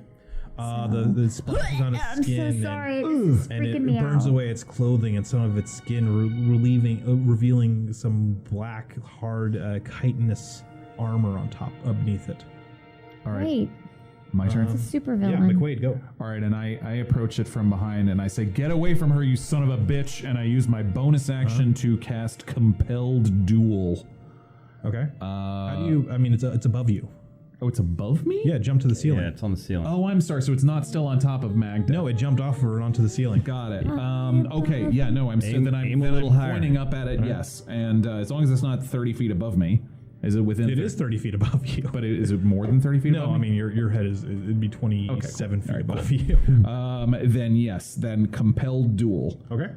The splash is on its I'm skin. so sorry. This is And freaking it me burns out. away its clothing and some of its skin, revealing some black, hard, chitinous armor on top, beneath it. All right. Great. My turn. It's a super Yeah, villain. McQuaid, go. All right, and I approach it from behind and I say, "Get away from her, you son of a bitch!" And I use my bonus action to cast Compelled Duel. Okay. How do you? I mean, it's above you. Oh, it's above me? Yeah, jump to the ceiling. Yeah, it's on the ceiling. Oh, I'm sorry. So it's not still on top of Magda. No, it jumped off her and onto the ceiling. Got it. Okay. Yeah. No. I'm Aim- then I'm, aim a then little I'm higher. pointing up at it. Yes, and as long as it's not 30 feet above me, is it within? It is 30 feet above you. But is it more than 30 feet No, above I me? mean your head it'd be 27 feet All right, above cool. you. Then yes. Then Compelled Duel. Okay.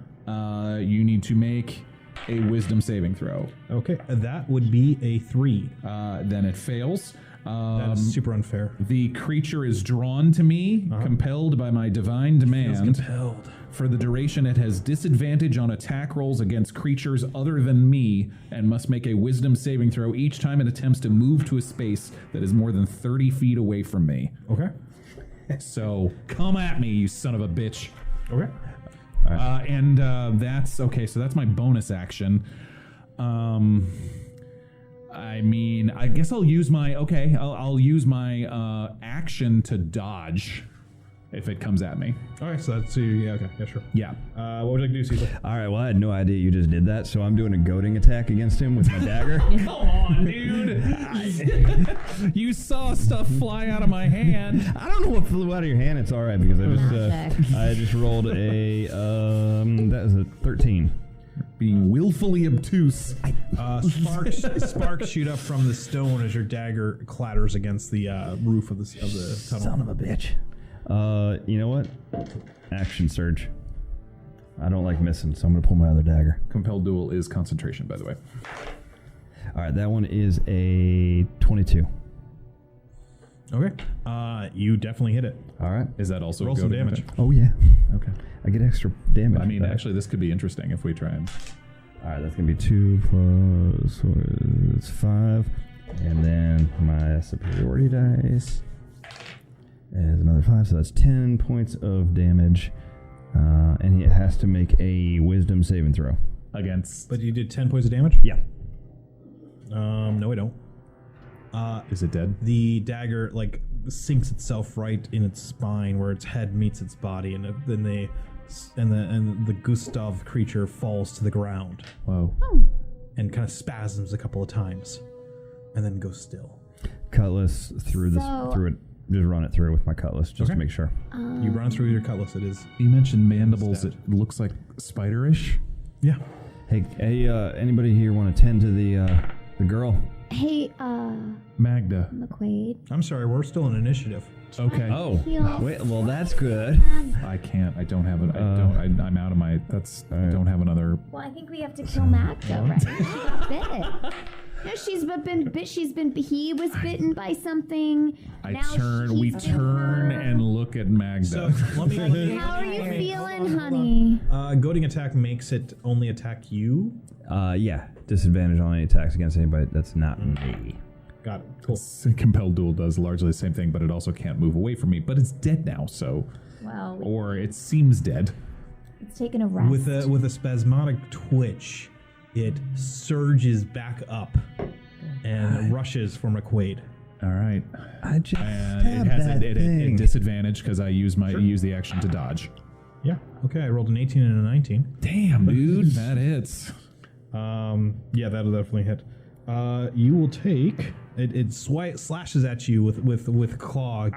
You need to make a Wisdom saving throw. Okay, that would be a 3. Then it fails. That is super unfair. The creature is drawn to me, compelled by my divine demand. Compelled. For the duration, it has disadvantage on attack rolls against creatures other than me, and must make a Wisdom saving throw each time it attempts to move to a space that is more than 30 feet away from me. Okay. So come at me, you son of a bitch. Okay. That's okay. So that's my bonus action. I mean, I guess I'll use my I'll use my action to dodge if it comes at me. All right, so that's yeah. Okay, yeah, sure. Yeah. What would you like to do, Cecil? All right, well, I had no idea you just did that, so I'm doing a goading attack against him with my dagger. Come on, dude. You saw stuff fly out of my hand. I don't know what flew out of your hand. It's all right because Magic. I just rolled a that was a 13. Being willfully obtuse. Sparks shoot up from the stone as your dagger clatters against the roof of the tunnel. Son of a bitch. You know what? Action surge. I don't like missing, so I'm gonna pull my other dagger. Compelled Duel is concentration, by the way. All right, that one is a 22. Okay. You definitely hit it. All right. Is that also Roll some goading damage. attack? Oh yeah, Okay. I get extra damage. I mean, back. actually, this could be interesting if we try and. All right, that's gonna be 2 plus it's 5, and then my superiority dice is another 5, so that's 10 points of damage, and he has to make a Wisdom saving throw. Against. But you did 10 points of damage? Yeah. No, I don't. Is it dead? The dagger sinks itself right in its spine where its head meets its body, and then the Gustav creature falls to the ground Whoa. and kind of spasms a couple of times, and then goes still. Cutlass through it. Just run it through with my cutlass just to Okay. make sure. You run through your cutlass. It is. You mentioned mandibles. Stab. It looks like spiderish. Yeah. Hey, anybody here want to tend to the The girl. Hey, Magda. McQuaid. I'm sorry, we're still in initiative. Okay. Oh, Heal. wait. Well, that's good. I can't. I don't have it. I'm out of my. I don't have another. Well, I think we have to kill Magda, right? She got bit. No, she's been bit. He was bitten by something. We turn and look at Magda. So let me. How are you feeling, honey? Goading attack makes it only attack you. Yeah. Disadvantage on any attacks against anybody that's not me. Got it. Cool. Compelled Duel does largely the same thing, but it also can't move away from me. But it's dead now, so. Well, Or it seems dead. it's taken a rest. With a spasmodic twitch, it surges back up and rushes for McQuaid. All right. I just And it has a disadvantage because I use the action to dodge. Yeah. Okay. I rolled an 18 and a 19. Damn, dude, that hits. Yeah, that'll definitely hit. You will take it. Slashes at you with claw.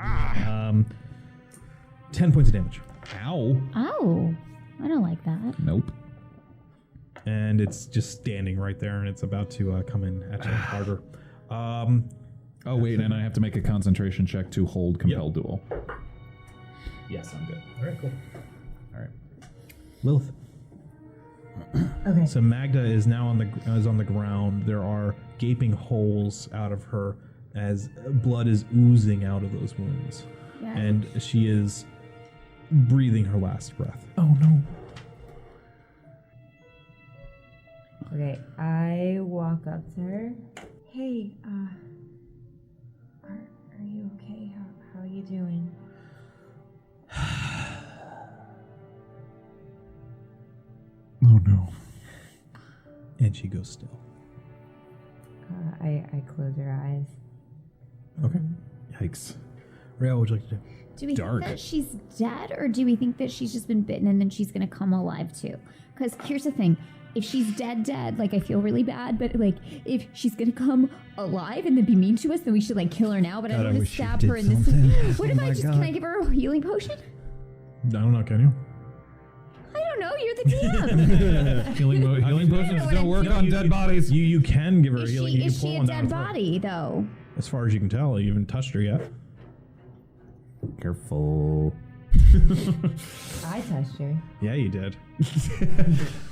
10 points of damage. Ow. Oh, I don't like that. Nope. And it's just standing right there, and it's about to come in at you harder. Oh wait, and I have to make a concentration check to hold Compelled Duel. Yes, I'm good. All right, cool. All right. Lilith. Okay. So Magda is now on the ground. There are gaping holes out of her as blood is oozing out of those wounds, Yeah. and she is breathing her last breath. Oh no. Okay, I walk up to her. Hey, are you okay? How are you doing? Oh no. And she goes still. I close her eyes. Okay. Yikes. Rael, what would you like to do? Do we Dark. think that she's dead, or do we think that she's just been bitten and then she's gonna come alive too? Because here's the thing: if she's dead, like I feel really bad, but like if she's gonna come alive and then be mean to us, then we should like kill her now. But I God, don't I want to wish you stab did her in this. something. What Oh if my can I God. give her a healing potion? I don't know. Can you? I don't know. You're the DM. Healing potions what don't I'm work doing. on dead bodies. You can give her a healing. You Is can pull she a one down dead for her. body though? As far as you can tell, you haven't touched her yet. Careful. I touched her. Yeah, you did.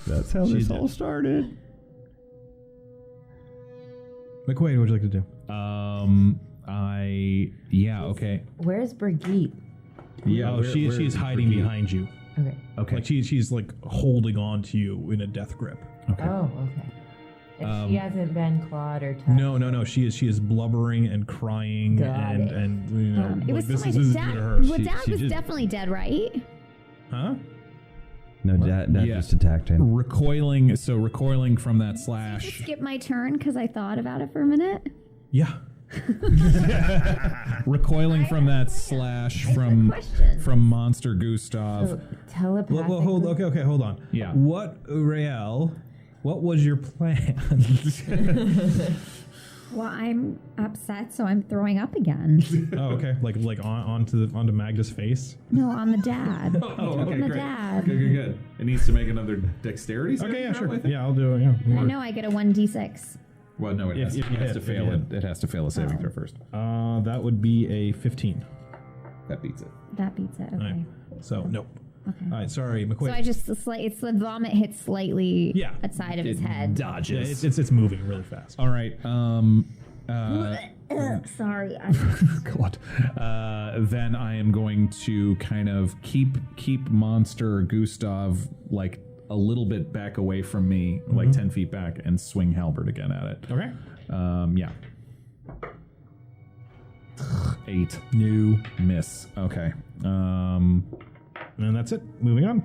That's how She this did. all started. McQuaid, what would you like to do? Okay. Where's Brigitte? Yeah. Oh, she's hiding behind you. Okay. Okay. Like she's like holding on to you in a death grip. Okay. Oh, okay. If she hasn't been clawed or touched. No. She is blubbering and crying Got it. and you know It was this my is dad. due to her. Well, She- dad she was just- definitely dead, right? Huh? No, Dad Yeah. just attacked him. Recoiling from that Just slash. skip my turn because I thought about it for a minute. Yeah. Recoiling from that slash from Questions. Monster Gustav. So telepathically. Well, hold on. Yeah. What, Rael? What was your plan? Well, I'm upset, so I'm throwing up again. Oh, okay. Like onto Magda's face. No, on the dad. Oh, on the dad. Good. It needs to make another dexterity. Okay, yeah, sure. Yeah, I'll do it. Yeah. I know I get a 1d6. Well, no, it If has, you it has hit, to if fail. you hit. It has to fail a saving throw first. That would be a 15. That beats it. That beats it. Okay. All right. So nope. Okay. All right. Sorry, McQuaid. So I just it's the vomit hits slightly Yeah. outside of his head. Dodges. Yeah, it's moving really fast. All right. Sorry. God. Then I am going to kind of keep Monster Gustav like a little bit back away from me, like 10 feet back, and swing halberd again at it. Okay. Yeah. 8. New. Miss. Okay. And that's it. Moving on.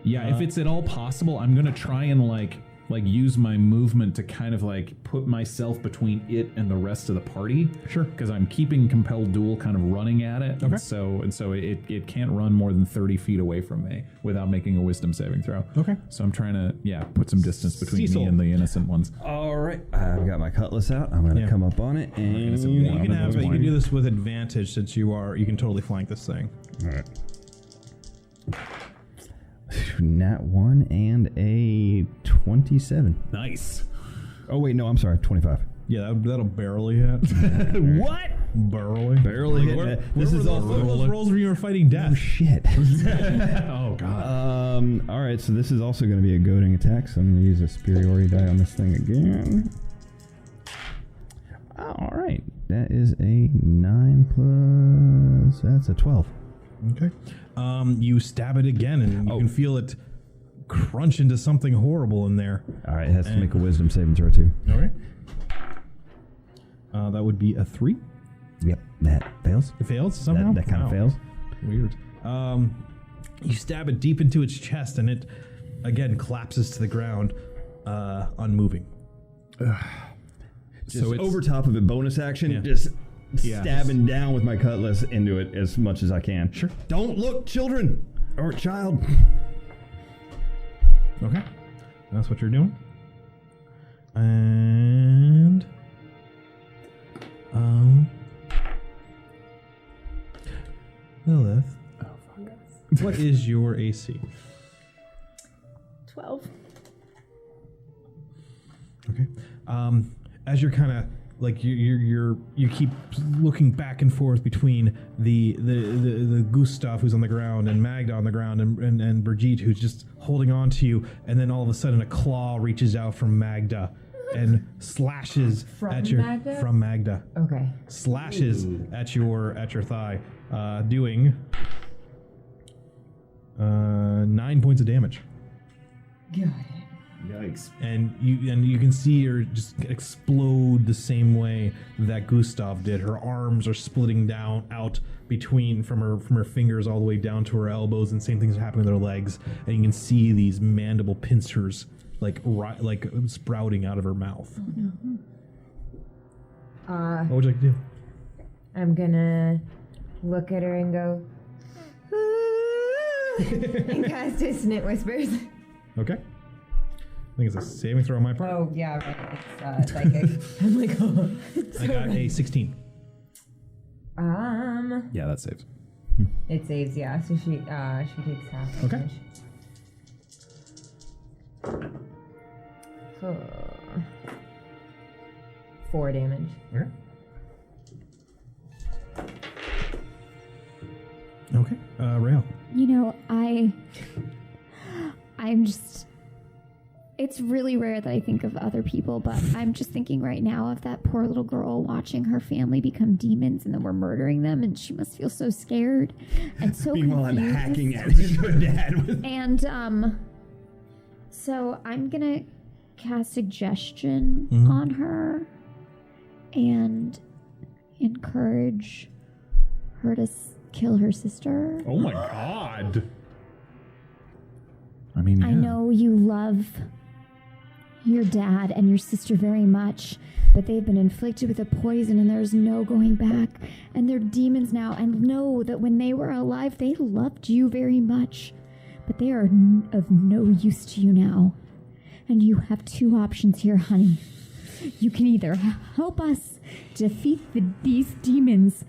Yeah, if it's at all possible, I'm gonna try and like use my movement to kind of like put myself between it and the rest of the party. Sure. Because I'm keeping Compelled Duel kind of running at it. Okay. And so it can't run more than 30 feet away from me without making a wisdom saving throw. Okay. So I'm trying to put some distance between Cecil. me and the innocent ones. All right, I've got my cutlass out. I'm gonna Yeah. come up on it, and innocent You one. can do this with advantage since you can totally flank this thing. All right. Nat 1 and a 27. Nice. Oh, wait, no, I'm sorry. 25. Yeah, that'll barely hit. What? Barely. Barely hit. Where This is all those rolls where you were fighting death. Oh, shit. Oh, God. All right, so this is also going to be a goading attack, so I'm going to use a superiority die on this thing again. All right. That is a 9 plus... That's a 12. Okay. You stab it again, and you can feel it crunch into something horrible in there. All right, it has to make a wisdom saving throw, too. All right. That would be a 3. Yep, that fails. It fails somehow? That kind of fails. Weird. You stab it deep into its chest, and it, again, collapses to the ground, unmoving. Just So it's over top of it, bonus action, Yeah. just Yeah. stabbing down with my cutlass into it as much as I can. Sure. Don't look, children! Or child. Okay. That's what you're doing. And... Lilith. Oh, fuck. What is your AC? 12. Okay. As you're kind of like you keep looking back and forth between the Gustav who's on the ground and Magda on the ground and Brigitte who's just holding on to you, and then all of a sudden a claw reaches out from Magda and slashes from Magda. Okay. Slashes at your thigh, doing 9 points of damage. Got it. Yikes. And you can see her just explode the same way that Gustav did. Her arms are splitting out between from her fingers all the way down to her elbows, and same things are happening with her legs. And you can see these mandible pincers like sprouting out of her mouth. What would you like to do? I'm gonna look at her and go, and cast Dissonant Whispers. Okay. I think it's a saving throw on my part. Oh, yeah, right. It's psychic. I'm like, oh. I got a 16. Yeah, that saves. It saves, yeah. So she takes half Okay. damage. So, 4 damage. Okay. Okay. Rael. You know, I'm just... It's really rare that I think of other people, but I'm just thinking right now of that poor little girl watching her family become demons, and then we're murdering them, and she must feel so scared and so Meanwhile, I'm confused. hacking at your dad. And so I'm gonna cast suggestion on her and encourage her to kill her sister. Oh my God. I mean, I know you love your dad and your sister very much, but they've been inflicted with a poison and there's no going back. And they're demons now, and know that when they were alive, they loved you very much. But they are of no use to you now. And you have 2 options here, honey. You can either help us defeat these demons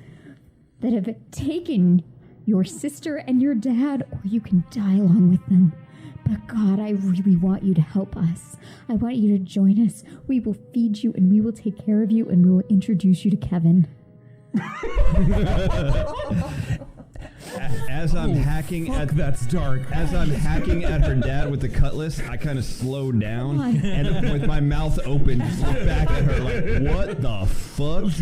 that have taken your sister and your dad, or you can die along with them. But God, I really want you to help us. I want you to join us. We will feed you and we will take care of you and we will introduce you to Kevin. As I'm hacking at that's dark. As I'm hacking at her dad with the cutlass, I kind of slow down and with my mouth open, just look back at her like, what the fuck?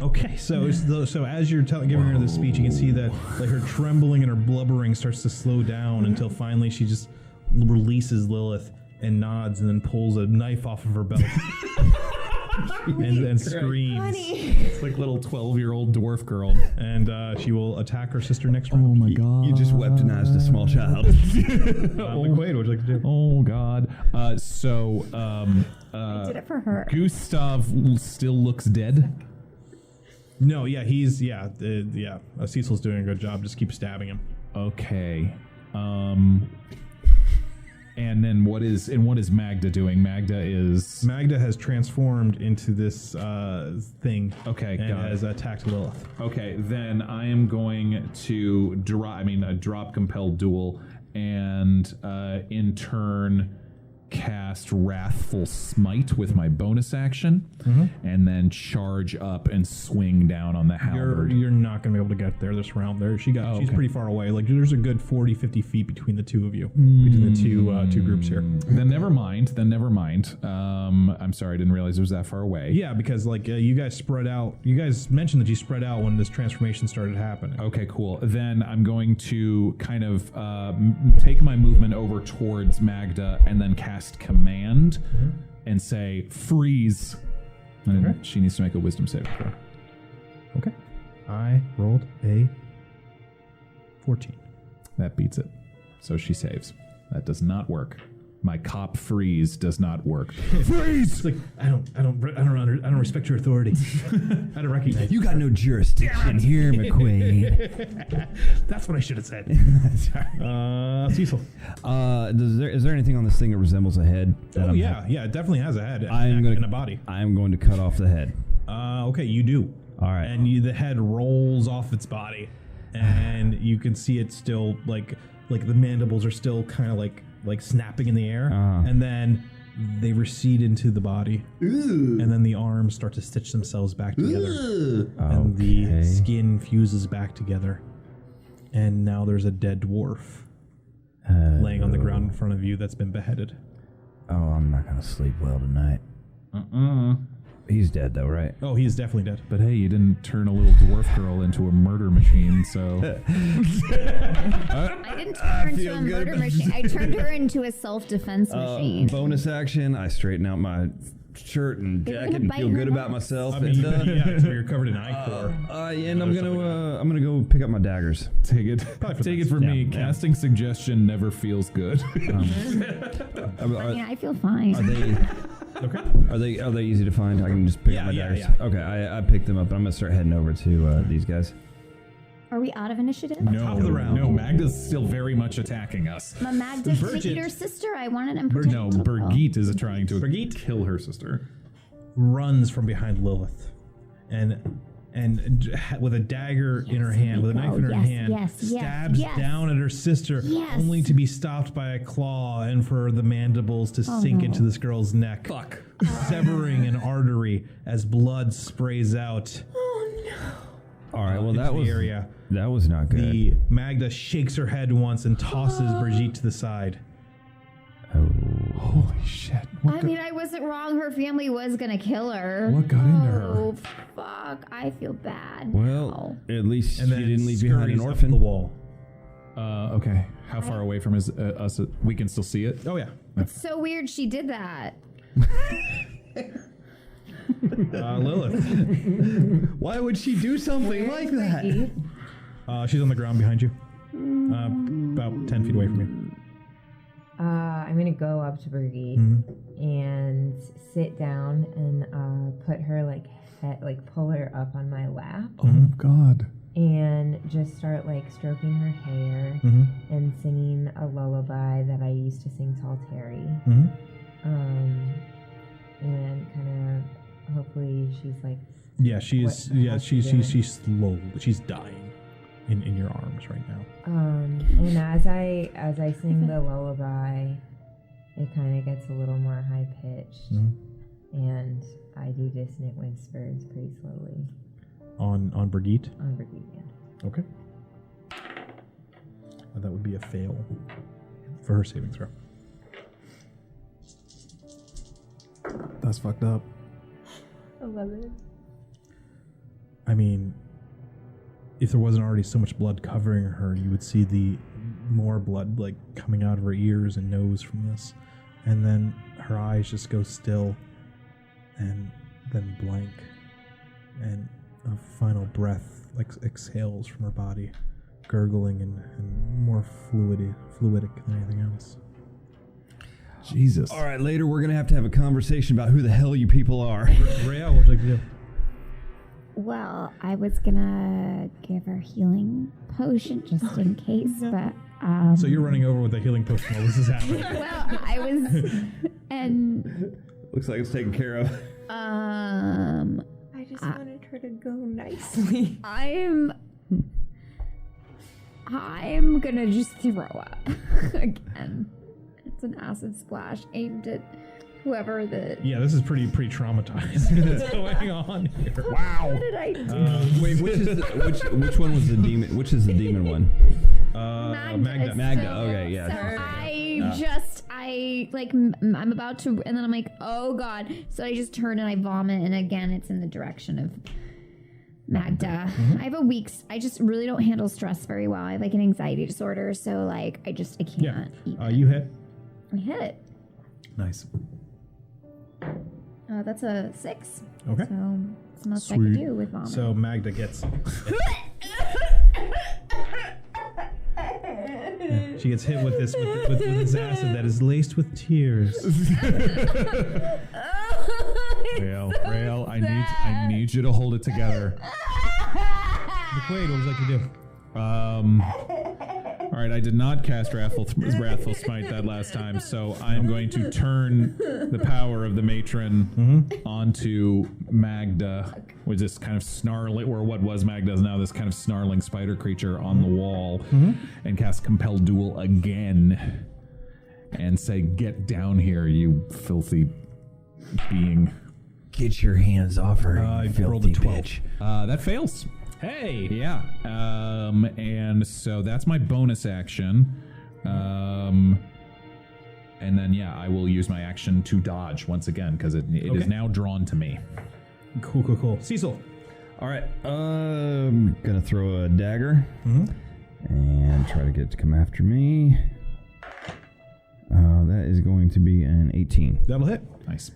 Okay, so as you're giving her the speech, you can see that like her trembling and her blubbering starts to slow down until finally she just releases Lilith and nods and then pulls a knife off of her belt and screams. It's like little 12-year-old dwarf girl. And she will attack her sister next round. Oh my God. You just weaponized a small child. McQuaid, what would you like to do? Oh God. I did it for her. Gustav still looks dead. No, yeah, Cecil's doing a good job. Just keep stabbing him. Okay. And then what is Magda doing? Magda has transformed into this thing. Okay, and got it. has attacked Lilith. Okay, then I am going to drop compelled duel, and in turn cast Wrathful Smite with my bonus action, and then charge up and swing down on the halberd. You're not going to be able to get there this round. She's pretty far away. Like there's a good 40, 50 feet between the two of you, between the two groups here. Then never mind. I'm sorry, I didn't realize it was that far away. Yeah, because like you guys spread out. You guys mentioned that you spread out when this transformation started happening. Okay, cool. Then I'm going to kind of take my movement over towards Magda and then cast Command and say, freeze. And she needs to make a wisdom saving throw. Okay. I rolled a 14. That beats it. So she saves. That does not work. My cop freeze does not work. Freeze! It's like I don't respect your authority. I don't recognize You got no jurisdiction here, McQuaid. That's what I should have said. Cecil. Is there anything on this thing that resembles a head? Yeah, it definitely has a head and a body. I am going to cut off the head. Okay, you do. All right. And the head rolls off its body, and you can see it still like the mandibles are still kind of like snapping in the air, and then they recede into the body, and then the arms start to stitch themselves back together, and the skin fuses back together, and now there's a dead dwarf laying on the ground in front of you that's been beheaded. Oh, I'm not going to sleep well tonight. He's dead, though, right? Oh, he's definitely dead. But hey, you didn't turn a little dwarf girl into a murder machine, so... I didn't turn her into a murder machine. I turned her into a self-defense machine. Bonus action, I straighten out my shirt and jacket and feel good about myself. I mean, so you're covered in ichor. And I'm gonna go pick up my daggers. Take it from me. Casting suggestion never feels good. I feel fine. Are they... Okay. Are they easy to find? I can just pick up my daggers. Yeah. Okay, I picked them up. I'm gonna start heading over to these guys. Are we out of initiative? Top of the round. No, Magda's still very much attacking us. Ma Magda can't eat her sister. I wanted him to No, Birgit is trying to kill her sister. Runs from behind Lilith, and with a dagger in her hand, with a knife in her hand, stabs down at her sister, only to be stopped by a claw and for the mandibles to sink into this girl's neck, severing an artery as blood sprays out. Oh no! All right, well that was not good. The Magda shakes her head once and tosses Brigitte to the side. Oh, holy shit! I wasn't wrong. Her family was gonna kill her. What got into her? Oh fuck! I feel bad. Well, at least she And then didn't leave behind an orphan. Up the wall. Okay. How far away from us? We can still see it. Oh yeah. It's so weird she did that. Lilith. Why would she do something like that? She's on the ground behind you, about 10 feet away from you. I'm gonna go up to Birgit and sit down and put her pull her up on my lap. Oh God! And just start stroking her hair and singing a lullaby that I used to sing to Terry. And kind of hopefully she's she's slow. She's dying in your arms right now. And as I sing the lullaby, it kind of gets a little more high pitched, and I do dissonant whispers pretty slowly. On Brigitte? On Brigitte, yeah. Okay. That would be a fail for her saving throw. That's fucked up. 11. I mean, if there wasn't already so much blood covering her, you would see the more blood coming out of her ears and nose from this, and then her eyes just go still, and then blank, and a final breath exhales from her body, gurgling and more fluidic than anything else. Jesus. All right, later we're gonna have to have a conversation about who the hell you people are. Rael, what would you like to do? Well, I was gonna give her healing potion just in case, but so you're running over with a healing potion while this is happening. Well, I was, and looks like it's taken care of. I just wanted her to go nicely. I'm gonna just throw up again. It's an acid splash aimed at whoever the. Yeah, this is pretty traumatizing. That's going on here. Wow. What did I do? Wait, which one was the demon? Which is the demon one? Magda. Magda. Okay, yeah. So I'm about to, and then I'm like, oh god. So I just turn and I vomit, and again, it's in the direction of Magda. I just really don't handle stress very well. I have like an anxiety disorder, so like I can't eat. You hit. I hit it. Nice. That's a 6. Okay. So it's the most I can do with vomit. So Magda gets. She gets hit with this with this acid that is laced with tears. Rael, I need you to hold it together. McQuaid, what would you like to do? All right, I did not cast Wrathful Smite that last time, so I'm going to turn the power of the matron onto Magda, with this kind of snarling, or what was Magda is now this kind of snarling spider creature on the wall, and cast Compel Duel again, and say, "Get down here, you filthy being." Get your hands off her, I filthy rolled a 12. bitch. That fails. Hey! Yeah. And so that's my bonus action. And then, I will use my action to dodge once again, because it is now drawn to me. Cool. Cecil. All right. I'm gonna throw a dagger and try to get it to come after me. That is going to be an 18. That'll hit. Nice.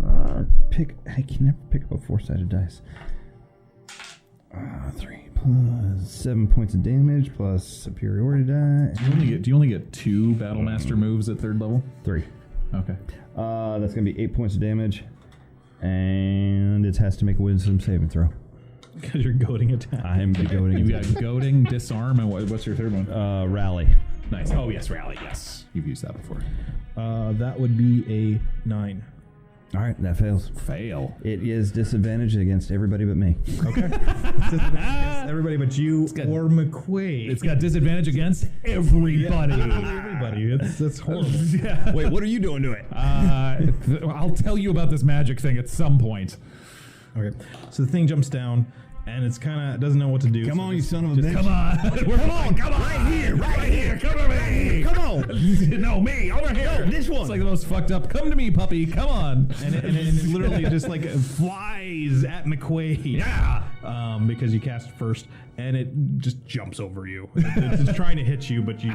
All right. I can never pick up a 4-sided dice. 3 plus 7 points of damage plus superiority die. Do you only get 2 Battlemaster moves at 3rd level? 3. Okay. That's going to be 8 points of damage. And it has to make a wisdom saving throw. Because you're goading attack. I'm the goading. You've got goading, disarm, and what's your third one? Rally. Nice. Oh, yes, rally. Yes. You've used that before. That would be a 9. All right, that fails. Fail. It is disadvantaged against everybody but me. Okay. Everybody but you or McQuaid. It's got disadvantage against everybody. Everybody. That's horrible. Yeah. Wait, what are you doing to it? I'll tell you about this magic thing at some point. Okay. So the thing jumps down, and it's kind of doesn't know what to do. Come so on, you just- son of a bitch. Come on. Come on. Right here. Come to me. Come on. No, me. Over here. No, this one. It's like the most fucked up. Come to me, puppy. Come on. And it literally just like flies at McQuaid. Yeah. Because you cast first, and it just jumps over you. It's trying to hit you, but you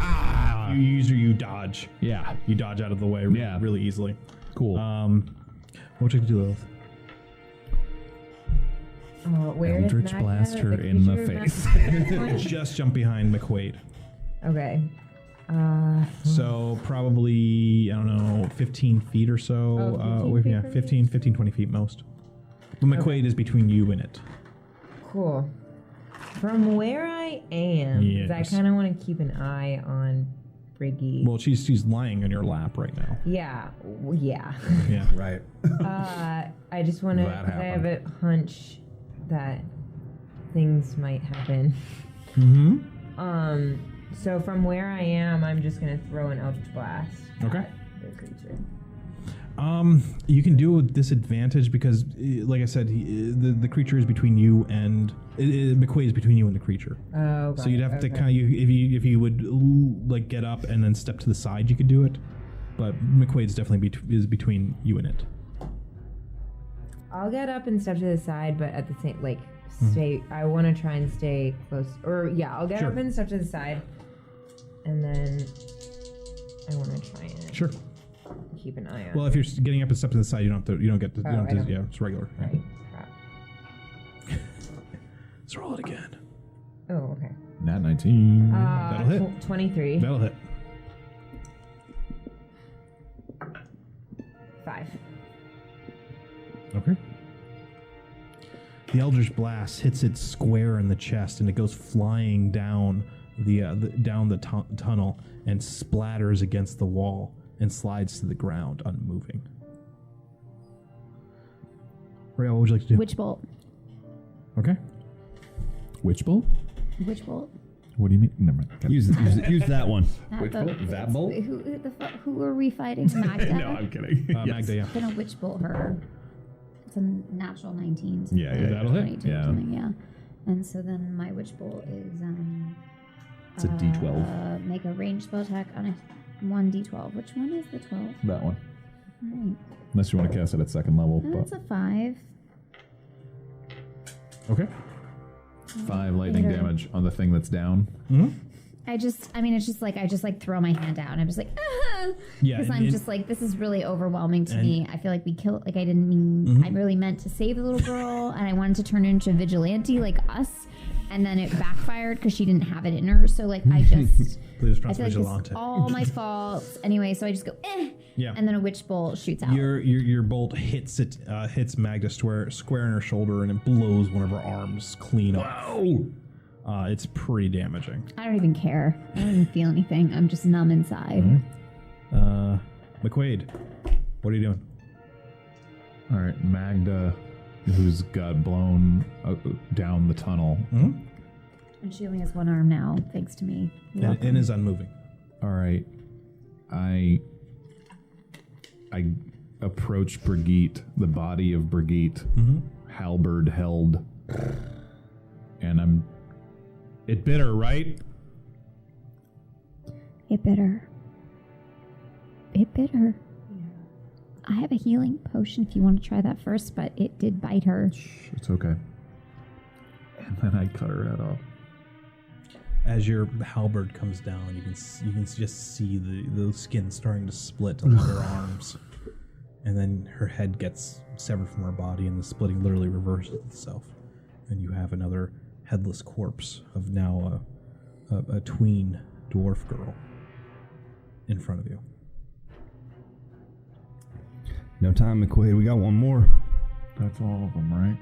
dodge. Yeah. You dodge out of the way really easily. Cool. What would you do, Lilith? Where is Eldritch Magda? blast her The in the creature of face. Magda at this point? Just jump behind McQuaid. Okay. So probably, I don't know, 15 feet or so. 15 feet from me? 15, 20 feet most. But McQuaid is between you and it. Cool. From where I am, 'cause I Yes. kind of want to keep an eye on Briggy. Well, she's lying on your lap right now. Yeah. Yeah. Yeah. Right. I just want to. That I have happened. a hunch that things might happen. Mm-hmm. So from where I am, I'm just gonna throw an Eldritch Blast. Okay. At the creature. You can do it with disadvantage because, like I said, the creature is between you and McQuaid is between you and the creature. Oh. So you'd have to kind of if you would like get up and then step to the side, you could do it. But McQuaid's definitely is between you and it. I'll get up and step to the side, but at the same stay. I want to try and stay close. I'll get Sure. up and step to the side, and then I want to try and Sure. keep an eye on. Well, if you're getting up and step to the side, you don't get to. I don't. Yeah, it's regular. right. Crap. Let's roll it again. Oh, okay. Nat 19. That'll hit. 23. That'll hit. 5. Okay. The Eldritch Blast hits it square in the chest, and it goes flying down the tunnel and splatters against the wall and slides to the ground, unmoving. Rael, what would you like to do? Witch bolt. Okay. Witch bolt? Witch bolt. What do you mean? Never mind. Okay. Use that one. Which bolt? That bolt? Who are we fighting? Magda? No, I'm kidding. Magda, yeah. I'm gonna witch bolt her. It's a natural 19. So Yeah, that'll hit. 22 Yeah. something, yeah. And so then my witch bolt is It's a D12. make a ranged spell attack on a 1d12. Which one is the 12? That one. All right. Unless you want to cast it at second level. That's a 5. Okay. 5 lightning Later. damage on the thing that's down. it's just like I just like throw my hand out and I'm just like, Yeah, because and I'm it- just like, this is really overwhelming to and- me. I feel like we killed, like I didn't mean, I really meant to save the little girl and I wanted to turn her into a vigilante like us, and then it backfired because she didn't have it in her. So like I just, Please I feel like vigilante. it's all my fault anyway. So I just go, Yeah. and then a witch bolt shoots out. Your bolt hits Magda square in her shoulder, and it blows one of her arms clean off. Wow! It's pretty damaging. I don't even care. I don't even feel anything. I'm just numb inside. McQuaid, what are you doing? All right, Magda, who's got blown down the tunnel. And she only has one arm now, thanks to me. And is unmoving. All right, I approach Brigitte, the body of Brigitte, halberd held, and it bit her, right? It bit her. It bit her. I have a healing potion if you want to try that first, but it did bite her. It's okay. And then I cut her head off. As your halberd comes down, you can just see the skin starting to split along her arms, and then her head gets severed from her body, and the splitting literally reverses itself, and you have another headless corpse of now a tween dwarf girl in front of you. No time, McQuaid. We got one more. That's all of them, right?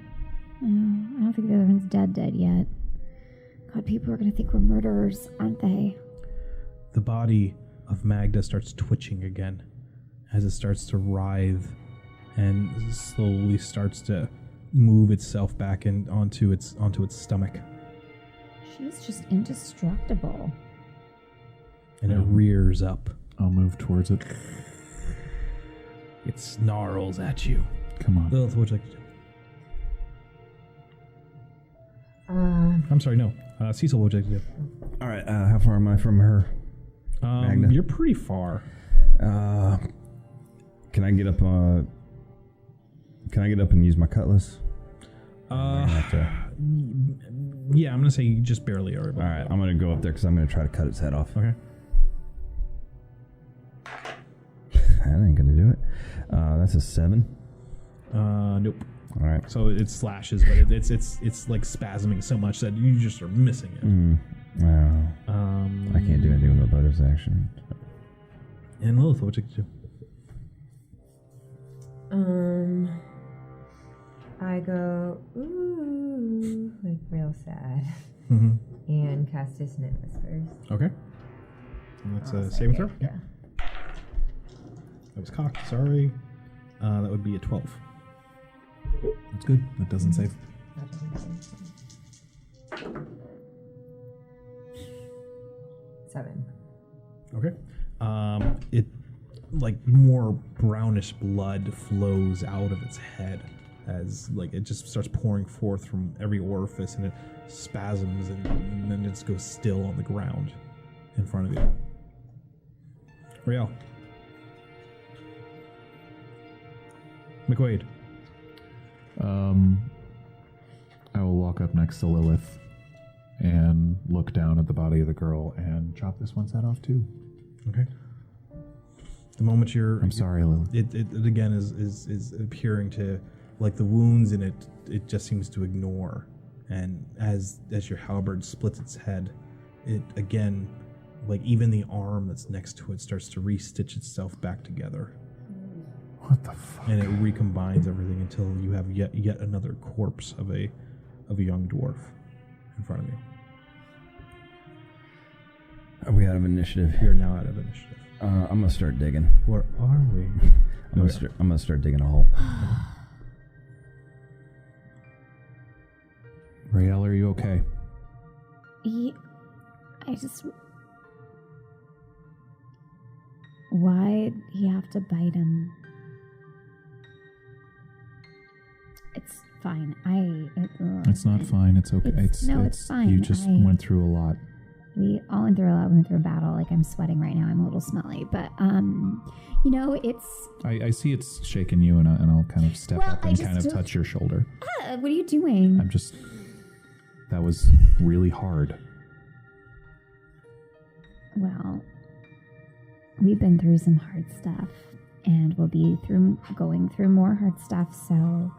I don't think the other one's dead yet. God, people are going to think we're murderers, aren't they? The body of Magda starts twitching again as it starts to writhe and slowly starts to move itself back onto its stomach, She's just indestructible. and it rears up. I'll move towards it. It snarls at you. Come on. Lilith, what would you like to do? I'm sorry, no. Cecil, what would you like to do? All right. How far am I from her? Magda? You're pretty far. Can I get up? Can I get up and use my cutlass? Yeah, I'm gonna say you just barely are able. All right. I'm gonna go up there because I'm gonna try to cut its head off. Okay. That ain't gonna do it. That's a 7. Nope. All right. So it slashes, but it's like spasming so much that you just are missing it. I can't do anything with my bonus action. And Lilith, what would you like to do? I go, ooh, like real sad. And cast Dissonant Whispers. Okay. And that's a saving throw? Yeah. That was cocked, sorry. That would be a 12. That's good. That doesn't save. 7. Okay. It, like, more brownish blood flows out of its head as, like, it just starts pouring forth from every orifice, and it spasms, and then it just goes still on the ground in front of you. Riel. McQuaid. I will walk up next to Lilith and look down at the body of the girl and chop this one's head off too. Okay. The moment I'm sorry, Lilith. it again is appearing to, like, the wounds in it just seems to ignore, and as your halberd splits its head, it again, like, even the arm that's next to it starts to re-stitch itself back together, What the fuck? and it recombines everything until you have yet another corpse of a young dwarf in front of you. Are we out of initiative? We are now out of initiative. I'm gonna start digging. Where are we? I'm gonna start digging a hole. Rael, are you okay? I just... Why'd he have to bite him? It's fine. It's not fine. It's okay. It's fine. You just went through a lot. We all went through a lot. We went through a battle. Like, I'm sweating right now. I'm a little smelly. But, you know, it's... I see it's shaking you, and I'll kind of step up and kind of touch your shoulder. What are you doing? That was really hard. Well, we've been through some hard stuff, and we'll be going through more hard stuff, so...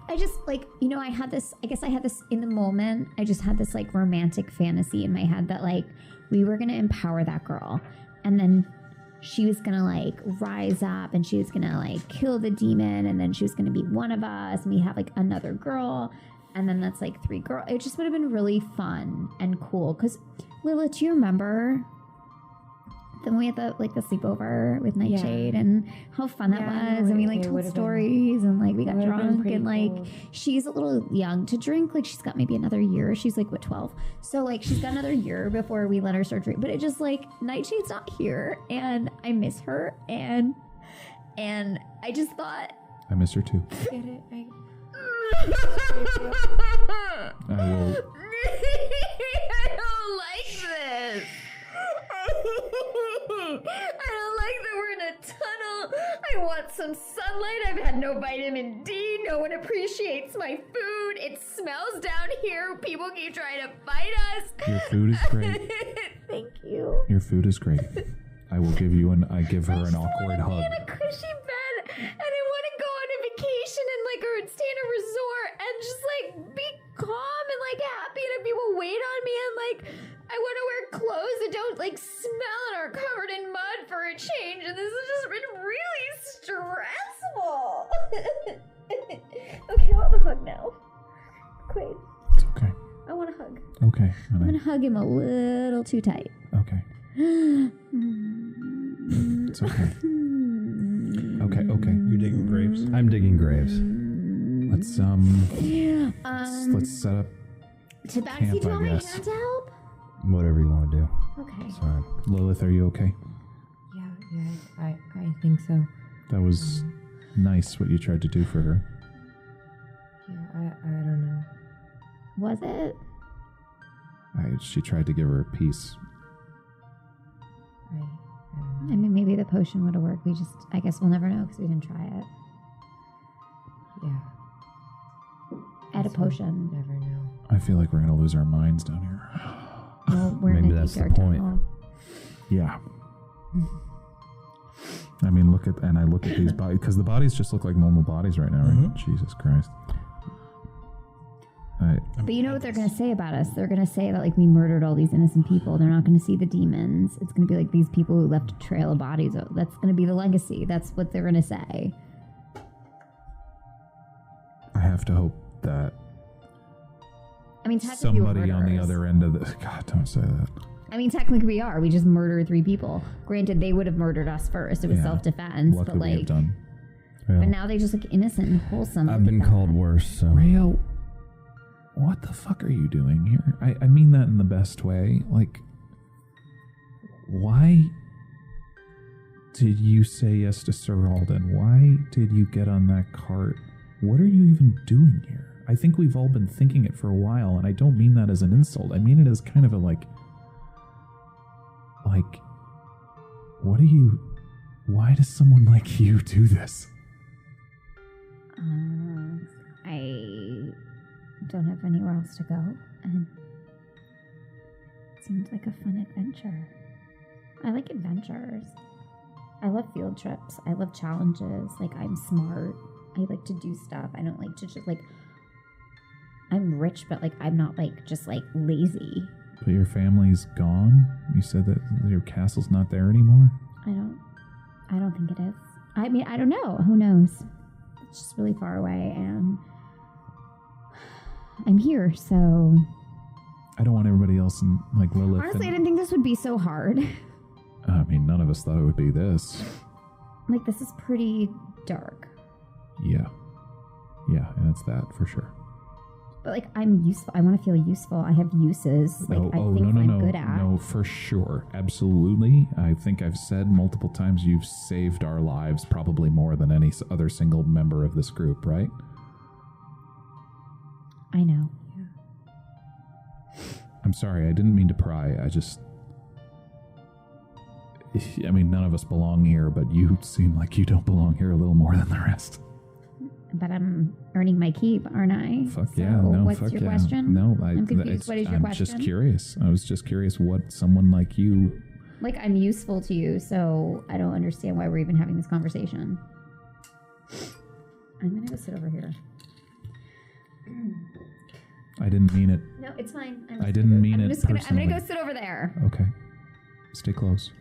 I just, like, you know, I had this in the moment. I just had this, like, romantic fantasy in my head that, like, we were going to empower that girl. And then she was going to, like, rise up and she was going to, like, kill the demon. And then she was going to be one of us. And we have, like, another girl. And then that's, like, 3 girls. It just would have been really fun and cool. Because, Lilith, do you remember... Then we had the sleepover with Nightshade and how fun that was, and we like told stories and like we got drunk and like she's a little young to drink, like she's got maybe another year. She's like 12, so like she's got another year before we let her start drinking. But it just like Nightshade's not here and I miss her and I just thought I miss her too. Get it? I will. I don't like this. I don't like that we're in a tunnel. I want some sunlight. I've had no vitamin D. No one appreciates my food. It smells down here. People keep trying to fight us. Your food is great. Thank you. Your food is great. I will give you I give her an awkward hug. I in a cushy bed, and I want to go on a vacation and like or stay in a resort and just like be calm and like happy and have people wait on me and like I want to wear clothes that don't like smell and are covered in mud for a change, and this has just been really stressful. Okay, I want a hug now. Quaid. It's okay. I want a hug. Okay. I'm gonna hug him a little too tight. Okay. It's okay. Okay. You're digging graves. I'm digging graves. Let's set up to Bagsy, camp, do you I want my guess. hand to help? Whatever you want to do. Okay. It's fine. Lilith, are you okay? Yeah, I think so. That was nice what you tried to do for her. Yeah, I don't know. Was it? She tried to give her a piece. I don't know. I mean, maybe the potion would have worked. I guess we'll never know because we didn't try it. Yeah. I had a Guess we'll potion. Never know. I feel like we're going to lose our minds down here. Well, we're Maybe in a that's deep the dark point. tunnel. Yeah. I mean, look at these bodies, because the bodies just look like normal bodies right now, right? Jesus Christ. But you know what they're going to say about us? They're going to say that like we murdered all these innocent people. They're not going to see the demons. It's going to be like these people who left a trail of bodies. That's going to be the legacy. That's what they're going to say. I have to hope that I mean, technically somebody we're on the murderers. other end of this. God, don't say that. I mean, technically we are. We just murdered 3 people. Granted, they would have murdered us first. It was Yeah. self-defense. What but could we have like, done? Well, but now they just look innocent and wholesome. I've been called worse, so. Rayo, what the fuck are you doing here? I mean that in the best way. Like, why did you say yes to Sir Alden? Why did you get on that cart? What are you even doing here? I think we've all been thinking it for a while, and I don't mean that as an insult. I mean it as kind of a like, why does someone like you do this? I don't have anywhere else to go, and it seems like a fun adventure. I like adventures. I love field trips. I love challenges. Like, I'm smart. I like to do stuff. I don't like to just like, I'm rich, but like, I'm not like just like lazy. But your family's gone? You said that your castle's not there anymore? I don't think it is. I mean, I don't know. Who knows? It's just really far away, and I'm here, so... I don't want everybody else in, like, Lilith. Honestly, I didn't think this would be so hard. I mean, none of us thought it would be this. Like, this is pretty dark. Yeah. Yeah, and it's that for sure. But like, I'm useful. I want to feel useful. I have uses. Like, I think I'm good at. No, for sure. Absolutely. I think I've said multiple times you've saved our lives probably more than any other single member of this group, right? I know. I'm sorry. I didn't mean to pry. I mean, none of us belong here, but you seem like you don't belong here a little more than the rest. But I'm earning my keep, aren't I? Fuck so yeah. No, what's fuck your yeah. question? No, I'm confused. What is your question? I'm just curious. I was just curious what someone like you... Like, I'm useful to you, so I don't understand why we're even having this conversation. I'm going to go sit over here. I didn't mean it. No, it's fine. I didn't mean it I'm personally. going to go sit over there. Okay. Stay close.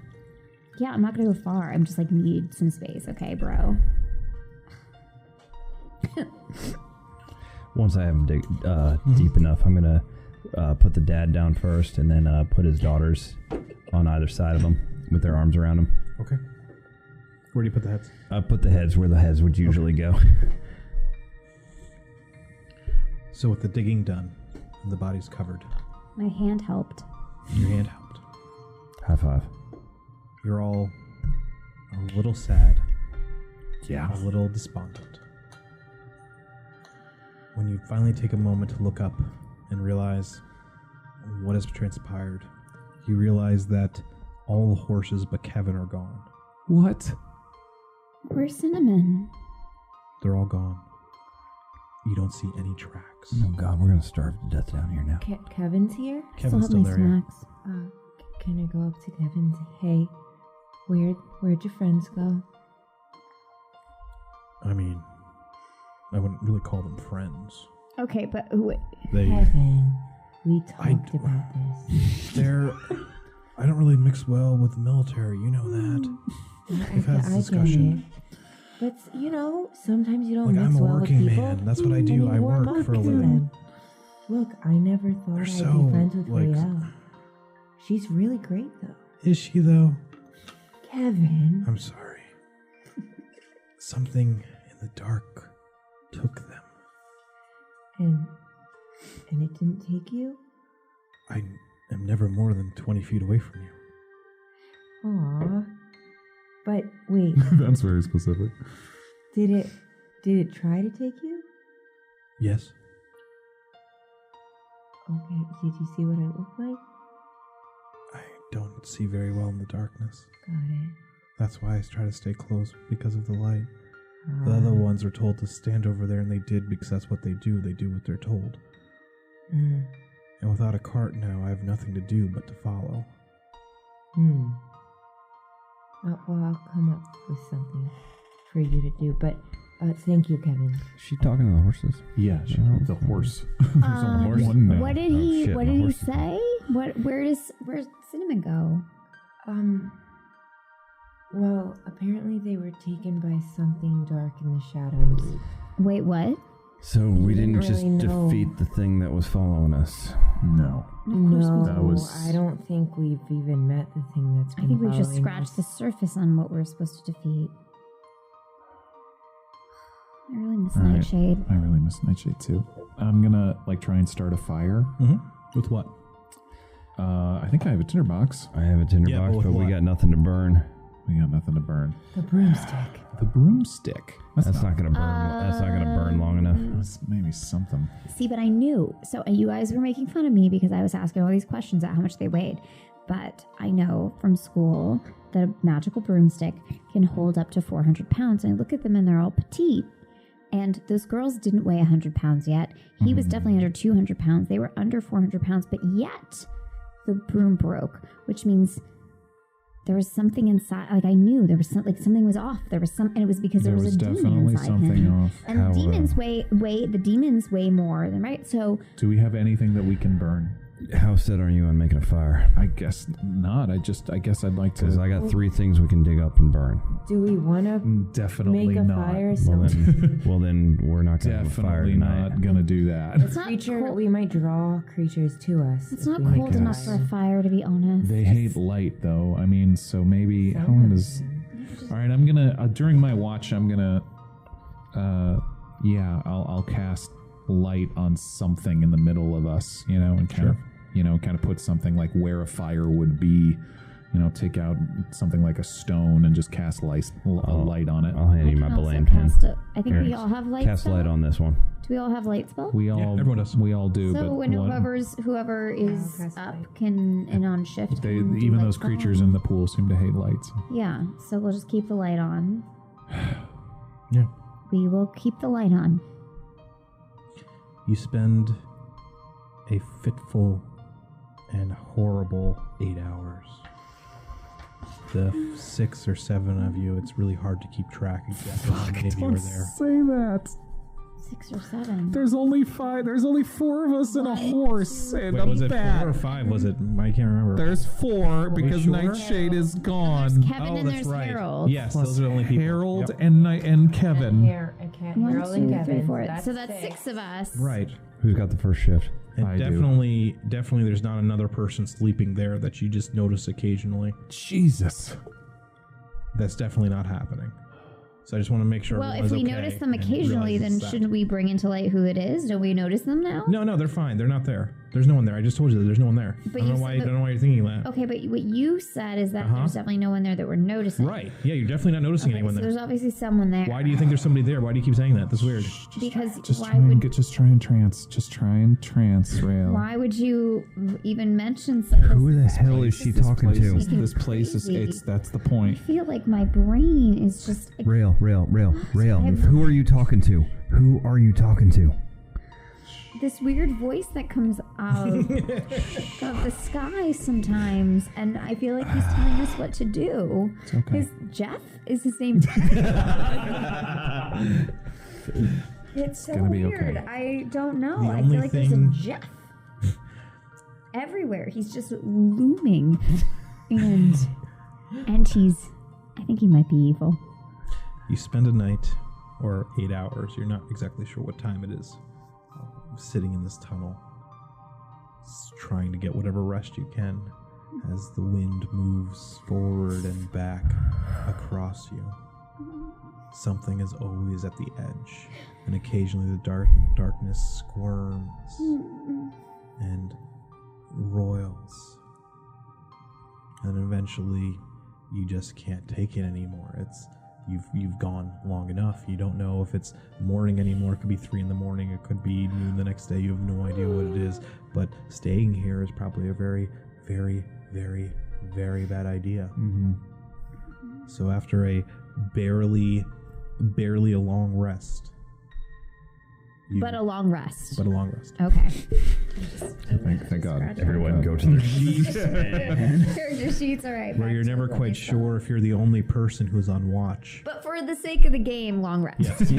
Yeah, I'm not going to go far. I'm just, like, need some space. Okay, bro? Once I have him deep enough, I'm going to put the dad down first and then put his daughters on either side of him with their arms around him. Okay. Where do you put the heads? I put the heads where the heads would usually go. So with the digging done and the body's covered, My hand helped. your hand helped. High five. You're all a little sad, Yeah. a little despondent. When you finally take a moment to look up and realize what has transpired, you realize that all the horses but Kevin are gone. What? Where's Cinnamon? They're all gone. You don't see any tracks. Oh God, we're going to starve to death down here now. Kevin's here? Kevin's Still still have my there. Yeah. snacks. Can I go up to Kevin and say, hey, where'd your friends go? I mean, I wouldn't really call them friends. Okay, but Kevin, we talked about this. They're... I don't really mix well with the military. You know that. We've had this discussion. But, sometimes you don't Like, mix I'm a well with working people. man. That's what I do. I warm work up for a to living. them. Look, I never thought They're I'd so, be friends with like... Raelle. She's really great, though. Is she, though? Kevin. I'm sorry. Something in the dark took them. And it didn't take you? I am never more than 20 feet away from you. Aw. But wait, That's very specific. did it try to take you? Yes? Okay, did you see what I look like? I don't see very well in the darkness. Got it. That's why I try to stay close, because of the light. The other ones were told to stand over there, and they did because that's what they do. They do what they're told. And without a cart now, I have nothing to do but to follow. Well, I'll come up with something for you to do, but thank you, Kevin. Is she talking to the horses? Yeah, the horse. There's only one now. What did he? shit, What my did he horse is say? Where's Cinnamon go? Well, apparently they were taken by something dark in the shadows. Wait, what? So we didn't didn't just really know. defeat the thing that was following us. No. No, That was- I don't think we've even met the thing that's been I think we just following scratched us. the surface on what we're supposed to defeat. I really miss All right. Nightshade. I really miss Nightshade too. I'm gonna try and start a fire. Mm-hmm. With what? I think I have a tinderbox. I have a tinderbox, but with but we what? got nothing to burn. We got nothing to burn. The broomstick. The broomstick. That's not gonna burn. That's not gonna burn long enough. That's maybe something. See, but I knew. So you guys were making fun of me because I was asking all these questions about how much they weighed. But I know from school that a magical broomstick can hold up to 400 pounds. And I look at them and they're all petite. And those girls didn't weigh 100 pounds yet. He was definitely under 200 pounds. They were under 400 pounds. But yet the broom broke, which means there was something inside. Like I knew there was something was off. There was and it was because there was a demon definitely inside something him. off. And How, demons the demons weigh more than right. So Do we have anything that we can burn? How set are you on making a fire? I guess not. I guess I'd like Because to. I got 3 things we can dig up and burn. Do we want to Definitely make a not. fire? Well Some then we're not gonna have a fire Definitely tonight. not gonna do that. it's not creature, cold. we might draw creatures to us. It's if not we make cold a enough for fire. a fire, to be honest. They hate light, though. I mean, so maybe how long does? All right, I'm gonna during my watch. I'm gonna, I'll cast light on something in the middle of us, and kind of put something like where a fire would be, take out something like a stone and just cast a light on it. I'll hand you I my can also Belayne pen. cast it. I think Here. we all have light Cast spell. light on this one. Do we all have light spell? everyone does. We all do. So but when one- whoever is cast up light. can and on shift. they, can do even light those spell. creatures in the pool seem to hate lights. Yeah, so we'll just keep the light on. Yeah. We will keep the light on. You spend a fitful and horrible 8 hours. The 6 or 7 of you, it's really hard to keep track exactly how many of you are there. say that. 6 or 7. There's only 5. There's only 4 of us and a horse and Wait, was it 4 or 5? Was it? I can't remember. There's 4 because sure? Nightshade is There's gone. Kevin and there's Harold. Yes, those are the only people. Harold Yep. and Kevin. One, Harold and 2, 3, Kevin. 4. So that's 6 of us. Right. Who's got the first shift? And I do. definitely there's not another person sleeping there that you just notice occasionally. Jesus. That's definitely not happening. So I just want to make sure Well, if everyone's we okay notice them and occasionally, then realizes that. shouldn't we bring into light who it is? Don't we notice them now? No, they're fine. They're not there. There's no one there. I just told you that there's no one there. But I you don't know said why. I that- don't know why you're thinking that. Okay, but what you said is that Uh-huh. there's definitely no one there that we're noticing. Right. Yeah, you're definitely not noticing Okay, anyone so there. there's obviously someone there. Why do you think there's somebody there? Why do you keep saying that? That's weird. Because Just why try and would just try and trance. Just try and trance, Rail. why would you even mention something? Who the hell is she talking to? This place is. Crazy. That's the I point. feel like my brain is just. Rail. I've- Who are you talking to? Who are you talking to? This weird voice that comes out of the sky sometimes, and I feel like he's telling us what to do. It's okay. His Jeff is his name. It's so gonna be weird. okay. I don't know. The I only feel like there's a thing- Jeff everywhere. He's just looming, and he's. I think he might be evil. You spend a night or 8 hours. You're not exactly sure what time it is. Sitting in this tunnel, trying to get whatever rest you can as the wind moves forward and back across you. Something is always at the edge, and occasionally the darkness squirms and roils, and eventually you just can't take it anymore. You've gone long enough. You don't know if it's morning anymore. It could be 3 a.m. It could be noon the next day. You have no idea what it is. But staying here is probably a very, very, very, very bad idea. Mm-hmm. So after a barely a long rest. But a long rest. But a long rest. Okay. Thank God. Everyone go to their sheets. Character sheets, all right. Where back you're to never the quite light stuff. sure if you're the only person who's on watch. But for the sake of the game, long rest. Yes.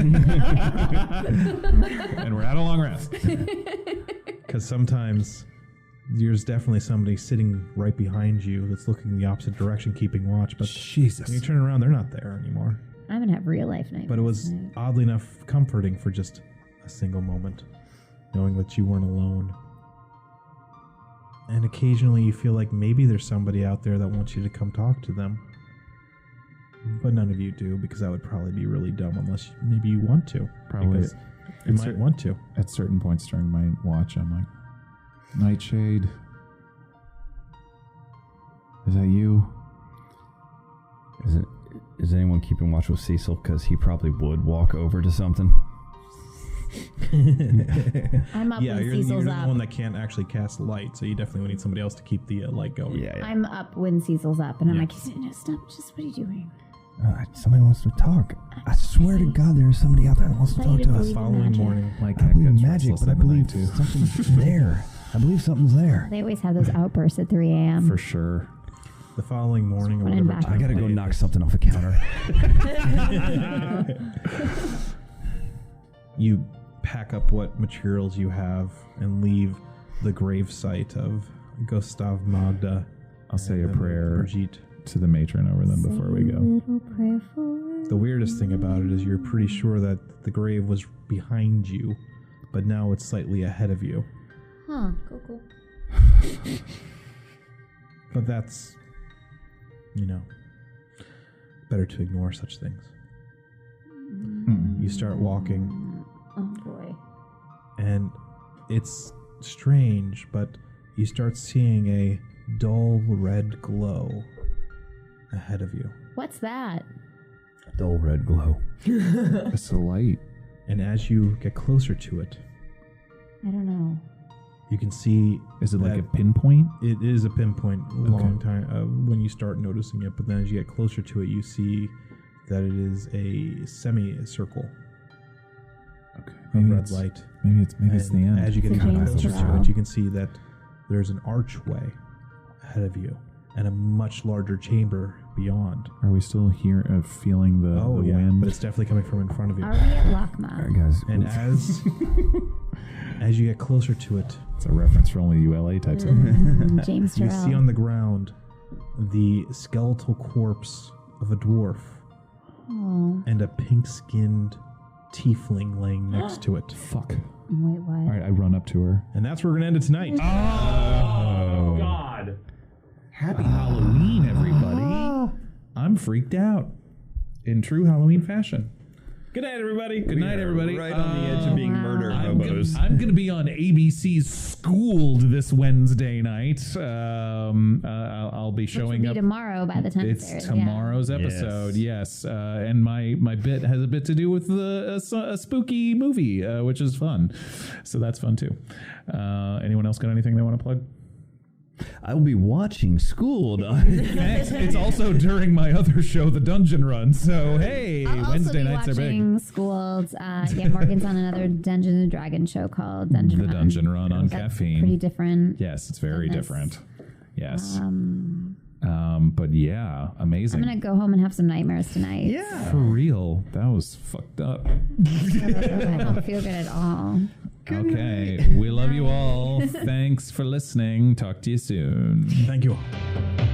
And we're at a long rest. Because sometimes there's definitely somebody sitting right behind you that's looking in the opposite direction, keeping watch. But Jesus. when you turn around, they're not there anymore. I'm going to have real life nightmares. But it was tonight. oddly enough comforting for just a single moment, knowing that you weren't alone. And occasionally you feel like maybe there's somebody out there that wants you to come talk to them. But none of you do, because that would probably be really dumb unless maybe you want to. Probably. Because you It's might want to. At certain points during my watch, I'm like, Nightshade. Is that you? Is anyone keeping watch with Cecil? Because he probably would walk over to something. I'm up Yeah, when you're Cecil's the up. one that can't actually cast light, so you definitely would need somebody else to keep the light going. Yeah. I'm up when Cecil's up, and I'm Yeah. like, no, stop. Just what are you doing? Somebody wants to talk. I swear to God, there is somebody out there that wants to talk to us. The following morning, My I cat believe gets magic, restless but I in the believe night, too. something's there. I believe something's there. They always have those outbursts at 3 a.m. For sure. the following morning or Running whatever back. time I gotta of go day knock it is, something off the counter. you pack up what materials you have and leave the gravesite of Gustav Magda. I'll say a and prayer Brigitte. to the matron over them before we go. Little prayer for The weirdest thing about it is you're pretty sure that the grave was behind you, but now it's slightly ahead of you. Huh. Cool. But that's, better to ignore such things. You start walking, Oh boy. and it's strange, but you start seeing a dull red glow ahead of you. What's that? Dull red glow. It's a light. And as you get closer to it, I don't know. you can see Is it like that a pinpoint? it is a pinpoint long time when you start noticing it, but then as you get closer to it, you see that it is a semicircle Okay. of red light. Maybe it's the And end. as you get It's even James closer to Terrell. it, you can see that there's an archway ahead of you and a much larger chamber beyond. Are we still here feeling the wind? but it's definitely coming from in front of you. Are we at All Lockma? right, guys. And as you get closer to it, It's a reference for only ULA types. James you Terrell. see on the ground the skeletal corpse of a dwarf Oh, and a pink-skinned tiefling laying next to it. Fuck. wait, All what? right, I run up to her. And that's where we're going to end it tonight. Oh, God. Happy Halloween, everybody. I'm freaked out in true Halloween fashion. Good night, everybody. Good night, everybody. Right on the edge of being murder hobos. I'm going to be on ABC's Schooled this Wednesday night. I'll be Which will showing be up. tomorrow by the time It's airs, tomorrow's episode, yes. And my bit has a bit to do with a spooky movie, which is fun. So that's fun too. Anyone else got anything they want to plug? I will be watching Schooled. Thanks. It's also during my other show, The Dungeon Run. So hey, Yeah. I'll Wednesday also be nights are big. watching Schooled. Yeah, Morgan's on another Dungeons and Dragons show called Dungeon The Run. Dungeon Run on That's caffeine. Pretty different. Yes, it's very Goodness. different. Yes. But yeah, amazing. I'm gonna go home and have some nightmares tonight. Yeah. For real, that was fucked up. I don't feel good at all. Okay, we love you all. Thanks for listening. Talk to you soon. Thank you all.